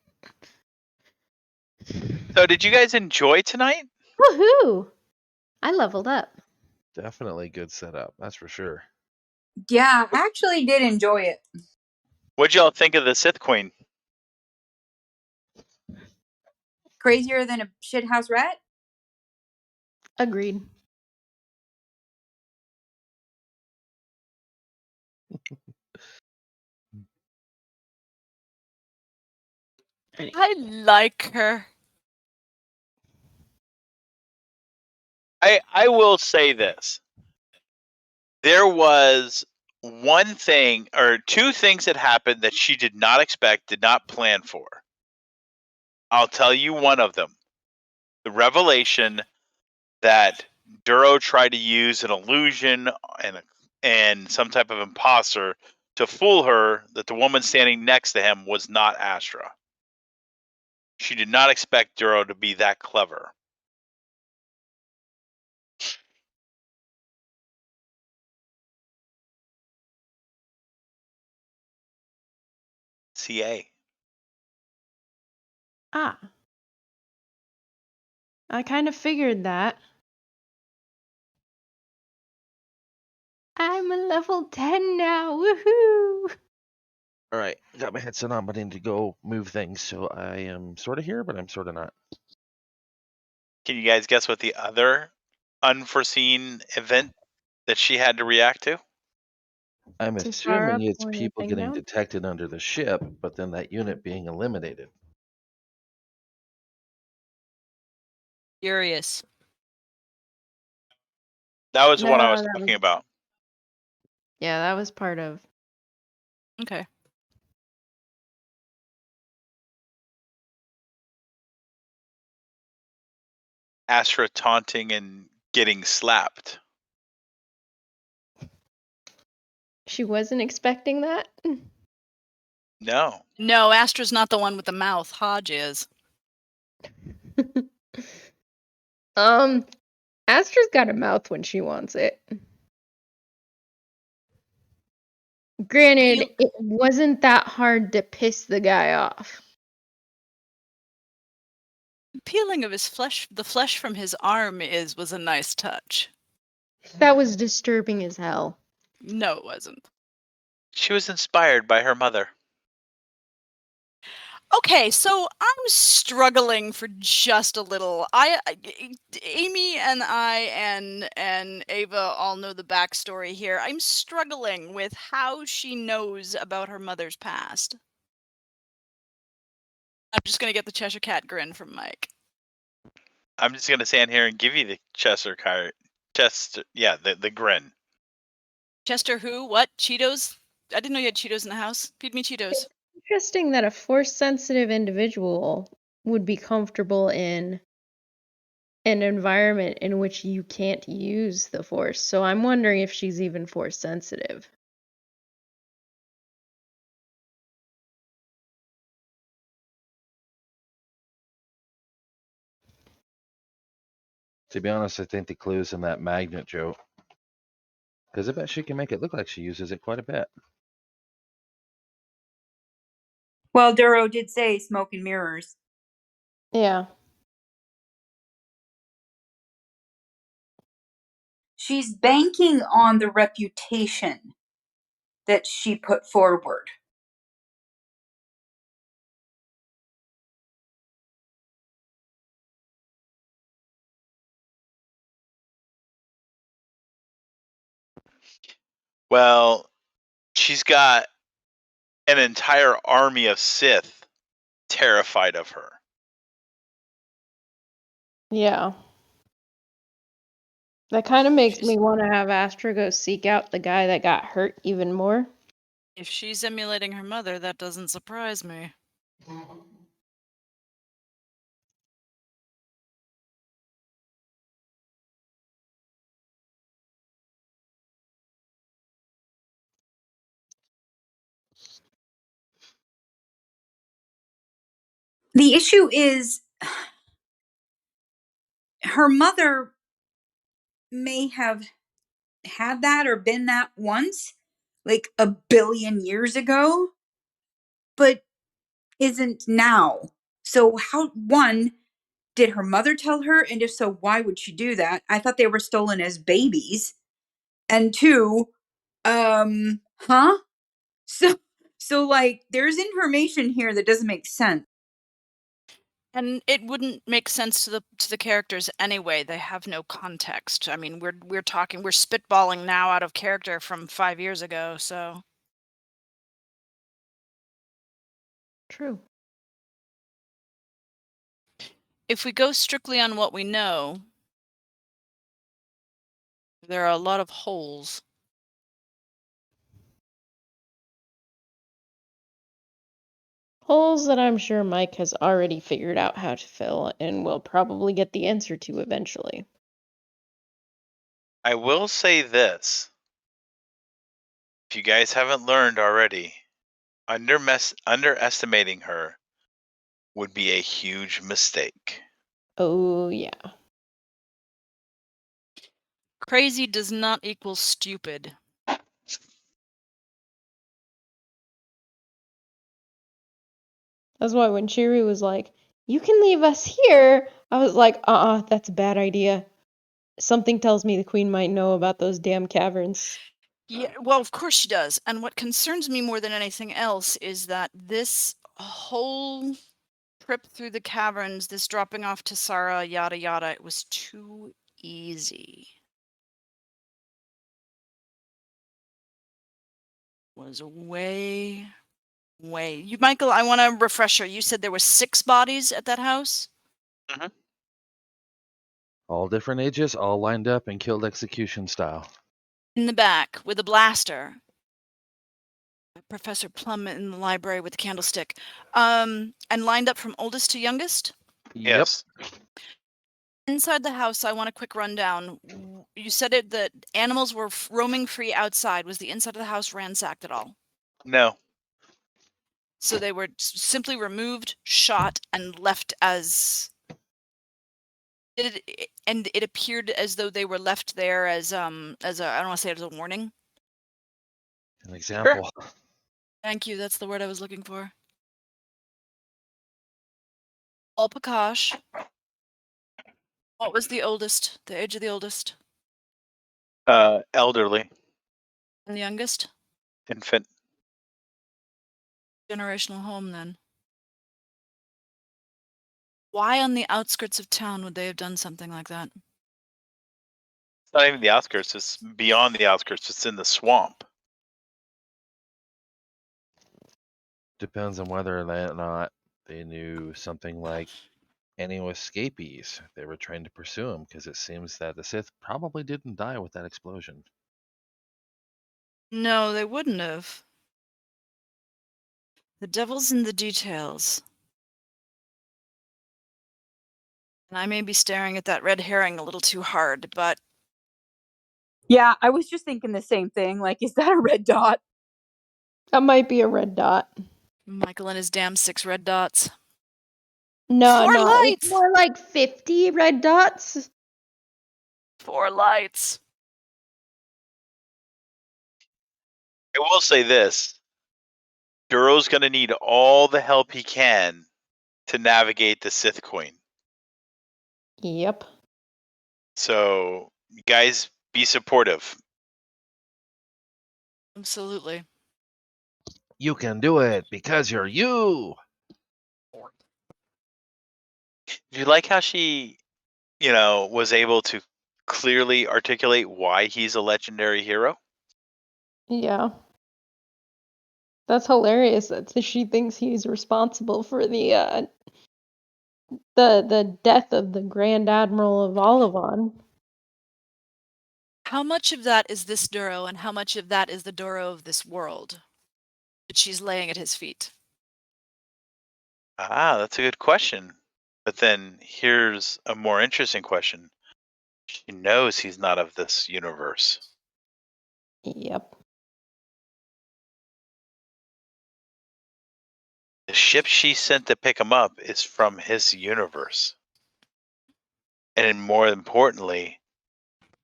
So, did you guys enjoy tonight? Woohoo! I leveled up. Definitely good setup, that's for sure. Yeah, I actually did enjoy it. What'd y'all think of the Sith Queen? Crazier than a shithouse rat? Agreed. I like her. I will say this. There was one thing or two things that happened that she did not expect, did not plan for. I'll tell you one of them. The revelation that Durro tried to use an illusion and some type of imposter to fool her that the woman standing next to him was not Astra. She did not expect Durro to be that clever. CA. Ah. I kind of figured that. I'm a level 10 now. Woohoo! All right, got my headset on, but I need to go move things, so I am sort of here, but I'm sort of not. Can you guys guess what the other unforeseen event that she had to react to? I'm Tesara assuming it's pulling a people thing getting down? detected under the ship, but then that unit being eliminated. Furious. That was the one I No, was that talking was about. yeah, that was part of. Okay. Astra taunting and getting slapped. She wasn't expecting that. No. No, Astra's not the one with the mouth. Hodge is. Astra's got a mouth when she wants it. Granted, Peel- it wasn't that hard to piss the guy off. Peeling of his flesh, the flesh from his arm was a nice touch. That was disturbing as hell. No, it wasn't. She was inspired by her mother. Okay, so I'm struggling for just a little. Amy and I and Ava all know the backstory here. I'm struggling with how she knows about her mother's past. I'm just gonna get the Cheshire Cat grin from Mike. I'm just gonna stand here and give you the Chester the grin. Chester who? What? Cheetos? I didn't know you had Cheetos in the house. Feed me Cheetos. Interesting that a force-sensitive individual would be comfortable in an environment in which you can't use the force. So I'm wondering if she's even force sensitive. To be honest, I think the clue is in that magnet joke. Because I bet she can make it look like she uses it quite a bit. Well, Durro did say smoke and mirrors. Yeah. She's banking on the reputation that she put forward. Well, she's got an entire army of Sith terrified of her. Yeah. That kind of makes She's- me want to have Astra go seek out the guy that got hurt even more. If she's emulating her mother, that doesn't surprise me. The issue is her mother may have had that or been that once, like a billion years ago, but isn't now. So how, one, did her mother tell her? And if so, why would she do that? I thought they were stolen as babies. And two, huh? So like there's information here that doesn't make sense. And it wouldn't make sense to the characters anyway. They have no context. I mean, we're spitballing now out of character from 5 years ago, so True. if we go strictly on what we know, there are a lot of holes. Holes that I'm sure Mike has already figured out how to fill and will probably get the answer to eventually. I will say this. If you guys haven't learned already, underestimating her would be a huge mistake. Oh, yeah. Crazy does not equal stupid. That's why when Cheery was like, "You can leave us here," I was like, that's a bad idea. Something tells me the queen might know about those damn caverns. Yeah, well, of course she does. And what concerns me more than anything else is that this whole trip through the caverns, this dropping off Tesara, yada yada, it was too easy. Was way. You, Michael, I want a refresher. You said there were 6 bodies at that house? All different ages, all lined up and killed execution style. In the back with a blaster. Professor Plum in the library with the candlestick. And lined up from oldest to youngest? Yes. Inside the house, I want a quick rundown. You said that animals were roaming free outside. Was the inside of the house ransacked at all? No. So they were simply removed, shot, and left as. And it appeared as though they were left there as a, I don't want to say it as a warning. An example. Sure. Thank you. That's the word I was looking for. Alpakash. What was the oldest? The age of the oldest? Elderly. And the youngest? Infant. Generational home, then. Why on the outskirts of town would they have done something like that? It's not even the outskirts. It's beyond the outskirts. It's in the swamp. Depends on whether or not they knew something like any escapees. They were trying to pursue him because it seems that the Sith probably didn't die with that explosion. No, they wouldn't have. The devil's in the details. And I may be staring at that red herring a little too hard, but... Yeah, I was just thinking the same thing. Like, is that a red dot? That might be a red dot. Michael and his damn 6 red dots. No, 4 no, lights! it's more like 50 red dots. 4 lights. I will say this. Durro's going to need all the help he can to navigate the Sith Queen. Yep. So, you guys, be supportive. Absolutely. You can do it because you're you. Do you like how she, was able to clearly articulate why he's a legendary hero? Yeah. That's hilarious that she thinks he's responsible for the death of the Grand Admiral of Olivon. How much of that is this Durro, and how much of that is the Durro of this world that she's laying at his feet? Ah, that's a good question. But then here's a more interesting question. She knows he's not of this universe. Yep. The ship she sent to pick him up is from his universe. And more importantly,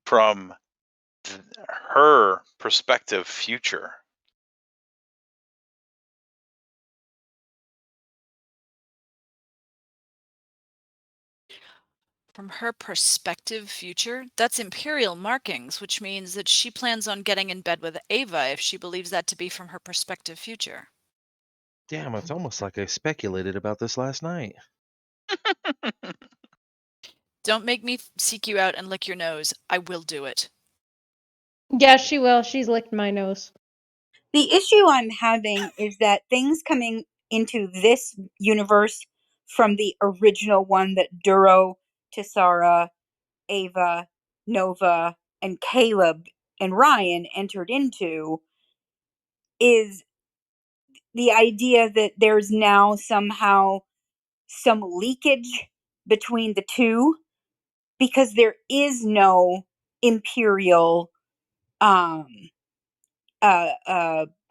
from her perspective future. From her perspective future? That's Imperial markings, which means that she plans on getting in bed with Ava if she believes that to be from her perspective future. Damn, it's almost like I speculated about this last night. Don't make me seek you out and lick your nose. I will do it. Yeah, she will. She's licked my nose. The issue I'm having is that things coming into this universe from the original one that Durro, Tesara, Ava, Nova, and Caleb and Ryan entered into is the idea that there's now somehow some leakage between the two, because there is no imperial um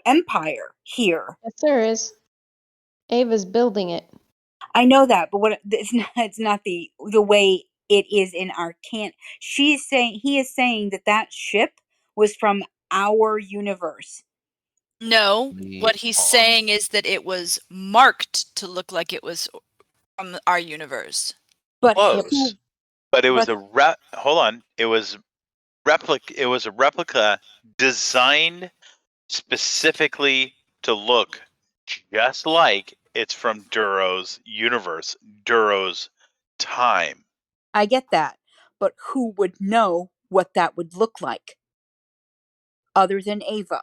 empire here. Yes, there is. Ava's building it. I know that, but what it's not the way it is in our can. He is saying that ship was from our universe. No, The what he's saying is that it was marked to look like it was from our universe. But Close. But it was but- hold on. It was a replica designed specifically to look just like it's from Durro's universe, Durro's time. I get that, but who would know what that would look like other than Ava?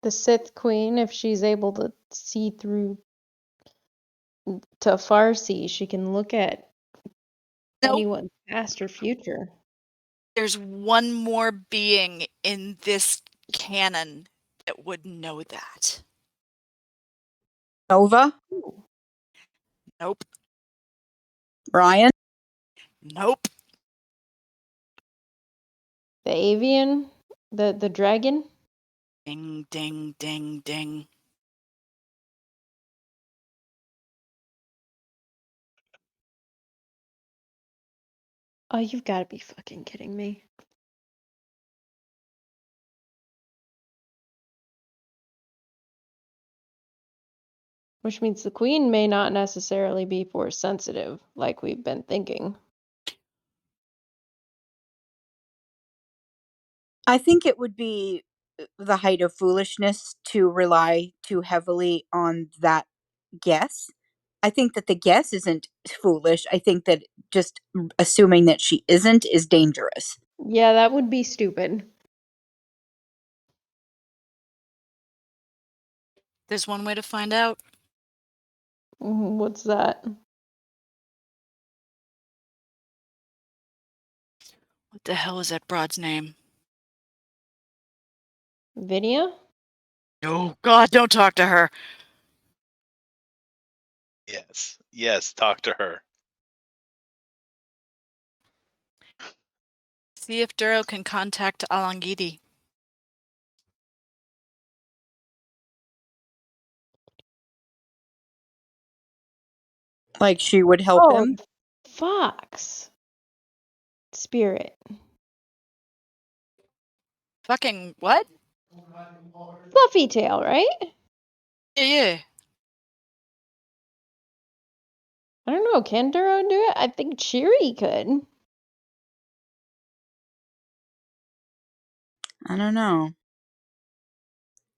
The Sith Queen, if she's able to see through to Farsi, she can look at anyone's past or future. There's one more being in this canon that would know that. Nova? Nope. Ryan? Nope. The avian? The dragon? Ding, ding, ding, ding. Oh, you've got to be fucking kidding me. Which means the queen may not necessarily be force sensitive, like we've been thinking. I think it would be the height of foolishness to rely too heavily on that guess. I think that the guess isn't foolish. I think that just assuming that she isn't is dangerous. Yeah, that would be stupid. There's one way to find out. What's that? What the hell is that broad's name? Vinia? Oh, God, don't talk to her. Yes, talk to her. See if Durro can contact Alangidi. Like she would help him. Fox. Spirit. Fucking what? Fluffy tail, right? Yeah. I don't know. Can Duro do it? I think Cheery could. I don't know.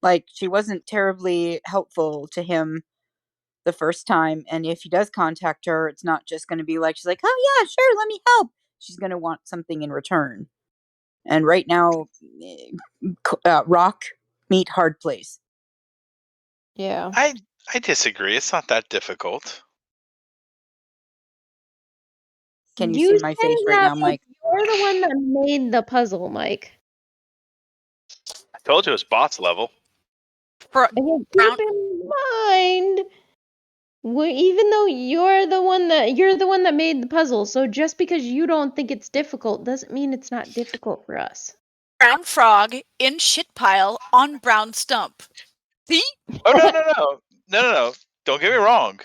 Like she wasn't terribly helpful to him the first time, and if he does contact her, it's not just going to be like she's like, "Oh yeah, sure, let me help." She's going to want something in return. And right now, rock meet hard place. Yeah. I disagree. It's not that difficult. Can you You see my say face right that, now, but Mike? you're the one that made the puzzle, Mike. I told you it's boss level. And keep in mind, even though you're the one that made the puzzle, so just because you don't think it's difficult doesn't mean it's not difficult for us. Brown frog in shit pile on brown stump. See? Oh no! Don't get me wrong.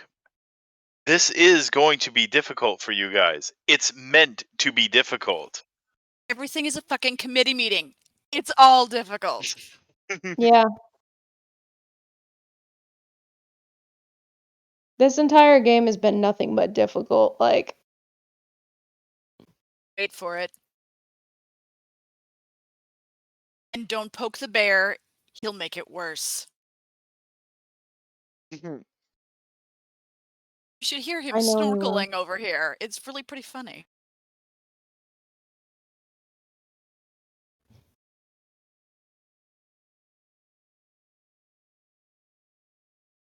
This is going to be difficult for you guys. It's meant to be difficult. Everything is a fucking committee meeting. It's all difficult. Yeah. This entire game has been nothing but difficult. Like, Wait for it. And don't poke the bear. He'll make it worse. You should hear him I know he will. snorkeling over here. It's really pretty funny.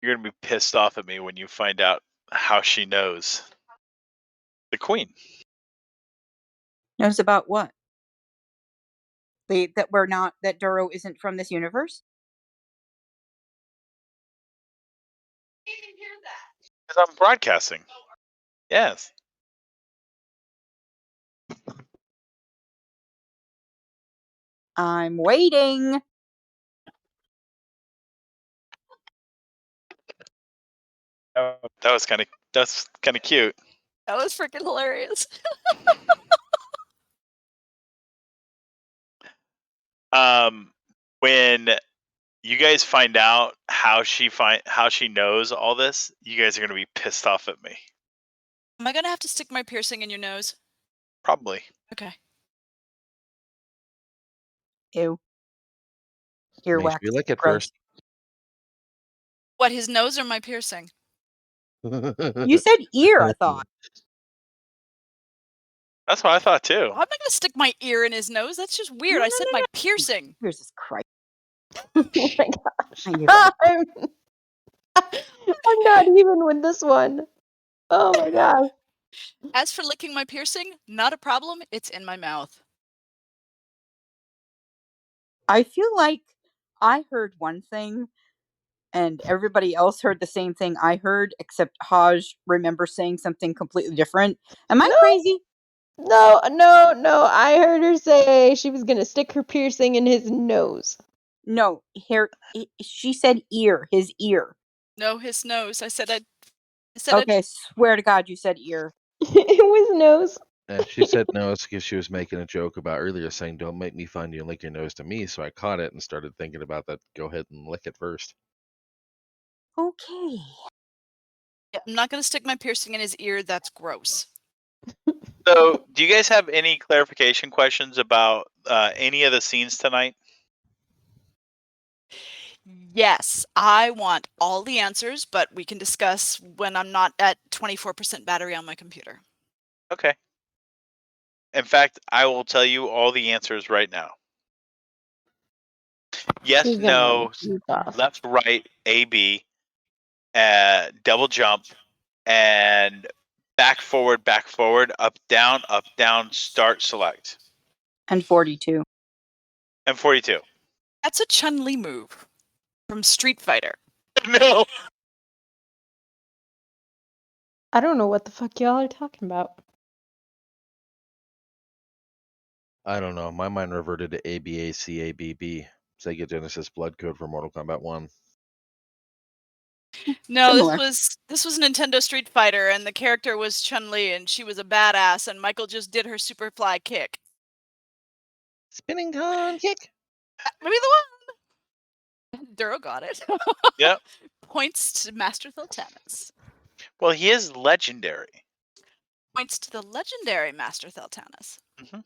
You're gonna be pissed off at me when you find out how she knows. The queen. Knows about what? That Durro isn't from this universe? Because I'm broadcasting. Yes. I'm waiting. That's kind of cute. That was freaking hilarious. When you guys find out how she knows all this, you guys are gonna be pissed off at me. Am I gonna have to stick my piercing in your nose? Probably. Okay. Ew. Make Earwax. sure you lick it Gross. first. What, his nose or my piercing? You said ear, I thought. That's what I thought too. I'm not gonna stick my ear in his nose. That's just weird. No, I said my piercing. Jesus Christ. Oh my gosh. I give up. I'm not even with this one. Oh my gosh. As for licking my piercing, not a problem. It's in my mouth. I feel like I heard one thing and everybody else heard the same thing I heard, except Haj remembers saying something completely different. Am I crazy? No. I heard her say she was gonna stick her piercing in his nose. No, she said ear, his ear. No, his nose. I said Okay, swear to God you said ear. It was nose. And she said no, it's because she was making a joke about earlier saying, "Don't make me find you and lick your nose to me." So I caught it and started thinking about that. Go ahead and lick it first. Okay. Yeah, I'm not gonna stick my piercing in his ear. That's gross. So, do you guys have any clarification questions about any of the scenes tonight? Yes, I want all the answers, but we can discuss when I'm not at 24% battery on my computer. Okay. In fact, I will tell you all the answers right now. Yes, She's gonna no, goof off. left, right, A, B, double jump, and back, forward, up, down, start, select. And 42. And 42. That's a Chun-Li move from Street Fighter. No. I don't know what the fuck y'all are talking about. I don't know. My mind reverted to ABACABB, Sega Genesis Blood Code for Mortal Kombat 1. No, Similar. this was Nintendo Street Fighter, and the character was Chun-Li, and she was a badass, and Michael just did her super fly kick. Spinning con kick. Maybe the one. Durro got it. Yep. Points to Master Theltanus. Well, he is legendary. Points to the legendary Master Theltanus. Mhm.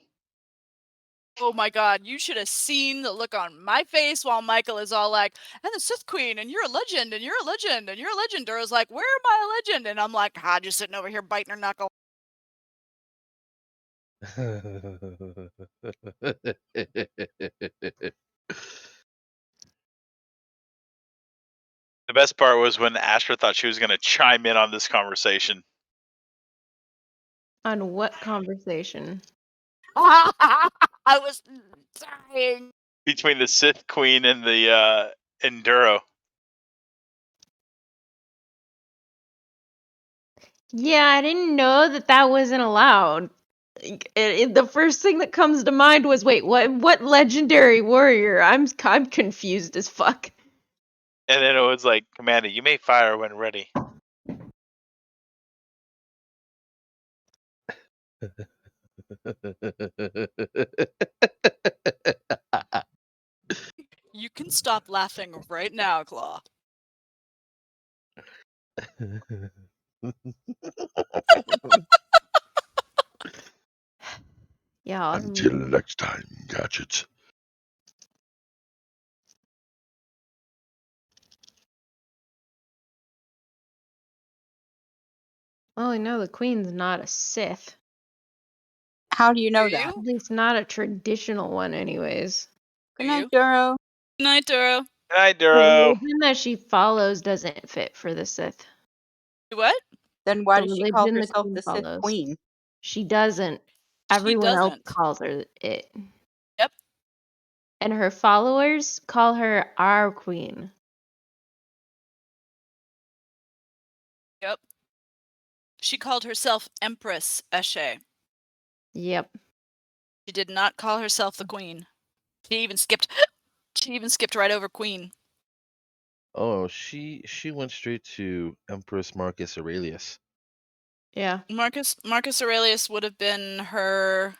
Oh my god, you should have seen the look on my face while Michael is all like, and the Sith Queen, and you're a legend, and you're a legend, and you're a legend. Durro's like, where am I a legend? And I'm like, just sitting over here biting her knuckle. The best part was when Astra thought she was going to chime in on this conversation. On what conversation? I was dying. Between the Sith Queen and the Enduro. Yeah, I didn't know that wasn't allowed. The first thing that comes to mind was, wait, what legendary warrior? I'm confused as fuck. And then it was like, Commander, you may fire when ready. You can stop laughing right now, Claw. Yeah. Until next time, gadgets. Well, I know the queen's not a Sith. How do you know Do that? you? At least not a traditional one, anyways. Good Do night, you? Durro. Good night, Durro. Hi, The Durro. religion that she follows doesn't fit for the Sith. What? Then why The does she call religion the herself queen the Sith follows. Queen? She doesn't. She Everyone else doesn't. calls her it. Yep. And her followers call her our queen. Yep. She called herself Empress Eshe. Yep. She did not call herself the queen. She even skipped right over queen. Oh, she went straight to Empress Marcus Aurelius. Yeah. Marcus Aurelius would have been her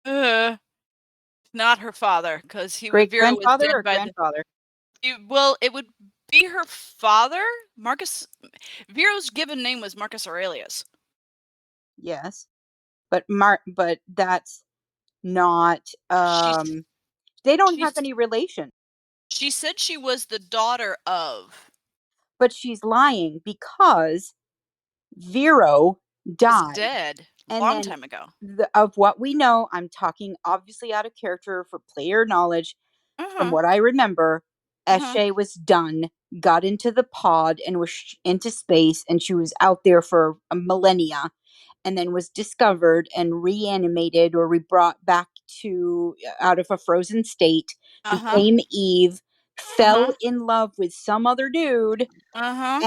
not her father, because Great Vero was grandfather dead or by grandfather? well, it would be her father. Vero's given name was Marcus Aurelius. Yes, but that's not. They don't have any relation. She said she was the daughter of. But she's lying because Vero Was died. dead a And long then time ago. of what we know, I'm talking obviously out of character for player knowledge. From what I remember, Eshe was done, got into the pod and was into space, and she was out there for a millennia, and then was discovered and reanimated or brought back to out of a frozen state, became Eve, fell in love with some other dude, and